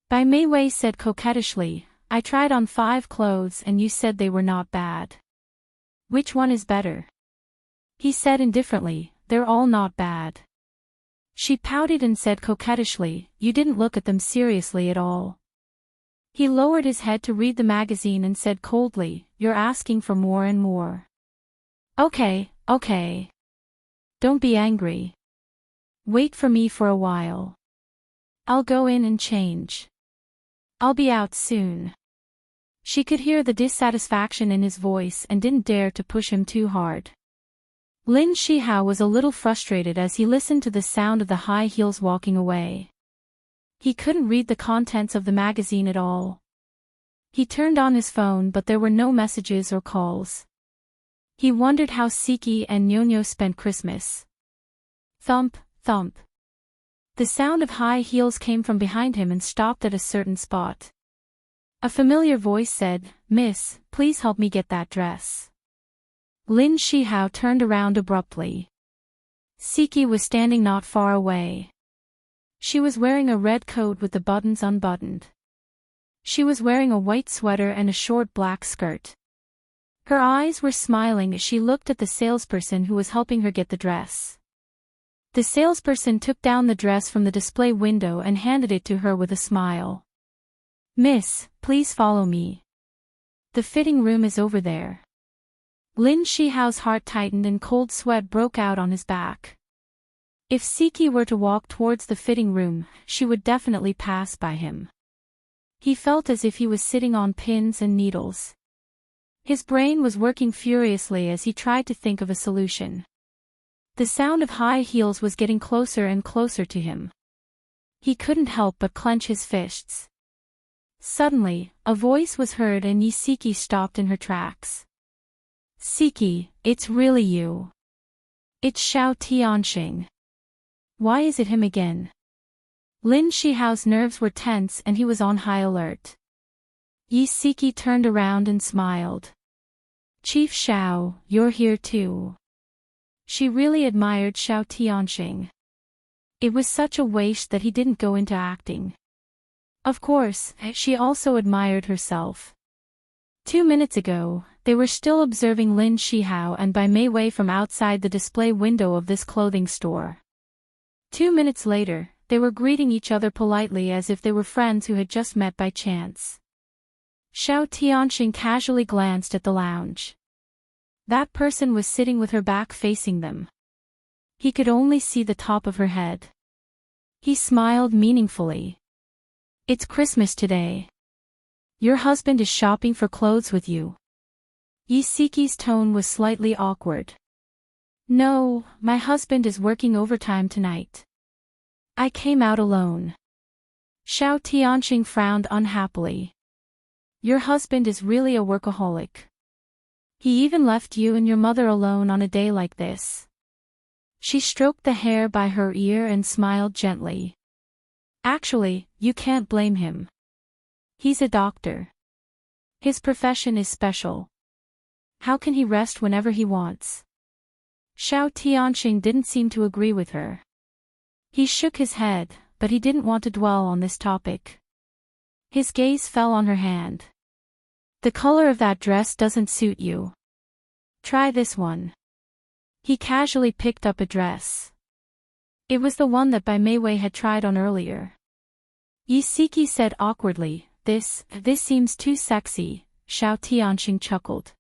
Bai Meiwei said coquettishly, "I tried on 5 clothes and you said they were not bad. Which one is better?" He said indifferently, "They're all not bad." She pouted and said coquettishly, "You didn't look at them seriously at all." He lowered his head to read the magazine and said coldly, "You're asking for more and more." Okay. Don't be angry. Wait for me for a while. I'll go in and change. I'll be out soon." She could hear the dissatisfaction in his voice and didn't dare to push him too hard. Lin Shihao was a little frustrated as he listened to the sound of the high heels walking away. He couldn't read the contents of the magazine at all. He turned on his phone but there were no messages or calls. He wondered how Siki and Nyonyo spent Christmas. Thump, thump. The sound of high heels came from behind him and stopped at a certain spot. A familiar voice said, "Miss, please help me get that dress." Lin Shihao turned around abruptly. Siki was standing not far away. She was wearing a red coat with the buttons unbuttoned. She was wearing a white sweater and a short black skirt. Her eyes were smiling as she looked at the salesperson who was helping her get the dress. The salesperson took down the dress from the display window and handed it to her with a smile. "Miss, please follow me. The fitting room is over there." Lin Shihao's heart tightened and cold sweat broke out on his back. If Siki were to walk towards the fitting room, she would definitely pass by him. He felt as if he was sitting on pins and needles. His brain was working furiously as he tried to think of a solution. The sound of high heels was getting closer and closer to him. He couldn't help but clench his fists. Suddenly, a voice was heard and Siki stopped in her tracks. "Siki, it's really you. It's Xiao Tianxing. Why is it him again?" Lin Shihao's nerves were tense and he was on high alert. Siki turned around and smiled. "Chief Xiao, you're here too." She really admired Xiao Tianxing. It was such a waste that he didn't go into acting. Of course, she also admired herself. 2 minutes ago, they were still observing Lin Shihao and Bai Mei Wei from outside the display window of this clothing store. 2 minutes later, they were greeting each other politely as if they were friends who had just met by chance. Xiao Tianxing casually glanced at the lounge. That person was sitting with her back facing them. He could only see the top of her head. He smiled meaningfully. "It's Christmas today. Your husband is shopping for clothes with you." Siki's tone was slightly awkward. "No, my husband is working overtime tonight. I came out alone." Xiao Tianxing frowned unhappily. "Your husband is really a workaholic. He even left you and your mother alone on a day like this." She stroked the hair by her ear and smiled gently. "Actually, you can't blame him. He's a doctor. His profession is special. How can he rest whenever he wants?" Xiao Tianxing didn't seem to agree with her. He shook his head, but he didn't want to dwell on this topic. His gaze fell on her hand. "The color of that dress doesn't suit you. Try this one." He casually picked up a dress. It was the one that Bai Mei Wei had tried on earlier. Siki said awkwardly, This seems too sexy." Xiao Tianxing chuckled.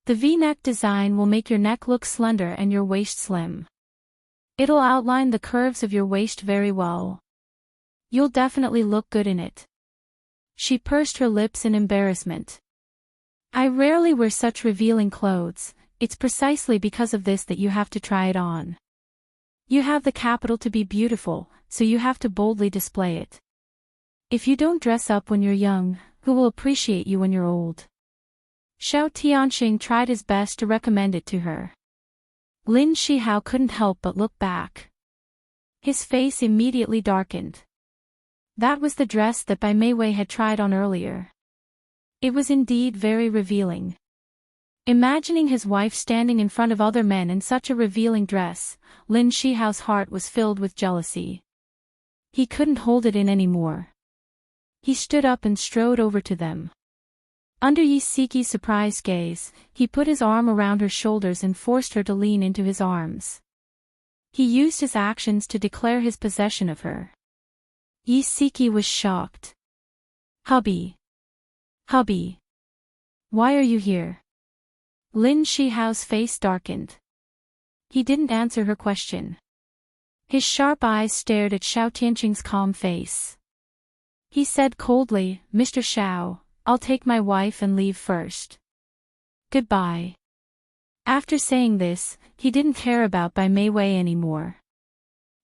"The V-neck design will make your neck look slender and your waist slim. It'll outline the curves of your waist very well. You'll definitely look good in it." She pursed her lips in embarrassment. "I rarely wear such revealing clothes. It's precisely because of this that you have to try it on. You have the capital to be beautiful, so you have to boldly display it. If you don't dress up when you're young, who will appreciate you when you're old?" Xiao Tianxing tried his best to recommend it to her. Lin Shihao couldn't help but look back. His face immediately darkened. That was the dress that Bai Mei Wei had tried on earlier. It was indeed very revealing. Imagining his wife standing in front of other men in such a revealing dress, Lin Shihao's heart was filled with jealousy. He couldn't hold it in anymore. He stood up and strode over to them. Under Siki's surprised gaze, he put his arm around her shoulders and forced her to lean into his arms. He used his actions to declare his possession of her. Siki was shocked. Hubby. Hubby. Why are you here?" Lin Shihao's face darkened. He didn't answer her question. His sharp eyes stared at Xiao Tianxing's calm face. He said coldly, "Mr. Xiao, I'll take my wife and leave first. Goodbye." After saying this, he didn't care about Bai Mei Wei anymore.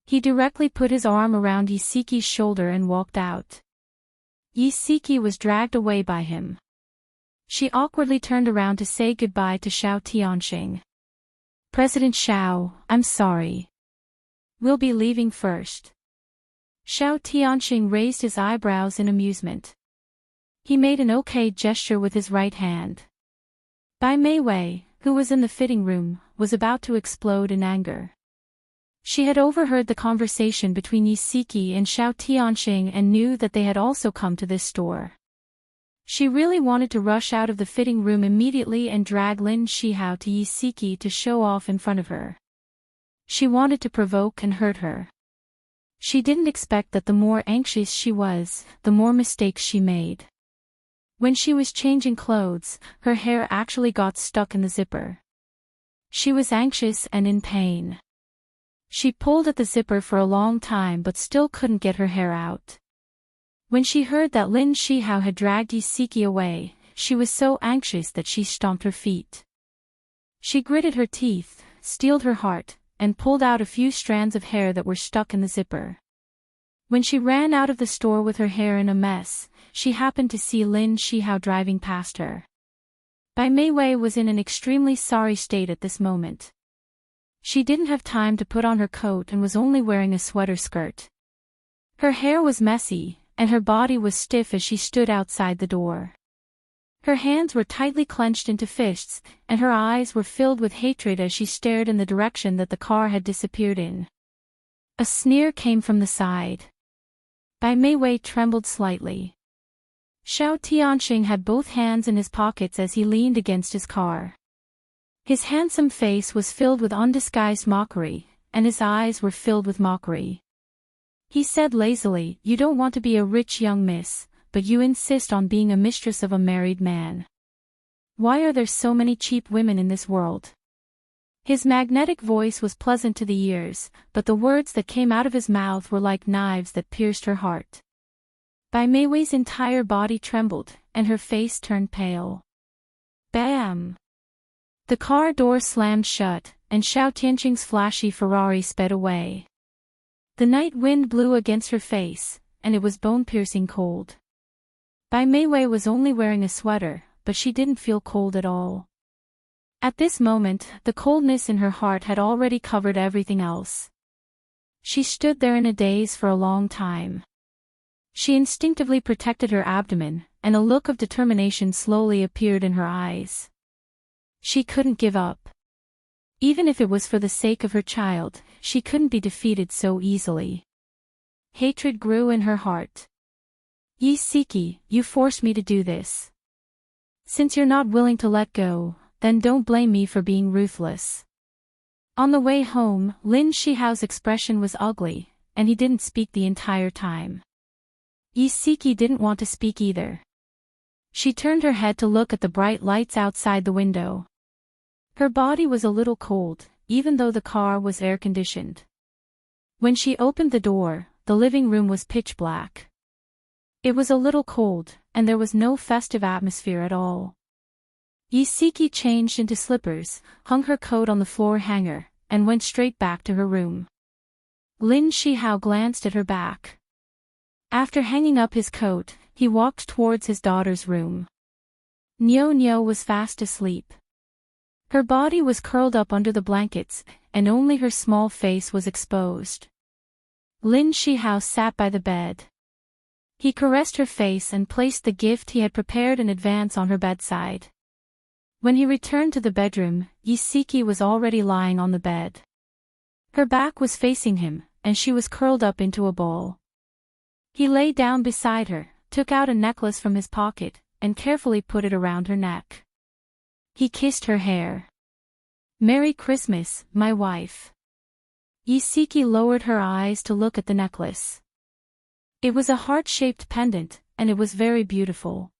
He directly put his arm around Siki's shoulder and walked out. Siki was dragged away by him. She awkwardly turned around to say goodbye to Xiao Tianxing. "President Xiao, I'm sorry. We'll be leaving first." Xiao Tianxing raised his eyebrows in amusement. He made an okay gesture with his right hand. Bai Meiwei, who was in the fitting room, was about to explode in anger. She had overheard the conversation between Yi Siki and Xiao Tianxing and knew that they had also come to this store. She really wanted to rush out of the fitting room immediately and drag Lin Shihao to Yi Siki to show off in front of her. She wanted to provoke and hurt her. She didn't expect that the more anxious she was, the more mistakes she made. When she was changing clothes, her hair actually got stuck in the zipper. She was anxious and in pain. She pulled at the zipper for a long time but still couldn't get her hair out. When she heard that Lin Shihao had dragged Yi Siki away, she was so anxious that she stomped her feet. She gritted her teeth, steeled her heart, and pulled out a few strands of hair that were stuck in the zipper. When she ran out of the store with her hair in a mess, she happened to see Lin Shihao driving past her. Bai Meiwei was in an extremely sorry state at this moment. She didn't have time to put on her coat and was only wearing a sweater skirt. Her hair was messy, and her body was stiff as she stood outside the door. Her hands were tightly clenched into fists, and her eyes were filled with hatred as she stared in the direction that the car had disappeared in. A sneer came from the side. Bai Meiwei trembled slightly. Xiao Tianxing had both hands in his pockets as he leaned against his car. His handsome face was filled with undisguised mockery, and his eyes were filled with mockery. He said lazily, "You don't want to be a rich young miss, but you insist on being a mistress of a married man. Why are there so many cheap women in this world?" His magnetic voice was pleasant to the ears, but the words that came out of his mouth were like knives that pierced her heart. Bai Meiwei's entire body trembled, and her face turned pale. Bam! The car door slammed shut, and Xiao Tianxing's flashy Ferrari sped away. The night wind blew against her face, and it was bone-piercing cold. Bai Meiwei was only wearing a sweater, but she didn't feel cold at all. At this moment, the coldness in her heart had already covered everything else. She stood there in a daze for a long time. She instinctively protected her abdomen, and a look of determination slowly appeared in her eyes. She couldn't give up. Even if it was for the sake of her child, she couldn't be defeated so easily. Hatred grew in her heart. "Yi Siki, you forced me to do this. Since you're not willing to let go, then don't blame me for being ruthless." On the way home, Lin Shihao's expression was ugly, and he didn't speak the entire time. Yi Siki didn't want to speak either. She turned her head to look at the bright lights outside the window. Her body was a little cold, even though the car was air-conditioned. When she opened the door, the living room was pitch black. It was a little cold, and there was no festive atmosphere at all. Yi Siki changed into slippers, hung her coat on the floor hanger, and went straight back to her room. Lin Shihao glanced at her back. After hanging up his coat, he walked towards his daughter's room. Nyo was fast asleep. Her body was curled up under the blankets, and only her small face was exposed. Lin Shihao sat by the bed. He caressed her face and placed the gift he had prepared in advance on her bedside. When he returned to the bedroom, Yi Siki was already lying on the bed. Her back was facing him, and she was curled up into a ball. He lay down beside her, took out a necklace from his pocket, and carefully put it around her neck. He kissed her hair. "Merry Christmas, my wife." Yi Siki lowered her eyes to look at the necklace. It was a heart-shaped pendant, and it was very beautiful.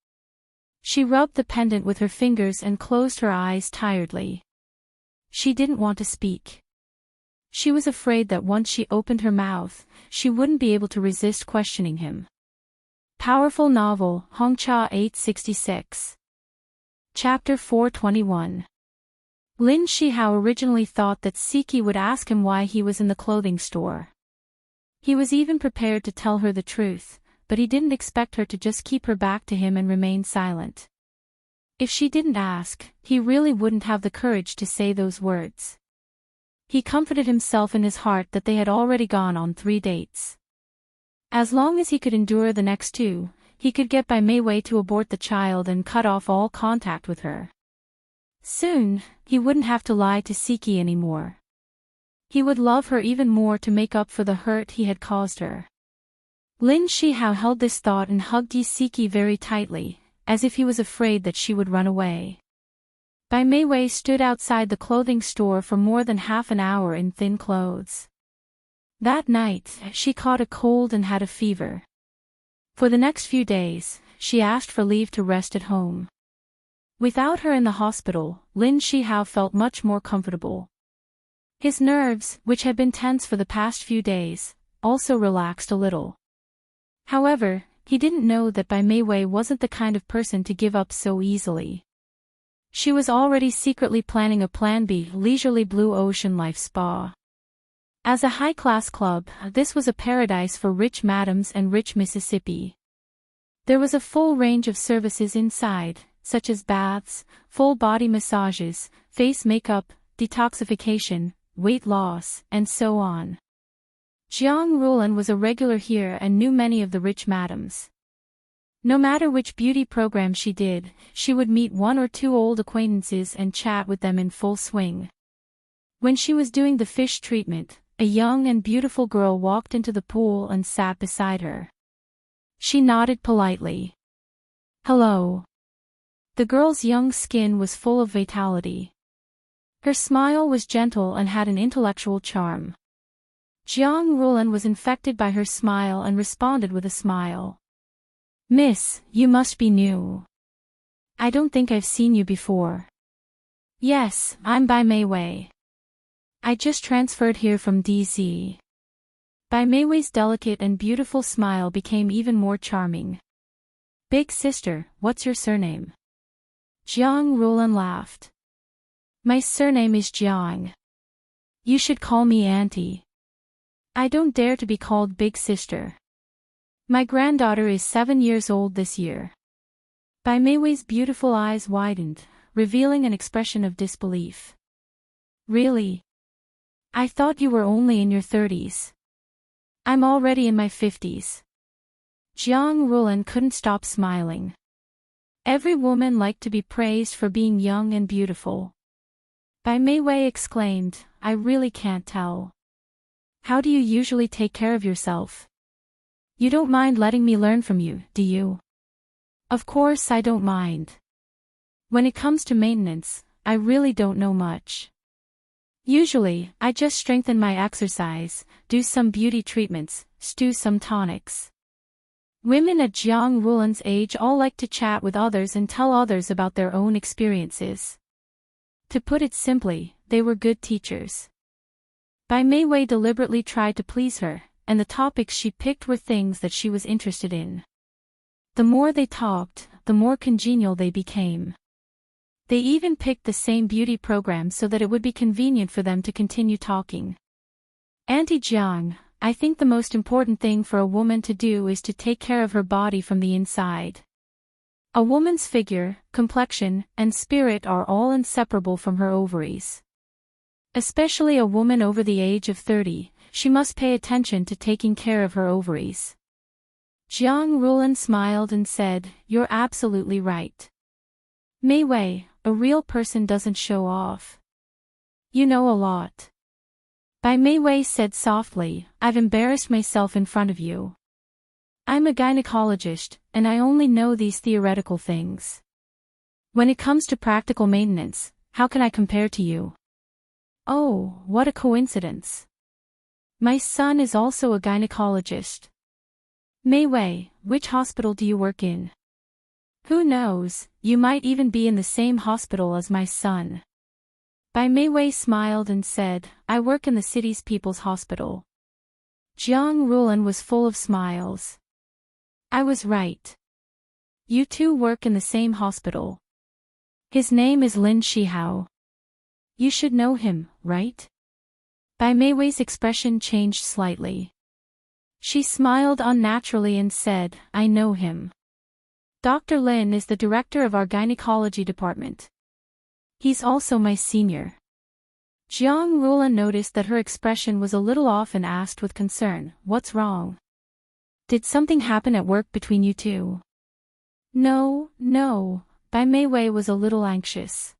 She rubbed the pendant with her fingers and closed her eyes tiredly. She didn't want to speak. She was afraid that once she opened her mouth, she wouldn't be able to resist questioning him. Powerful novel, Hongcha 866. Chapter 421. Lin Shihao originally thought that Siki would ask him why he was in the clothing store. He was even prepared to tell her the truth, but he didn't expect her to just keep her back to him and remain silent. If she didn't ask, he really wouldn't have the courage to say those words. He comforted himself in his heart that they had already gone on 3 dates. As long as he could endure the next 2, he could get Bai Mei to abort the child and cut off all contact with her. Soon, he wouldn't have to lie to Siki anymore. He would love her even more to make up for the hurt he had caused her. Lin Shihao held this thought and hugged Yi Siki very tightly, as if he was afraid that she would run away. Bai Mei stood outside the clothing store for more than half an hour in thin clothes. That night, she caught a cold and had a fever. For the next few days, she asked for leave to rest at home. Without her in the hospital, Lin Shihao felt much more comfortable. His nerves, which had been tense for the past few days, also relaxed a little. However, he didn't know that Bai Mei wasn't the kind of person to give up so easily. She was already secretly planning a Plan B leisurely blue ocean life spa. As a high-class club, this was a paradise for rich madams and rich Mississippi. There was a full range of services inside, such as baths, full-body massages, face makeup, detoxification, weight loss, and so on. Jiang Rulan was a regular here and knew many of the rich madams. No matter which beauty program she did, she would meet one or two old acquaintances and chat with them in full swing. When she was doing the fish treatment, a young and beautiful girl walked into the pool and sat beside her. She nodded politely. "Hello." The girl's young skin was full of vitality. Her smile was gentle and had an intellectual charm. Jiang Rulan was infected by her smile and responded with a smile. "Miss, you must be new. I don't think I've seen you before." "Yes, I'm Bai Mei. I just transferred here from DZ." Bai Mei's delicate and beautiful smile became even more charming. "Big sister, what's your surname?" Jiang Rulan laughed. "My surname is Jiang. You should call me Auntie. I don't dare to be called Big Sister. My granddaughter is 7 years old this year." Bai Mei's beautiful eyes widened, revealing an expression of disbelief. "Really? I thought you were only in your 30s. I'm already in my 50s. Jiang Rulan couldn't stop smiling. Every woman liked to be praised for being young and beautiful. Bai Mei exclaimed, "I really can't tell. How do you usually take care of yourself? You don't mind letting me learn from you, do you?" "Of course I don't mind. When it comes to maintenance, I really don't know much. Usually, I just strengthen my exercise, do some beauty treatments, stew some tonics." Women at Jiang Rulan's age all like to chat with others and tell others about their own experiences. To put it simply, they were good teachers. Bai Mei deliberately tried to please her, and the topics she picked were things that she was interested in. The more they talked, the more congenial they became. They even picked the same beauty program so that it would be convenient for them to continue talking. "Auntie Jiang, I think the most important thing for a woman to do is to take care of her body from the inside. A woman's figure, complexion, and spirit are all inseparable from her ovaries. Especially a woman over the age of 30, she must pay attention to taking care of her ovaries." Jiang Rulan smiled and said, "You're absolutely right. Mei, a real person doesn't show off. You know a lot." Bai Mei said softly, "I've embarrassed myself in front of you. I'm a gynecologist, and I only know these theoretical things. When it comes to practical maintenance, how can I compare to you?" "Oh, what a coincidence. My son is also a gynecologist." "Mei, which hospital do you work in?" "Who knows, you might even be in the same hospital as my son." Bai Mei smiled and said, "I work in the city's people's hospital." Jiang Rulan was full of smiles. "I was right. You two work in the same hospital. His name is Lin Shihao. You should know him, right?" Bai Mei's expression changed slightly. She smiled unnaturally and said, "I know him. Dr. Lin is the director of our gynecology department. He's also my senior." Jiang Rulan noticed that her expression was a little off and asked with concern, "What's wrong? Did something happen at work between you two?" No, no, Bai Mei Wei was a little anxious.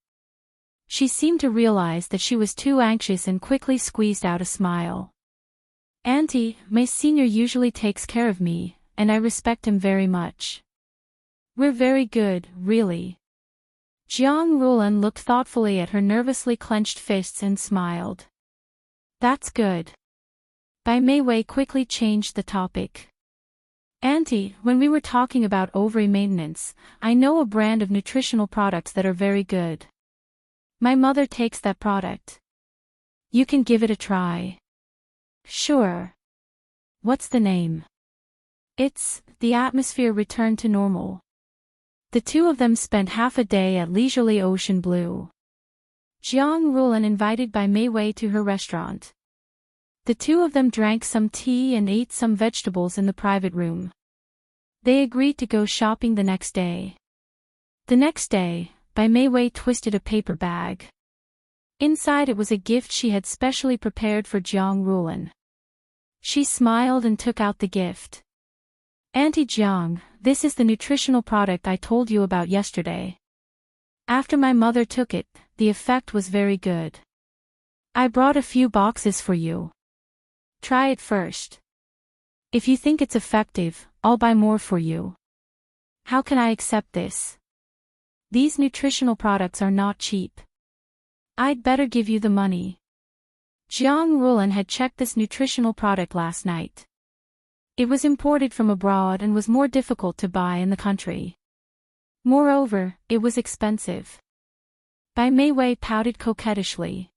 She seemed to realize that she was too anxious and quickly squeezed out a smile. Auntie, my senior usually takes care of me, and I respect him very much. We're very good, really. Jiang Rulan looked thoughtfully at her nervously clenched fists and smiled. That's good. Bai Mei Wei quickly changed the topic. Auntie, when we were talking about ovary maintenance, I know a brand of nutritional products that are very good. My mother takes that product. You can give it a try. Sure. What's the name? It's, The Atmosphere Returned to Normal. The two of them spent half a day at leisurely Ocean Blue. Jiang Rulan invited Bai Mei Wei to her restaurant. The two of them drank some tea and ate some vegetables in the private room. They agreed to go shopping the next day. The next day, Bai Mei Wei twisted a paper bag. Inside it was a gift she had specially prepared for Jiang Rulan. She smiled and took out the gift. Auntie Jiang, this is the nutritional product I told you about yesterday. After my mother took it, the effect was very good. I brought a few boxes for you. Try it first. If you think it's effective, I'll buy more for you. How can I accept this? These nutritional products are not cheap. I'd better give you the money. Jiang Rulan had checked this nutritional product last night. It was imported from abroad and was more difficult to buy in the country. Moreover, it was expensive. Bai Mei Wei pouted coquettishly.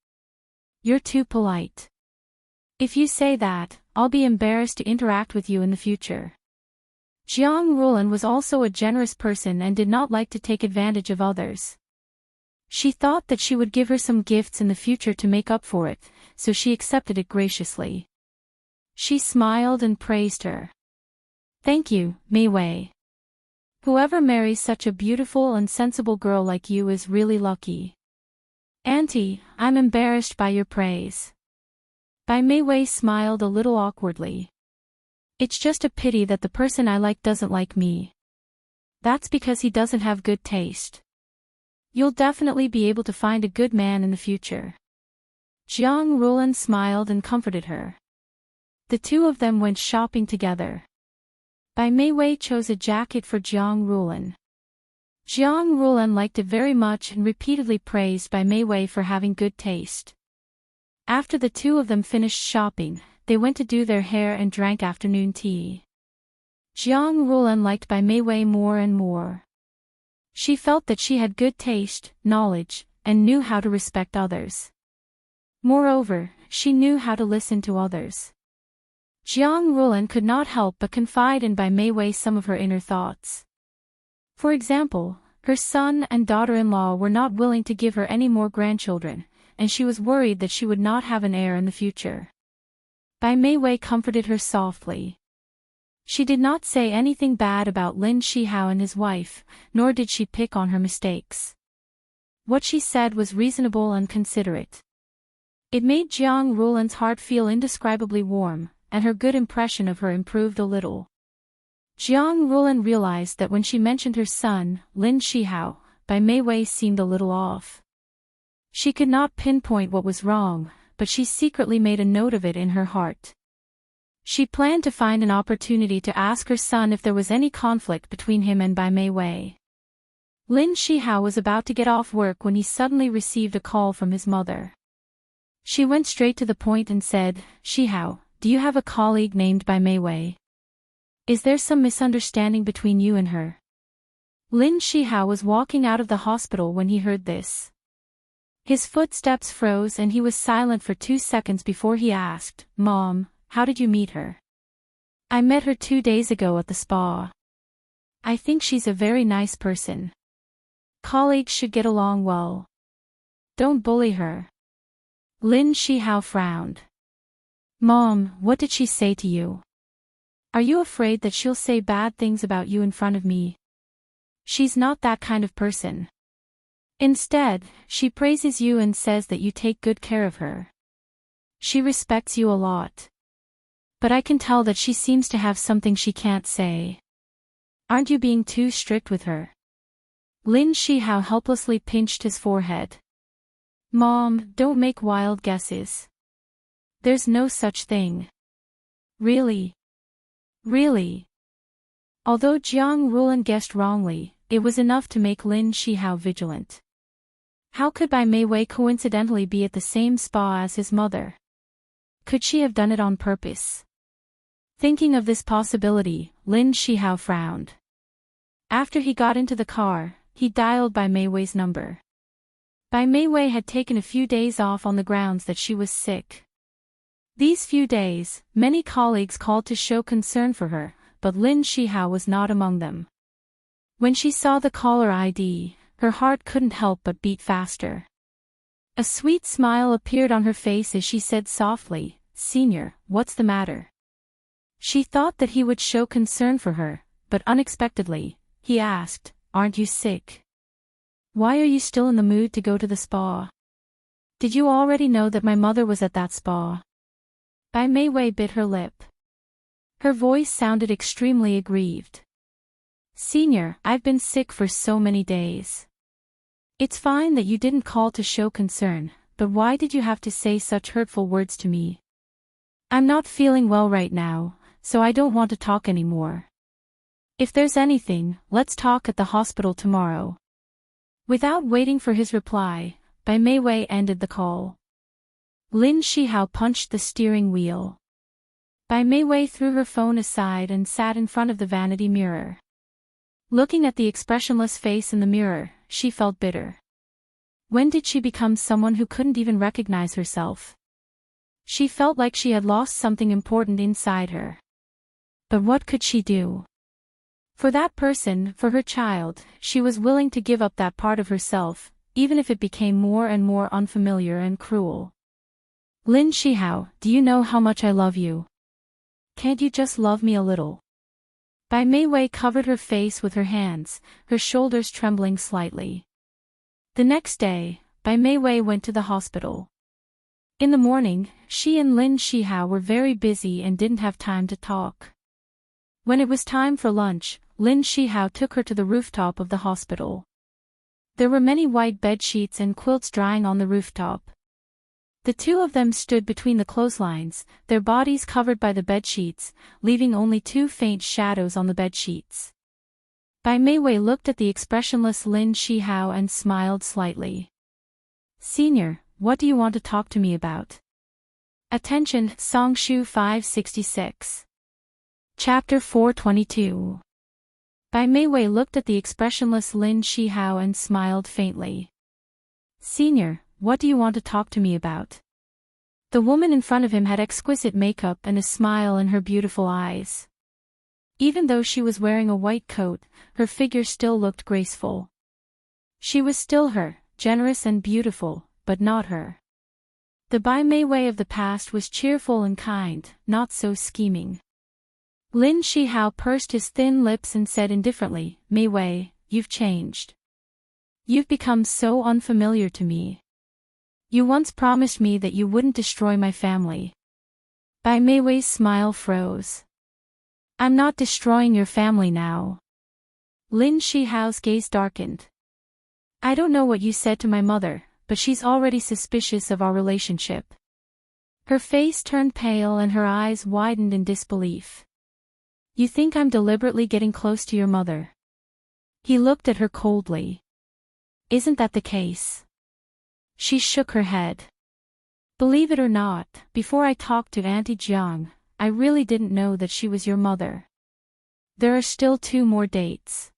You're too polite. If you say that, I'll be embarrassed to interact with you in the future. Jiang Rulan was also a generous person and did not like to take advantage of others. She thought that she would give her some gifts in the future to make up for it, so she accepted it graciously. She smiled and praised her. Thank you, Mei Wei. Whoever marries such a beautiful and sensible girl like you is really lucky. Auntie, I'm embarrassed by your praise. Bai Mei Wei smiled a little awkwardly. It's just a pity that the person I like doesn't like me. That's because he doesn't have good taste. You'll definitely be able to find a good man in the future. Jiang Rulan smiled and comforted her. The two of them went shopping together. Bai Mei Wei chose a jacket for Jiang Rulan. Jiang Rulan liked it very much and repeatedly praised Bai Mei Wei for having good taste. After the two of them finished shopping, they went to do their hair and drank afternoon tea. Jiang Rulan liked Bai Mei Wei more and more. She felt that she had good taste, knowledge, and knew how to respect others. Moreover, she knew how to listen to others. Jiang Rulan could not help but confide in Bai Mei Wei some of her inner thoughts. For example, her son and daughter-in-law were not willing to give her any more grandchildren, and she was worried that she would not have an heir in the future. Bai Mei Wei comforted her softly. She did not say anything bad about Lin Shihao and his wife, nor did she pick on her mistakes. What she said was reasonable and considerate. It made Jiang Rulan's heart feel indescribably warm, and her good impression of her improved a little. Jiang Rulan realized that when she mentioned her son, Lin Shihao, Bai Mei Wei seemed a little off. She could not pinpoint what was wrong, but she secretly made a note of it in her heart. She planned to find an opportunity to ask her son if there was any conflict between him and Bai Mei Wei. Lin Shihao was about to get off work when he suddenly received a call from his mother. She went straight to the point and said, "Shihao, do you have a colleague named Bai Mei Wei? Is there some misunderstanding between you and her?" Lin Shihao was walking out of the hospital when he heard this. His footsteps froze and he was silent for 2 seconds before he asked, "Mom, how did you meet her?" "I met her 2 days ago at the spa. I think she's a very nice person. Colleagues should get along well. Don't bully her." Lin Shihao frowned. "Mom, what did she say to you? Are you afraid that she'll say bad things about you in front of me?" "She's not that kind of person. Instead, she praises you and says that you take good care of her. She respects you a lot. But I can tell that she seems to have something she can't say." Aren't you being too strict with her? Lin Shihao helplessly pinched his forehead. Mom, don't make wild guesses. There's no such thing. Really? Really? Although Jiang Rulan guessed wrongly, it was enough to make Lin Shihao vigilant. How could Bai Meiwei coincidentally be at the same spa as his mother? Could she have done it on purpose? Thinking of this possibility, Lin Shihao frowned. After he got into the car, he dialed Bai Meiwei's number. Bai Meiwei had taken a few days off on the grounds that she was sick. These few days, many colleagues called to show concern for her, but Lin Shihao was not among them. When she saw the caller ID, her heart couldn't help but beat faster. A sweet smile appeared on her face as she said softly, "Senior, what's the matter?" She thought that he would show concern for her, but unexpectedly, he asked, "Aren't you sick? Why are you still in the mood to go to the spa? Did you already know that my mother was at that spa?" Bai Meiwei bit her lip. Her voice sounded extremely aggrieved. "Senior, I've been sick for so many days. It's fine that you didn't call to show concern, but why did you have to say such hurtful words to me? I'm not feeling well right now, so I don't want to talk anymore. If there's anything, let's talk at the hospital tomorrow." Without waiting for his reply, Bai Meiwei ended the call. Lin Shihao punched the steering wheel. Bai Meiwei threw her phone aside and sat in front of the vanity mirror. Looking at the expressionless face in the mirror, she felt bitter. When did she become someone who couldn't even recognize herself? She felt like she had lost something important inside her. But what could she do? For that person, for her child, she was willing to give up that part of herself, even if it became more and more unfamiliar and cruel. "Lin Shihao, do you know how much I love you? Can't you just love me a little?" Bai Meiwei covered her face with her hands, her shoulders trembling slightly. The next day, Bai Meiwei went to the hospital. In the morning, she and Lin Shihao were very busy and didn't have time to talk. When it was time for lunch, Lin Shihao took her to the rooftop of the hospital. There were many white bed sheets and quilts drying on the rooftop. The two of them stood between the clotheslines, their bodies covered by the bedsheets, leaving only two faint shadows on the bedsheets. Bai Meiwei looked at the expressionless Lin Shihao and smiled slightly. "Senior, what do you want to talk to me about?" Attention, Songshu 566. Chapter 422. Bai Meiwei looked at the expressionless Lin Shihao and smiled faintly. "Senior, what do you want to talk to me about?" The woman in front of him had exquisite makeup and a smile in her beautiful eyes. Even though she was wearing a white coat, her figure still looked graceful. She was still her, generous and beautiful, but not her. The Bai Meiwei of the past was cheerful and kind, not so scheming. Lin Shihao pursed his thin lips and said indifferently, "Meiwei, you've changed. You've become so unfamiliar to me. You once promised me that you wouldn't destroy my family." Bai Meiwei's smile froze. "I'm not destroying your family now." Lin Shihao's gaze darkened. "I don't know what you said to my mother, but she's already suspicious of our relationship." Her face turned pale and her eyes widened in disbelief. "You think I'm deliberately getting close to your mother?" He looked at her coldly. "Isn't that the case?" She shook her head. "Believe it or not, before I talked to Auntie Jiang, I really didn't know that she was your mother. There are still 2 more dates.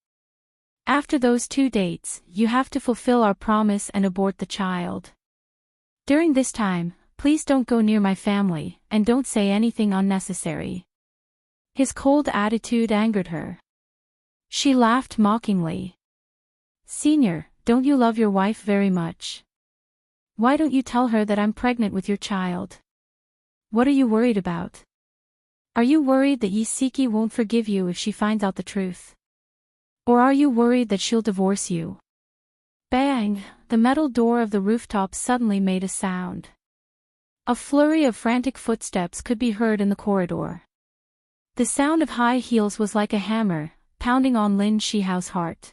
After those 2 dates, you have to fulfill our promise and abort the child. During this time, please don't go near my family, and don't say anything unnecessary." His cold attitude angered her. She laughed mockingly. "Senior, don't you love your wife very much? Why don't you tell her that I'm pregnant with your child? What are you worried about? Are you worried that Yisiki won't forgive you if she finds out the truth? Or are you worried that she'll divorce you?" Bang! The metal door of the rooftop suddenly made a sound. A flurry of frantic footsteps could be heard in the corridor. The sound of high heels was like a hammer, pounding on Lin Shihao's heart.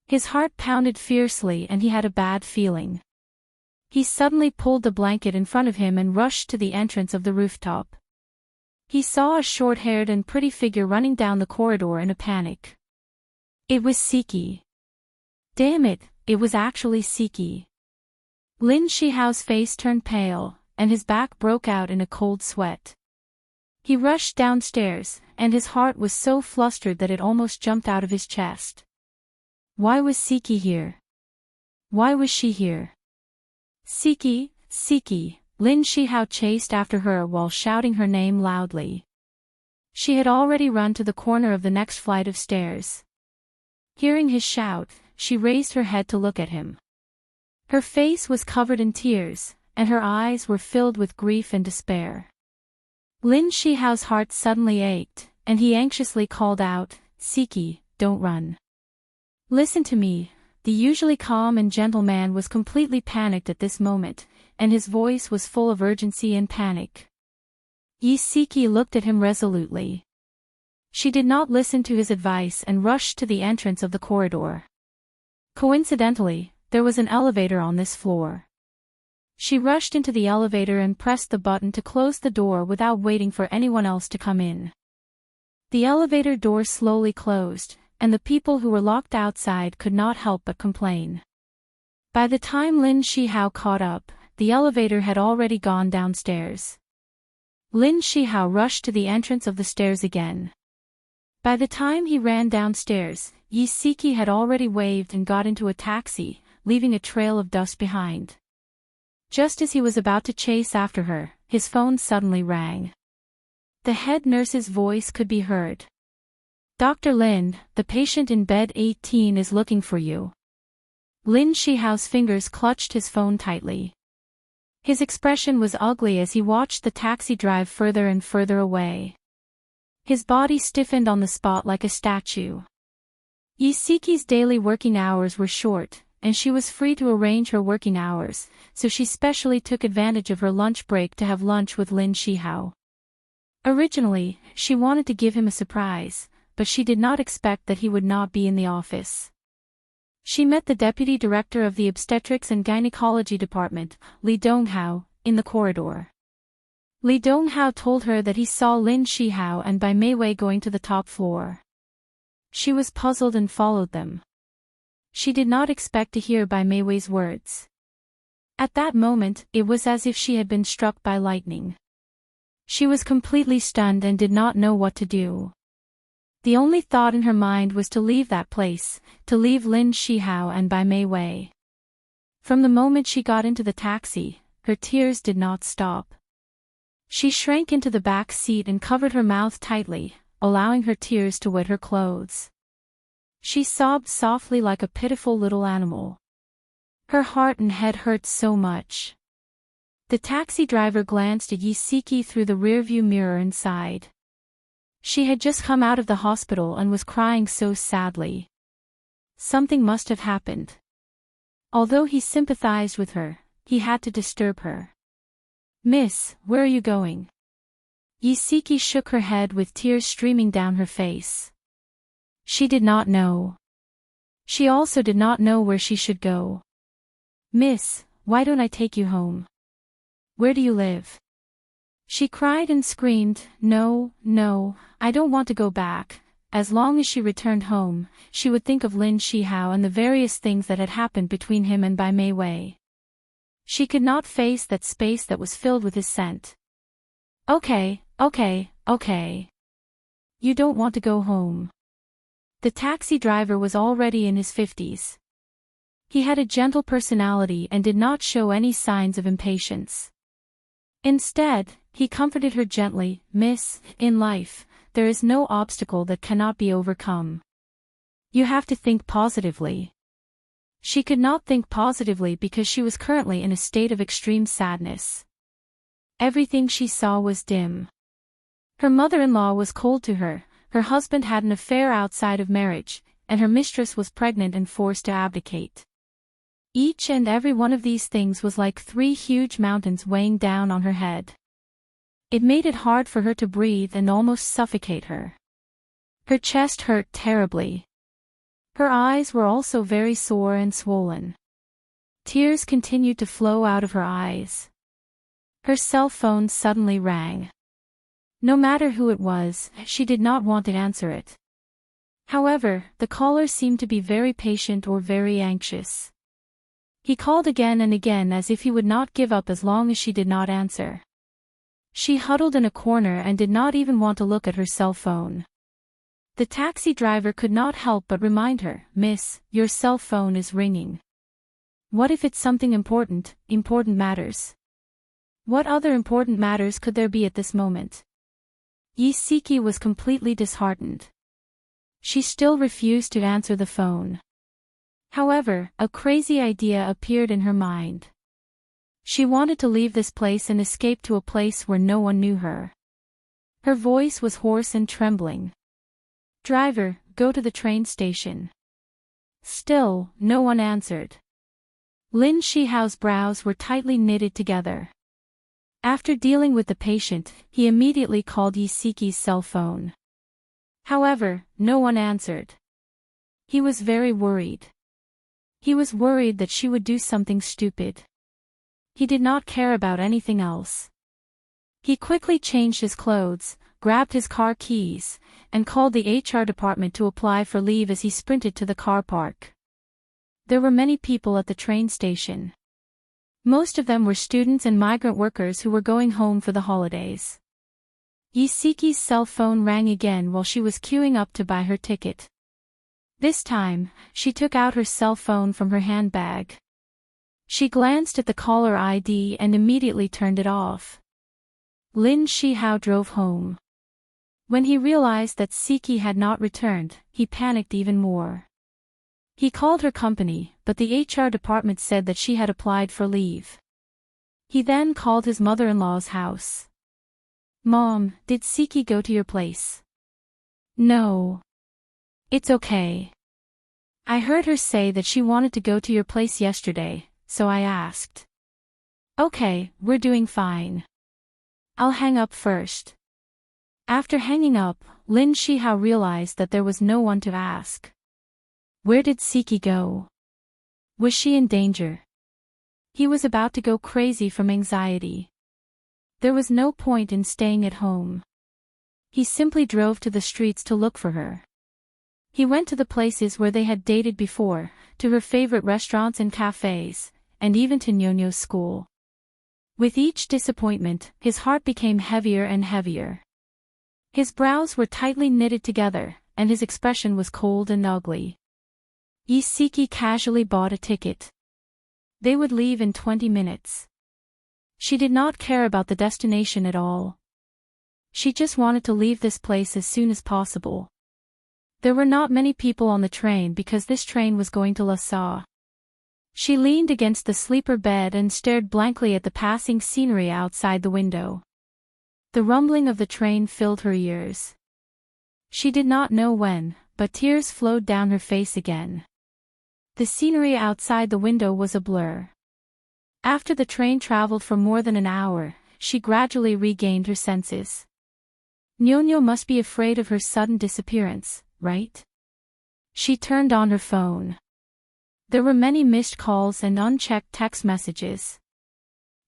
His heart pounded fiercely and he had a bad feeling. He suddenly pulled the blanket in front of him and rushed to the entrance of the rooftop. He saw a short-haired and pretty figure running down the corridor in a panic. It was Siki. Damn it, it was actually Siki. Lin Shihao's face turned pale, and his back broke out in a cold sweat. He rushed downstairs, and his heart was so flustered that it almost jumped out of his chest. Why was Siki here? Why was she here? Siki, Siki, Lin Shihao chased after her while shouting her name loudly. She had already run to the corner of the next flight of stairs. Hearing his shout, she raised her head to look at him. Her face was covered in tears, and her eyes were filled with grief and despair. Lin Shihao's heart suddenly ached, and he anxiously called out, Siki, don't run. Listen to me. The usually calm and gentle man was completely panicked at this moment, and his voice was full of urgency and panic. Siki looked at him resolutely. She did not listen to his advice and rushed to the entrance of the corridor. Coincidentally, there was an elevator on this floor. She rushed into the elevator and pressed the button to close the door without waiting for anyone else to come in. The elevator door slowly closed, and the people who were locked outside could not help but complain. By the time Lin Shihao caught up, the elevator had already gone downstairs. Lin Shihao rushed to the entrance of the stairs again. By the time he ran downstairs, Siki had already waved and got into a taxi, leaving a trail of dust behind. Just as he was about to chase after her, his phone suddenly rang. The head nurse's voice could be heard. Dr. Lin, the patient in bed 18 is looking for you. Lin Shihao's fingers clutched his phone tightly. His expression was ugly as he watched the taxi drive further and further away. His body stiffened on the spot like a statue. Siki's daily working hours were short, and she was free to arrange her working hours, so she specially took advantage of her lunch break to have lunch with Lin Shihao. Originally, she wanted to give him a surprise, but she did not expect that he would not be in the office. She met the deputy director of the obstetrics and gynecology department, Li Donghao, in the corridor. Li Donghao told her that he saw Lin Shihao and Bai Meiwei going to the top floor. She was puzzled and followed them. She did not expect to hear Bai Meiwei's words. At that moment, it was as if she had been struck by lightning. She was completely stunned and did not know what to do. The only thought in her mind was to leave that place, to leave Lin Shihao and Bai Meiwei. From the moment she got into the taxi, her tears did not stop. She shrank into the back seat and covered her mouth tightly, allowing her tears to wet her clothes. She sobbed softly like a pitiful little animal. Her heart and head hurt so much. The taxi driver glanced at Siki through the rearview mirror and sighed. She had just come out of the hospital and was crying so sadly. Something must have happened. Although he sympathized with her, he had to disturb her. Miss, where are you going? Siki shook her head with tears streaming down her face. She did not know. She also did not know where she should go. Miss, why don't I take you home? Where do you live? She cried and screamed, No, no, I don't want to go back. As long as she returned home, she would think of Lin Shihao and the various things that had happened between him and Bai Meiwei. She could not face that space that was filled with his scent. Okay. You don't want to go home. The taxi driver was already in his 50s. He had a gentle personality and did not show any signs of impatience. Instead, he comforted her gently, Miss, in life, there is no obstacle that cannot be overcome. You have to think positively. She could not think positively because she was currently in a state of extreme sadness. Everything she saw was dim. Her mother-in-law was cold to her, her husband had an affair outside of marriage, and her mistress was pregnant and forced to abdicate. Each and every one of these things was like 3 huge mountains weighing down on her head. It made it hard for her to breathe and almost suffocate her. Her chest hurt terribly. Her eyes were also very sore and swollen. Tears continued to flow out of her eyes. Her cell phone suddenly rang. No matter who it was, she did not want to answer it. However, the caller seemed to be very patient or very anxious. He called again and again as if he would not give up as long as she did not answer. She huddled in a corner and did not even want to look at her cell phone. The taxi driver could not help but remind her, "Miss, your cell phone is ringing. What if it's something important matters? What other important matters could there be at this moment?" Yisiki was completely disheartened. She still refused to answer the phone. However, a crazy idea appeared in her mind. She wanted to leave this place and escape to a place where no one knew her. Her voice was hoarse and trembling. "Driver, go to the train station." Still, no one answered. Lin Shihao's brows were tightly knitted together. After dealing with the patient, he immediately called Yisiki's cell phone. However, no one answered. He was very worried. He was worried that she would do something stupid. He did not care about anything else. He quickly changed his clothes, grabbed his car keys, and called the HR department to apply for leave as he sprinted to the car park. There were many people at the train station. Most of them were students and migrant workers who were going home for the holidays. Yisiki's cell phone rang again while she was queuing up to buy her ticket. This time, she took out her cell phone from her handbag. She glanced at the caller ID and immediately turned it off. Lin Shihao drove home. When he realized that Siki had not returned, he panicked even more. He called her company, but the HR department said that she had applied for leave. He then called his mother-in-law's house. "Mom, did Siki go to your place?" "No. It's okay. I heard her say that she wanted to go to your place yesterday, so I asked." "Okay, we're doing fine. I'll hang up first." After hanging up, Lin Shihao realized that there was no one to ask. Where did Siki go? Was she in danger? He was about to go crazy from anxiety. There was no point in staying at home. He simply drove to the streets to look for her. He went to the places where they had dated before, to her favorite restaurants and cafes, and even to Nyonyo's school. With each disappointment, his heart became heavier and heavier. His brows were tightly knitted together, and his expression was cold and ugly. Yisiki casually bought a ticket. They would leave in 20 minutes. She did not care about the destination at all. She just wanted to leave this place as soon as possible. There were not many people on the train because this train was going to Lhasa. She leaned against the sleeper bed and stared blankly at the passing scenery outside the window. The rumbling of the train filled her ears. She did not know when, but tears flowed down her face again. The scenery outside the window was a blur. After the train traveled for more than an hour, she gradually regained her senses. Nyonyo must be afraid of her sudden disappearance, right? She turned on her phone. There were many missed calls and unchecked text messages.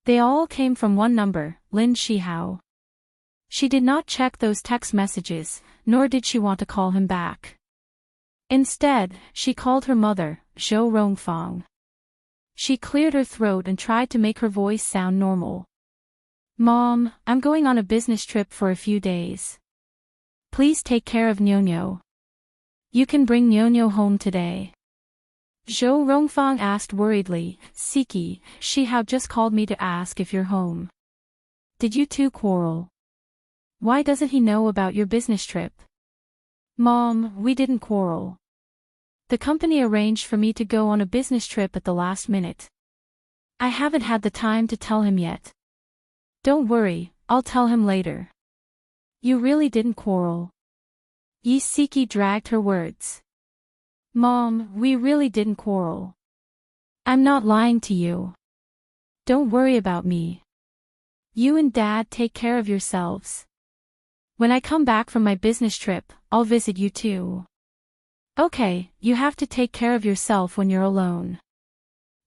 They all came from one number, Lin Shihao. She did not check those text messages, nor did she want to call him back. Instead, she called her mother, Zhou Rongfang. She cleared her throat and tried to make her voice sound normal. "Mom, I'm going on a business trip for a few days. Please take care of Nyonyo. You can bring Nyonyo home today." Zhou Rongfang asked worriedly, "Siki, Shihao just called me to ask if you're home. Did you two quarrel? Why doesn't he know about your business trip?" "Mom, we didn't quarrel. The company arranged for me to go on a business trip at the last minute. I haven't had the time to tell him yet. Don't worry, I'll tell him later." "You really didn't quarrel?" Yisiki dragged her words. "Mom, we really didn't quarrel. I'm not lying to you. Don't worry about me. You and Dad take care of yourselves." When I come back from my business trip, I'll visit you too. Okay, you have to take care of yourself when you're alone.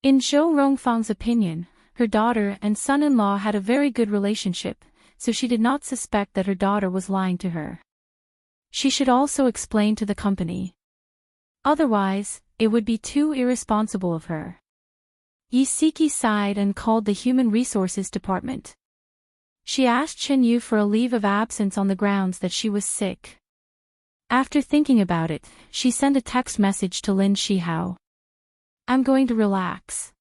In Zhou Rongfang's opinion, her daughter and son-in-law had a very good relationship, so she did not suspect that her daughter was lying to her. She should also explain to the company. Otherwise, it would be too irresponsible of her. Yi Siki sighed and called the Human Resources Department. She asked Chen Yu for a leave of absence on the grounds that she was sick. After thinking about it, she sent a text message to Lin Shihao. I'm going to relax.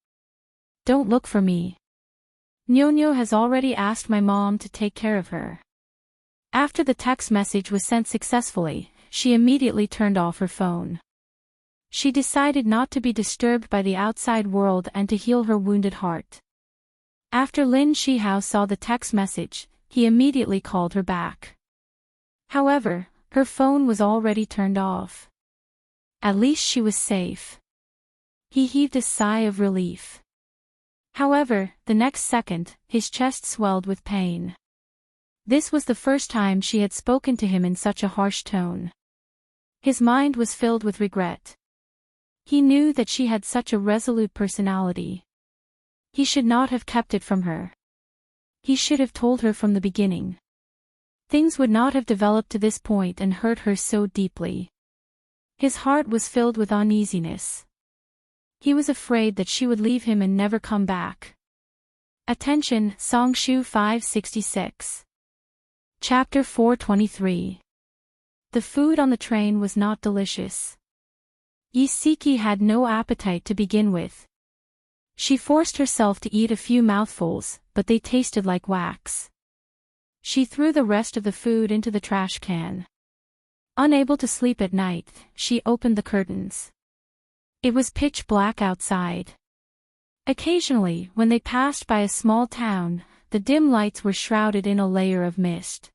Don't look for me. Nyo has already asked my mom to take care of her. After the text message was sent successfully, she immediately turned off her phone. She decided not to be disturbed by the outside world and to heal her wounded heart. After Lin Shihao saw the text message, he immediately called her back. However, her phone was already turned off. At least she was safe. He heaved a sigh of relief. However, the next second, his chest swelled with pain. This was the first time she had spoken to him in such a harsh tone. His mind was filled with regret. He knew that she had such a resolute personality. He should not have kept it from her. He should have told her from the beginning. Things would not have developed to this point and hurt her so deeply. His heart was filled with uneasiness. He was afraid that she would leave him and never come back. Attention, Songshu 566. Chapter 423. The food on the train was not delicious. Yi Siki had no appetite to begin with. She forced herself to eat a few mouthfuls, but they tasted like wax. She threw the rest of the food into the trash can. Unable to sleep at night, she opened the curtains. It was pitch black outside. Occasionally, when they passed by a small town, the dim lights were shrouded in a layer of mist.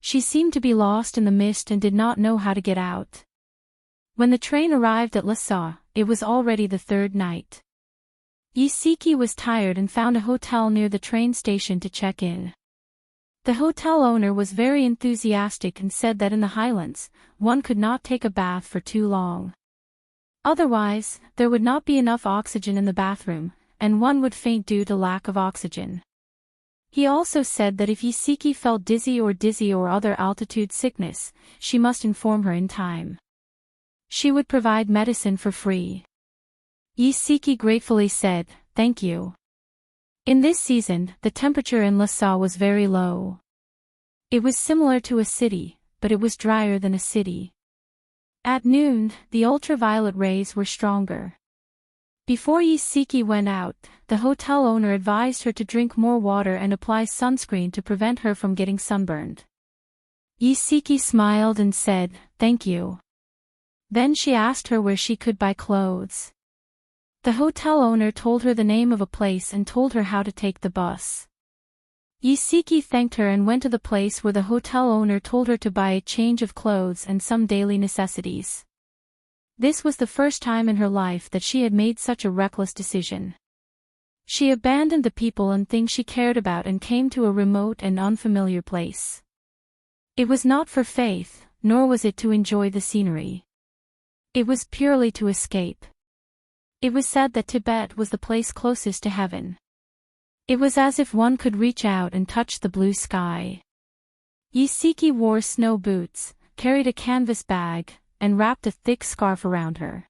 She seemed to be lost in the mist and did not know how to get out. When the train arrived at Lhasa, it was already the third night. Yi Siki was tired and found a hotel near the train station to check in. The hotel owner was very enthusiastic and said that in the highlands, one could not take a bath for too long. Otherwise, there would not be enough oxygen in the bathroom, and one would faint due to lack of oxygen. He also said that if Yi Siki felt dizzy or other altitude sickness, she must inform her in time. She would provide medicine for free. Yi Siki gratefully said, "Thank you." In this season, the temperature in Lhasa was very low. It was similar to a city, but it was drier than a city. At noon, the ultraviolet rays were stronger. Before Yi Siki went out, the hotel owner advised her to drink more water and apply sunscreen to prevent her from getting sunburned. Yi Siki smiled and said, "Thank you." Then she asked her where she could buy clothes. The hotel owner told her the name of a place and told her how to take the bus. Yi Siki thanked her and went to the place where the hotel owner told her to buy a change of clothes and some daily necessities. This was the first time in her life that she had made such a reckless decision. She abandoned the people and things she cared about and came to a remote and unfamiliar place. It was not for faith, nor was it to enjoy the scenery. It was purely to escape. It was said that Tibet was the place closest to heaven. It was as if one could reach out and touch the blue sky. Yi Siki wore snow boots, carried a canvas bag, and wrapped a thick scarf around her.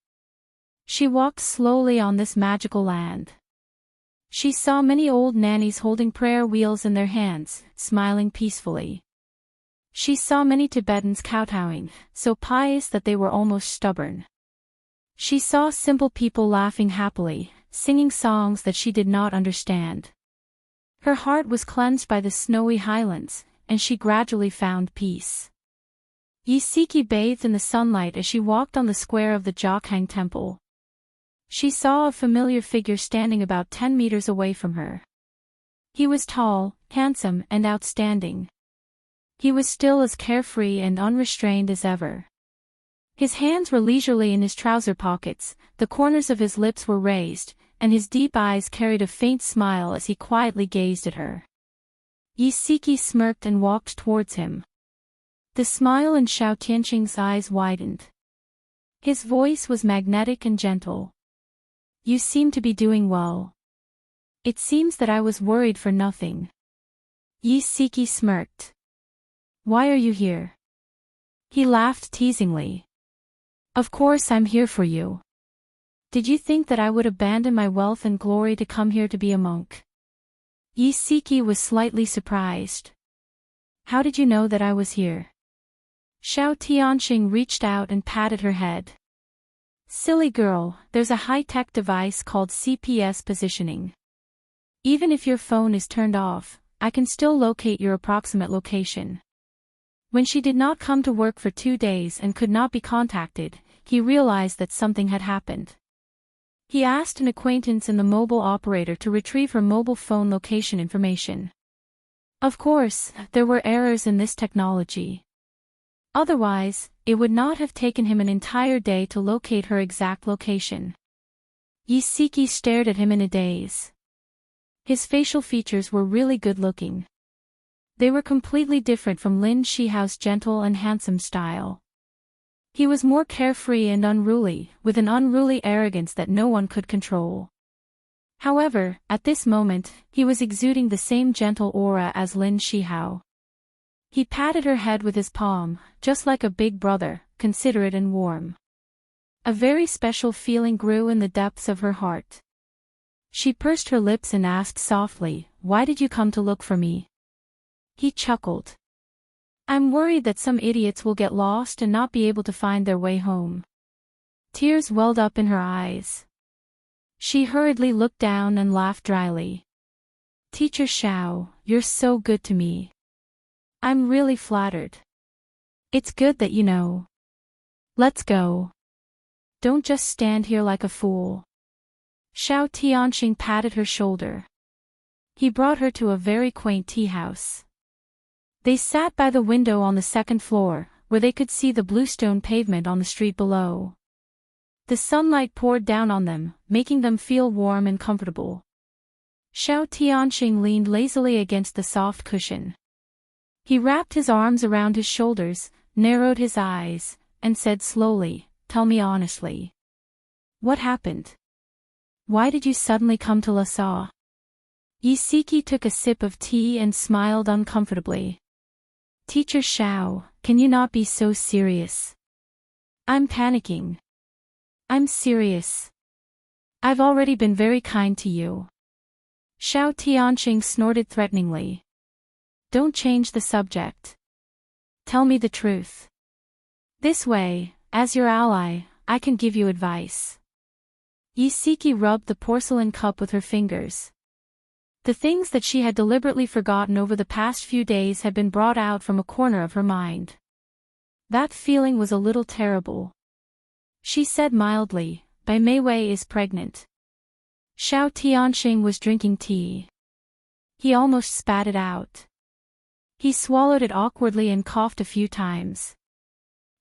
She walked slowly on this magical land. She saw many old nannies holding prayer wheels in their hands, smiling peacefully. She saw many Tibetans kowtowing, so pious that they were almost stubborn. She saw simple people laughing happily, singing songs that she did not understand. Her heart was cleansed by the snowy highlands, and she gradually found peace. Yi Siki bathed in the sunlight as she walked on the square of the Jokhang temple. She saw a familiar figure standing about 10 meters away from her. He was tall, handsome, and outstanding. He was still as carefree and unrestrained as ever. His hands were leisurely in his trouser pockets, the corners of his lips were raised, and his deep eyes carried a faint smile as he quietly gazed at her. Yi Siki smirked and walked towards him. The smile in Xiao Tianqing's eyes widened. His voice was magnetic and gentle. You seem to be doing well. It seems that I was worried for nothing. Yi Siki smirked. Why are you here? He laughed teasingly. Of course I'm here for you. Did you think that I would abandon my wealth and glory to come here to be a monk? Yi Siki was slightly surprised. How did you know that I was here? Xiao Tianqing reached out and patted her head. Silly girl, there's a high-tech device called CPS positioning. Even if your phone is turned off, I can still locate your approximate location. When she did not come to work for 2 days and could not be contacted, he realized that something had happened. He asked an acquaintance in the mobile operator to retrieve her mobile phone location information. Of course, there were errors in this technology. Otherwise, it would not have taken him an entire day to locate her exact location. Yi Siki stared at him in a daze. His facial features were really good-looking. They were completely different from Lin Shihao's gentle and handsome style. He was more carefree and unruly, with an unruly arrogance that no one could control. However, at this moment, he was exuding the same gentle aura as Lin Shihao. He patted her head with his palm, just like a big brother, considerate and warm. A very special feeling grew in the depths of her heart. She pursed her lips and asked softly, "Why did you come to look for me?" He chuckled. "I'm worried that some idiots will get lost and not be able to find their way home." Tears welled up in her eyes. She hurriedly looked down and laughed dryly. "Teacher Xiao, you're so good to me. I'm really flattered. It's good that you know. Let's go. Don't just stand here like a fool." Xiao Tianqing patted her shoulder. He brought her to a very quaint tea house. They sat by the window on the second floor, where they could see the bluestone pavement on the street below. The sunlight poured down on them, making them feel warm and comfortable. Xiao Tianqing leaned lazily against the soft cushion. He wrapped his arms around his shoulders, narrowed his eyes, and said slowly, "Tell me honestly. What happened? Why did you suddenly come to Lhasa?" Yi Siki took a sip of tea and smiled uncomfortably. "Teacher Xiao, can you not be so serious? I'm panicking. I'm serious. I've already been very kind to you." Xiao Tianqing snorted threateningly. "Don't change the subject. Tell me the truth. This way, as your ally, I can give you advice." Yi Siki rubbed the porcelain cup with her fingers. The things that she had deliberately forgotten over the past few days had been brought out from a corner of her mind. That feeling was a little terrible. She said mildly, "Bai Meiwei is pregnant." Xiao Tianqing was drinking tea. He almost spat it out. He swallowed it awkwardly and coughed a few times.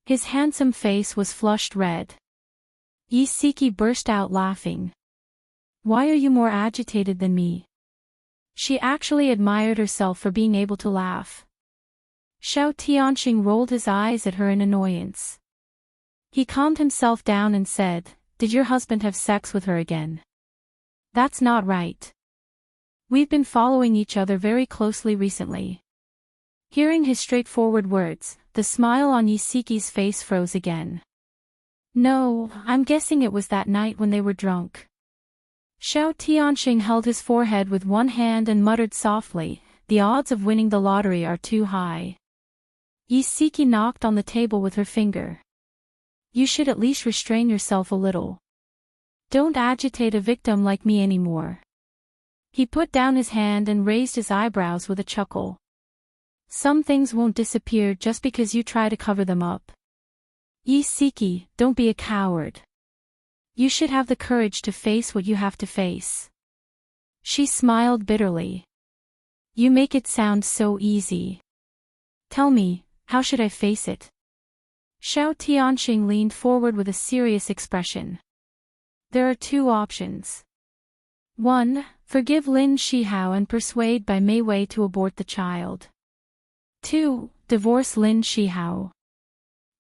His handsome face was flushed red. Yi Siki burst out laughing. "Why are you more agitated than me?" She actually admired herself for being able to laugh. Xiao Tianqing rolled his eyes at her in annoyance. He calmed himself down and said, "Did your husband have sex with her again? That's not right. We've been following each other very closely recently." Hearing his straightforward words, the smile on Yi Siki's face froze again. "No, I'm guessing it was that night when they were drunk." Xiao Tianqing held his forehead with one hand and muttered softly, "The odds of winning the lottery are too high." Yi Siki knocked on the table with her finger. "You should at least restrain yourself a little. Don't agitate a victim like me anymore." He put down his hand and raised his eyebrows with a chuckle. "Some things won't disappear just because you try to cover them up. Yi Siki, don't be a coward. You should have the courage to face what you have to face." She smiled bitterly. "You make it sound so easy. Tell me, how should I face it?" Xiao Tianqing leaned forward with a serious expression. "There are 2 options. 1. Forgive Lin Shihao and persuade Bai Meiwei to abort the child. 2. divorce Lin Shihao.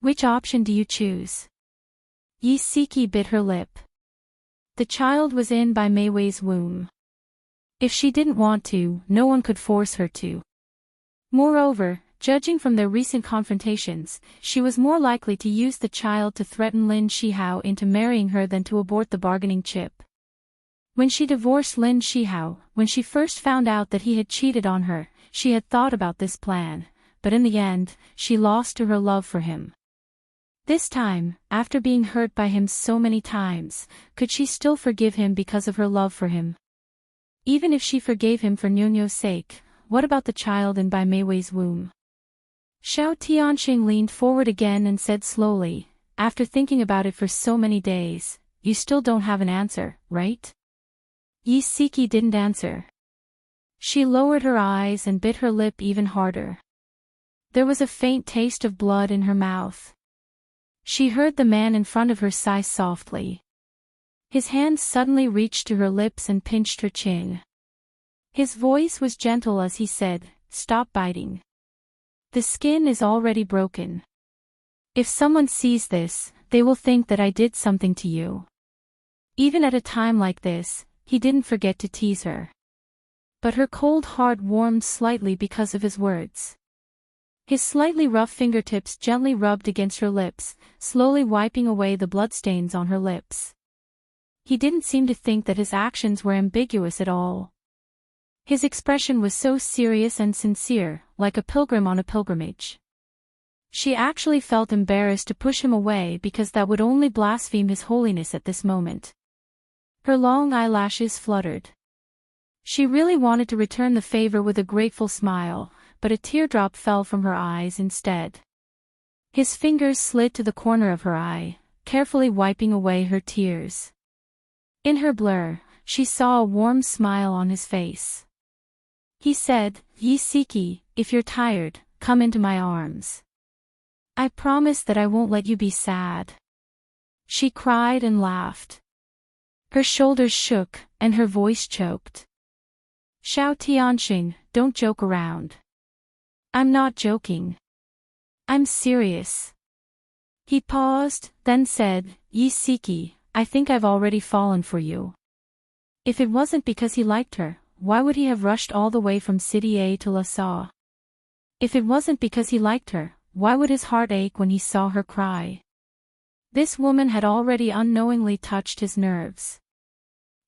Which option do you choose? Yi Siki bit her lip. The child was in by Mei Wei's womb. If she didn't want to, no one could force her to. Moreover, judging from their recent confrontations, she was more likely to use the child to threaten Lin Shihao into marrying her than to abort the bargaining chip. When she divorced Lin Shihao, when she first found out that he had cheated on her, she had thought about this plan, but in the end, she lost to her love for him. This time, after being hurt by him so many times, could she still forgive him because of her love for him? Even if she forgave him for Nyonyo's sake, what about the child in Bai Meiwei's womb? Xiao Tianxing leaned forward again and said slowly, after thinking about it for so many days, you still don't have an answer, right? Yi Siki didn't answer. She lowered her eyes and bit her lip even harder. There was a faint taste of blood in her mouth. She heard the man in front of her sigh softly. His hand suddenly reached to her lips and pinched her chin. His voice was gentle as he said, "Stop biting. The skin is already broken. If someone sees this, they will think that I did something to you." Even at a time like this, he didn't forget to tease her. But her cold heart warmed slightly because of his words. His slightly rough fingertips gently rubbed against her lips, slowly wiping away the bloodstains on her lips. He didn't seem to think that his actions were ambiguous at all. His expression was so serious and sincere, like a pilgrim on a pilgrimage. She actually felt embarrassed to push him away because that would only blaspheme his holiness at this moment. Her long eyelashes fluttered. She really wanted to return the favor with a grateful smile, but a teardrop fell from her eyes instead. His fingers slid to the corner of her eye, carefully wiping away her tears. In her blur, she saw a warm smile on his face. He said, "Yi Siki, if you're tired, come into my arms. I promise that I won't let you be sad." She cried and laughed. Her shoulders shook, and her voice choked. "Xiao Tianxing, don't joke around." "I'm not joking. I'm serious." He paused, then said, "Yi Siki, I think I've already fallen for you." If it wasn't because he liked her, why would he have rushed all the way from City A to Lassaw? If it wasn't because he liked her, why would his heart ache when he saw her cry? This woman had already unknowingly touched his nerves.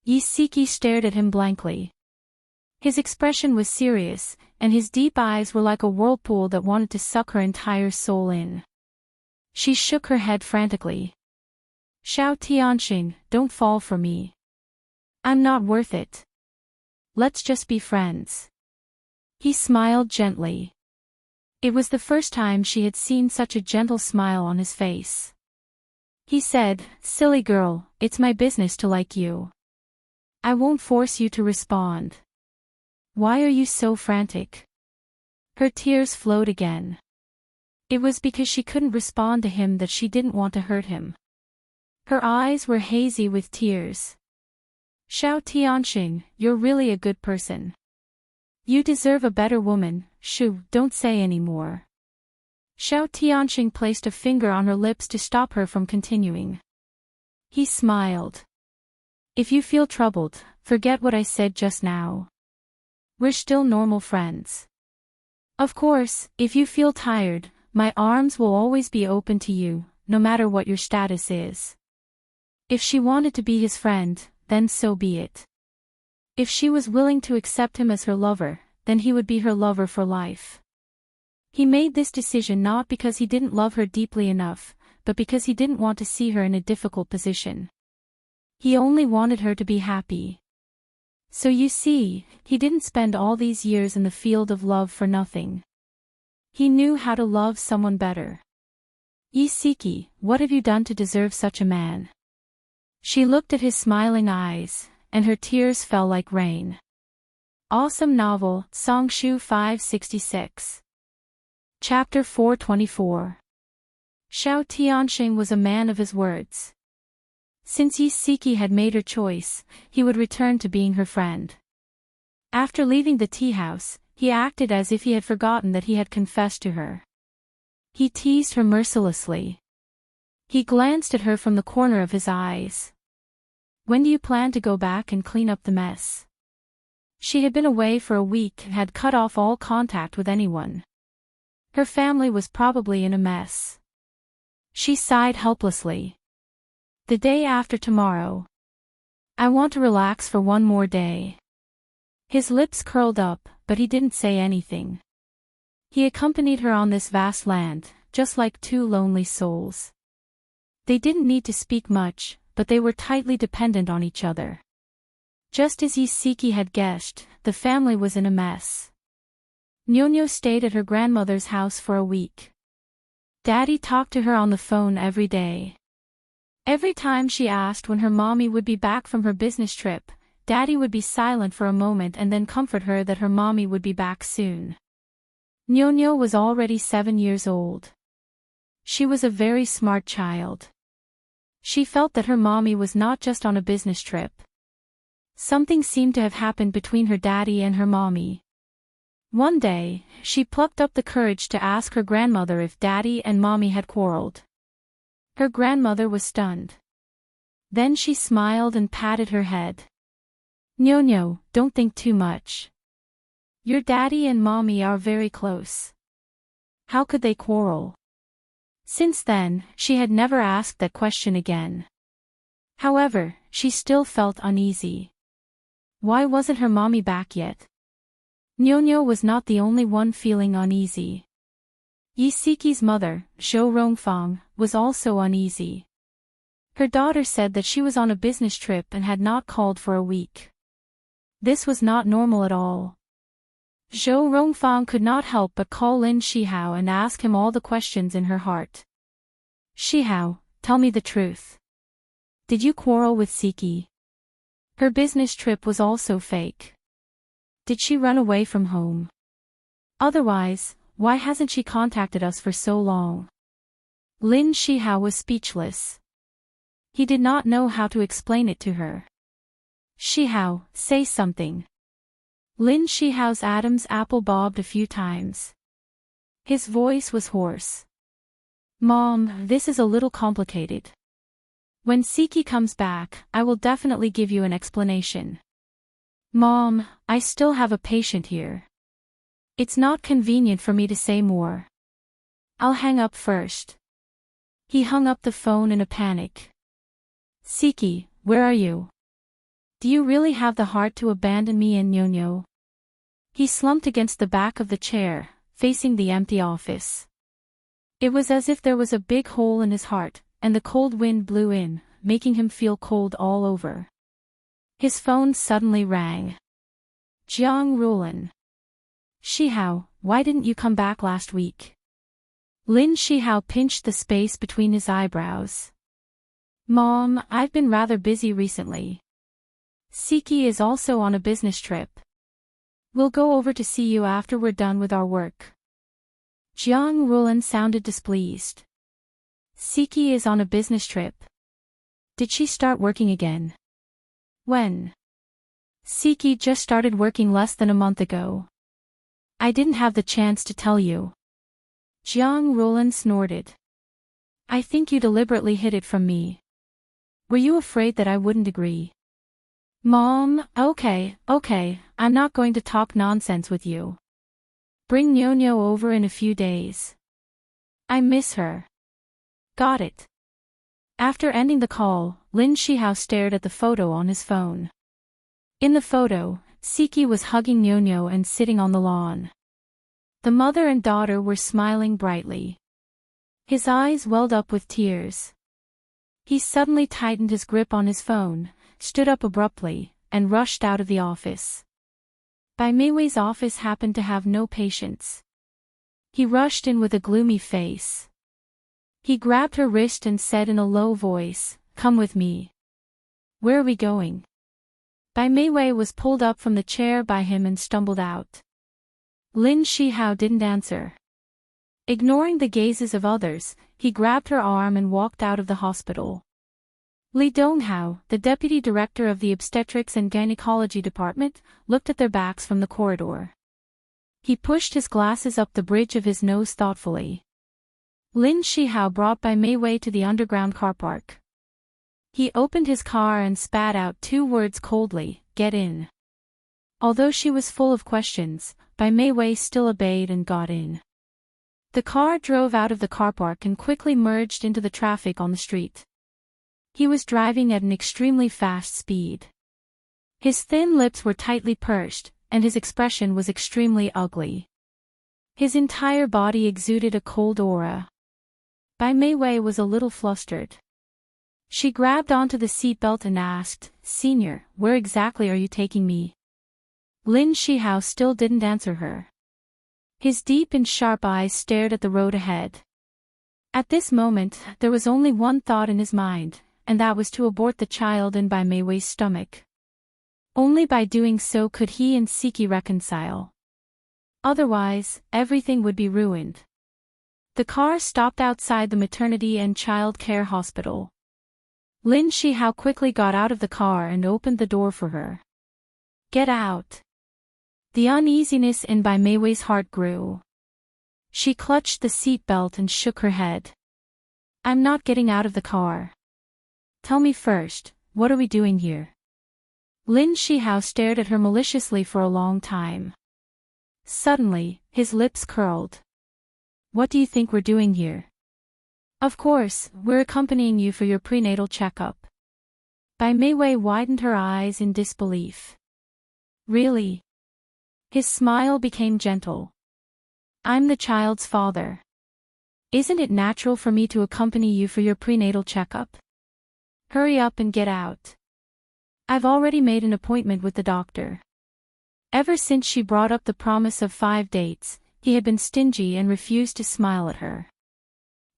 Yi Siki stared at him blankly. His expression was serious, and his deep eyes were like a whirlpool that wanted to suck her entire soul in. She shook her head frantically. "Xiao Tianxing, don't fall for me. I'm not worth it. Let's just be friends." He smiled gently. It was the first time she had seen such a gentle smile on his face. He said, "Silly girl, it's my business to like you. I won't force you to respond. Why are you so frantic?" Her tears flowed again. It was because she couldn't respond to him that she didn't want to hurt him. Her eyes were hazy with tears. "Xiao Tianxing, you're really a good person. You deserve a better woman." "Shoo, don't say any more." Xiao Tianxing placed a finger on her lips to stop her from continuing. He smiled. "If you feel troubled, forget what I said just now. We're still normal friends. Of course, if you feel tired, my arms will always be open to you, no matter what your status is." If she wanted to be his friend, then so be it. If she was willing to accept him as her lover, then he would be her lover for life. He made this decision not because he didn't love her deeply enough, but because he didn't want to see her in a difficult position. He only wanted her to be happy. So you see, he didn't spend all these years in the field of love for nothing. He knew how to love someone better. "Yi Siki, what have you done to deserve such a man?" She looked at his smiling eyes, and her tears fell like rain. Awesome novel, Songshu 566. Chapter 424. Xiao Tianxing was a man of his words. Since Yi Siki had made her choice, he would return to being her friend. After leaving the tea house, he acted as if he had forgotten that he had confessed to her. He teased her mercilessly. He glanced at her from the corner of his eyes. When do you plan to go back and clean up the mess? She had been away for a week and had cut off all contact with anyone. Her family was probably in a mess. She sighed helplessly. The day after tomorrow. I want to relax for one more day. His lips curled up, but he didn't say anything. He accompanied her on this vast land, just like two lonely souls. They didn't need to speak much, but they were tightly dependent on each other. Just as Isiki had guessed, the family was in a mess. Nyonyo stayed at her grandmother's house for a week. Daddy talked to her on the phone every day. Every time she asked when her mommy would be back from her business trip, Daddy would be silent for a moment and then comfort her that her mommy would be back soon. Nyonyo was already 7 years old. She was a very smart child. She felt that her mommy was not just on a business trip. Something seemed to have happened between her daddy and her mommy. One day, she plucked up the courage to ask her grandmother if daddy and mommy had quarreled. Her grandmother was stunned. Then she smiled and patted her head. Nyonyo, don't think too much. Your daddy and mommy are very close. How could they quarrel? Since then, she had never asked that question again. However, she still felt uneasy. Why wasn't her mommy back yet? Nyonyo was not the only one feeling uneasy. Isiki's mother, Zhou Rongfang, was also uneasy. Her daughter said that she was on a business trip and had not called for a week. This was not normal at all. Zhou Rongfang could not help but call Lin Shihao and ask him all the questions in her heart. Shihao, tell me the truth. Did you quarrel with Siki? Her business trip was also fake. Did she run away from home? Otherwise, why hasn't she contacted us for so long? Lin Shihao was speechless. He did not know how to explain it to her. Shihao, say something. Lin Shihao's Adam's apple bobbed a few times. His voice was hoarse. Mom, this is a little complicated. When Siki comes back, I will definitely give you an explanation. Mom, I still have a patient here. It's not convenient for me to say more. I'll hang up first. He hung up the phone in a panic. Siki, where are you? Do you really have the heart to abandon me and Nyonyo? He slumped against the back of the chair, facing the empty office. It was as if there was a big hole in his heart, and the cold wind blew in, making him feel cold all over. His phone suddenly rang. Jiang Rulan. Shihao, why didn't you come back last week? Lin Shihao pinched the space between his eyebrows. Mom, I've been rather busy recently. Siki is also on a business trip. We'll go over to see you after we're done with our work. Jiang Rulan sounded displeased. Siki is on a business trip. Did she start working again? When? Siki just started working less than a month ago. I didn't have the chance to tell you. Jiang Rulan snorted. I think you deliberately hid it from me. Were you afraid that I wouldn't agree? Mom, okay, I'm not going to talk nonsense with you. Bring Nyonyo over in a few days. I miss her. Got it. After ending the call, Lin Shihao stared at the photo on his phone. In the photo, Siki was hugging Nyonyo and sitting on the lawn. The mother and daughter were smiling brightly. His eyes welled up with tears. He suddenly tightened his grip on his phone, stood up abruptly, and rushed out of the office. Bai Meiwei's office happened to have no patients. He rushed in with a gloomy face. He grabbed her wrist and said in a low voice, "Come with me." Where are we going? Bai Meiwei was pulled up from the chair by him and stumbled out. Lin Shihao didn't answer. Ignoring the gazes of others, he grabbed her arm and walked out of the hospital. Li Donghao, the deputy director of the obstetrics and gynecology department, looked at their backs from the corridor. He pushed his glasses up the bridge of his nose thoughtfully. Lin Shihao brought Bai Mei Wei to the underground car park. He opened his car and spat out 2 words coldly, "Get in." Although she was full of questions, Bai Mei Wei still obeyed and got in. The car drove out of the car park and quickly merged into the traffic on the street. He was driving at an extremely fast speed. His thin lips were tightly pursed, and his expression was extremely ugly. His entire body exuded a cold aura. Bai Mei Wei was a little flustered. She grabbed onto the seatbelt and asked, "Senior, where exactly are you taking me?" Lin Shihao still didn't answer her. His deep and sharp eyes stared at the road ahead. At this moment, there was only one thought in his mind, and that was to abort the child in Bai Mei Wei's stomach. Only by doing so could he and Siki reconcile. Otherwise, everything would be ruined. The car stopped outside the maternity and child care hospital. Lin Shihao quickly got out of the car and opened the door for her. "Get out." The uneasiness in Bai Mei Wei's heart grew. She clutched the seatbelt and shook her head. "I'm not getting out of the car. Tell me first, what are we doing here?" Lin Shihao stared at her maliciously for a long time. Suddenly, his lips curled. "What do you think we're doing here?" "Of course, we're accompanying you for your prenatal checkup." Bai Mei Wei widened her eyes in disbelief. "Really?" His smile became gentle. "I'm the child's father. Isn't it natural for me to accompany you for your prenatal checkup? Hurry up and get out. I've already made an appointment with the doctor." Ever since she brought up the promise of 5 dates, he had been stingy and refused to smile at her.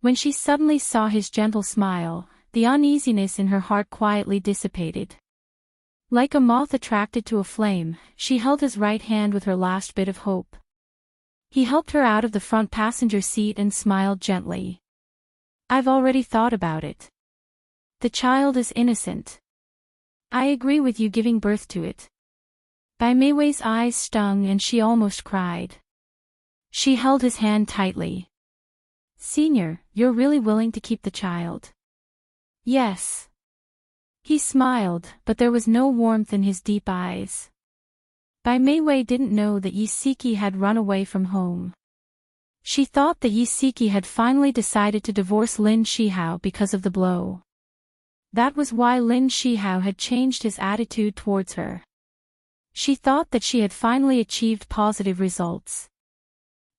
When she suddenly saw his gentle smile, the uneasiness in her heart quietly dissipated. Like a moth attracted to a flame, she held his right hand with her last bit of hope. He helped her out of the front passenger seat and smiled gently. "I've already thought about it. The child is innocent. I agree with you giving birth to it." Bai Mei Wei's eyes stung and she almost cried. She held his hand tightly. "Senior, you're really willing to keep the child?" "Yes." He smiled, but there was no warmth in his deep eyes. Bai Mei Wei didn't know that Siki had run away from home. She thought that Siki had finally decided to divorce Lin Shihao because of the blow. That was why Lin Shihao had changed his attitude towards her. She thought that she had finally achieved positive results.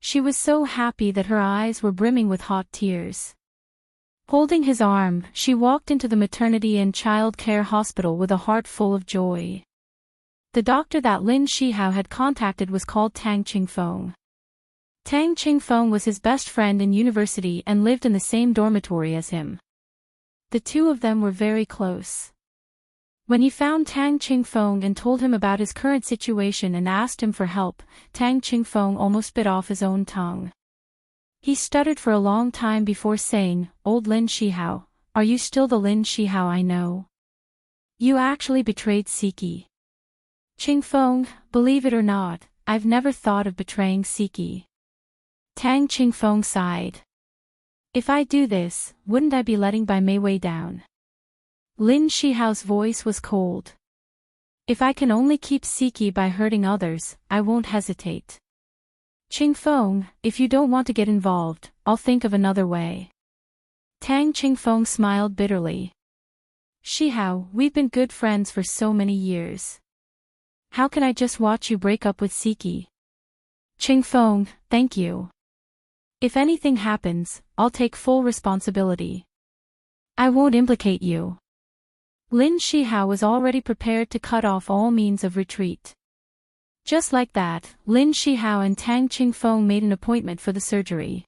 She was so happy that her eyes were brimming with hot tears. Holding his arm, she walked into the maternity and child care hospital with a heart full of joy. The doctor that Lin Shihao had contacted was called Tang Qingfeng. Tang Qingfeng was his best friend in university and lived in the same dormitory as him. The two of them were very close. When he found Tang Qingfeng and told him about his current situation and asked him for help, Tang Qingfeng almost bit off his own tongue. He stuttered for a long time before saying, "Old Lin Shihao, are you still the Lin Shihao I know? You actually betrayed Siki." "Qingfeng, believe it or not, I've never thought of betraying Siki." Tang Qingfeng sighed. "If I do this, wouldn't I be letting Bai Mei Wei down?" Lin Shihao's voice was cold. "If I can only keep Siki by hurting others, I won't hesitate. Qingfeng, if you don't want to get involved, I'll think of another way." Tang Qingfeng smiled bitterly. "Shihao, we've been good friends for so many years. How can I just watch you break up with Siki?" "Qingfeng, thank you. If anything happens, I'll take full responsibility. I won't implicate you." Lin Shihao was already prepared to cut off all means of retreat. Just like that, Lin Shihao and Tang Qingfeng made an appointment for the surgery.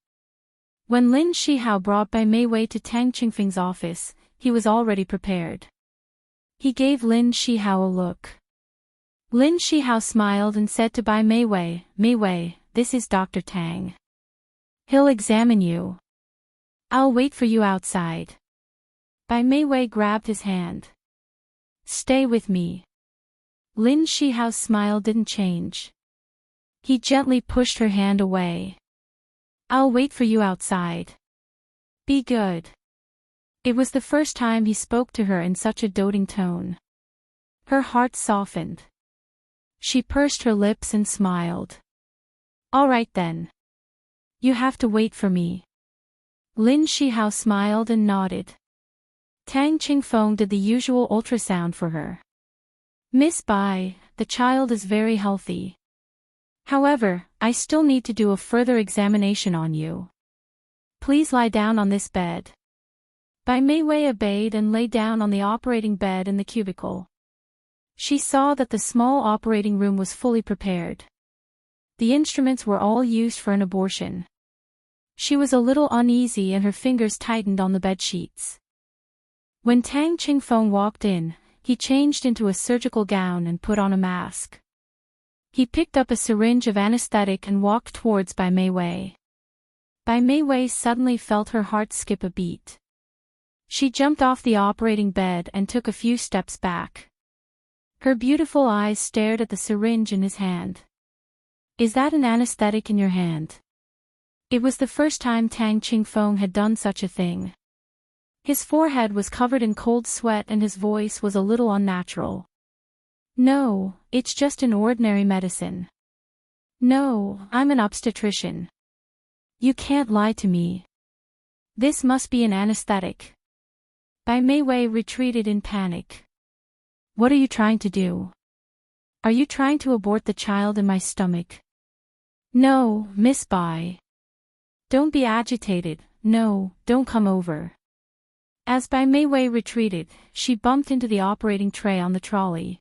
When Lin Shihao brought Bai Mei Wei to Tang Qingfeng's office, he was already prepared. He gave Lin Shihao a look. Lin Shihao smiled and said to Bai Mei Wei, "Mei Wei, this is Dr. Tang. He'll examine you. I'll wait for you outside." Bai Mei Wei grabbed his hand. "Stay with me." Lin Shihao's smile didn't change. He gently pushed her hand away. "I'll wait for you outside." Be good. It was the first time he spoke to her in such a doting tone. Her heart softened. She pursed her lips and smiled. All right then. You have to wait for me. Lin Shihao smiled and nodded. Tang Qingfeng did the usual ultrasound for her. Miss Bai, the child is very healthy. However, I still need to do a further examination on you. Please lie down on this bed. Bai Meiwei obeyed and lay down on the operating bed in the cubicle. She saw that the small operating room was fully prepared. The instruments were all used for an abortion. She was a little uneasy and her fingers tightened on the bedsheets. When Tang Qingfeng walked in, he changed into a surgical gown and put on a mask. He picked up a syringe of anesthetic and walked towards Bai Meiwei. Bai Meiwei suddenly felt her heart skip a beat. She jumped off the operating bed and took a few steps back. Her beautiful eyes stared at the syringe in his hand. Is that an anesthetic in your hand? It was the first time Tang Qingfeng had done such a thing. His forehead was covered in cold sweat and his voice was a little unnatural. No, it's just an ordinary medicine. No, I'm an obstetrician. You can't lie to me. This must be an anesthetic. Bai Meiwei retreated in panic. What are you trying to do? Are you trying to abort the child in my stomach? No, Miss Bai. Don't be agitated, no, don't come over. As Bai Meiwei retreated, she bumped into the operating tray on the trolley.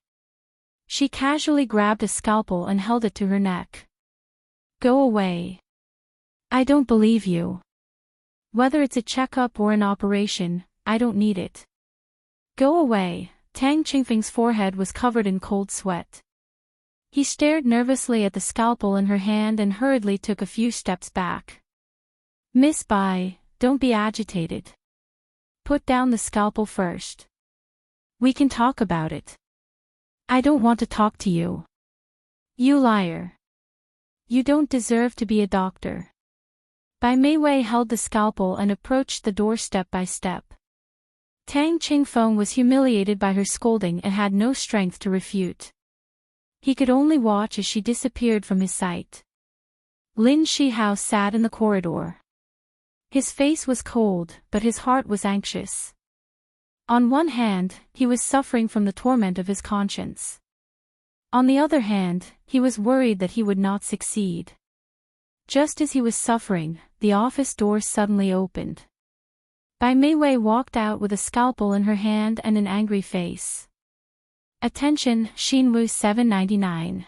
She casually grabbed a scalpel and held it to her neck. Go away. I don't believe you. Whether it's a checkup or an operation, I don't need it. Go away. Tang Qingfeng's forehead was covered in cold sweat. He stared nervously at the scalpel in her hand and hurriedly took a few steps back. Miss Bai, don't be agitated. Put down the scalpel first. We can talk about it. I don't want to talk to you. You liar. You don't deserve to be a doctor. Bai Meiwei held the scalpel and approached the door step by step. Tang Qingfeng was humiliated by her scolding and had no strength to refute. He could only watch as she disappeared from his sight. Lin Shihao sat in the corridor. His face was cold, but his heart was anxious. On one hand, he was suffering from the torment of his conscience. On the other hand, he was worried that he would not succeed. Just as he was suffering, the office door suddenly opened. Bai Meiwei walked out with a scalpel in her hand and an angry face. Attention, Xinwu 799.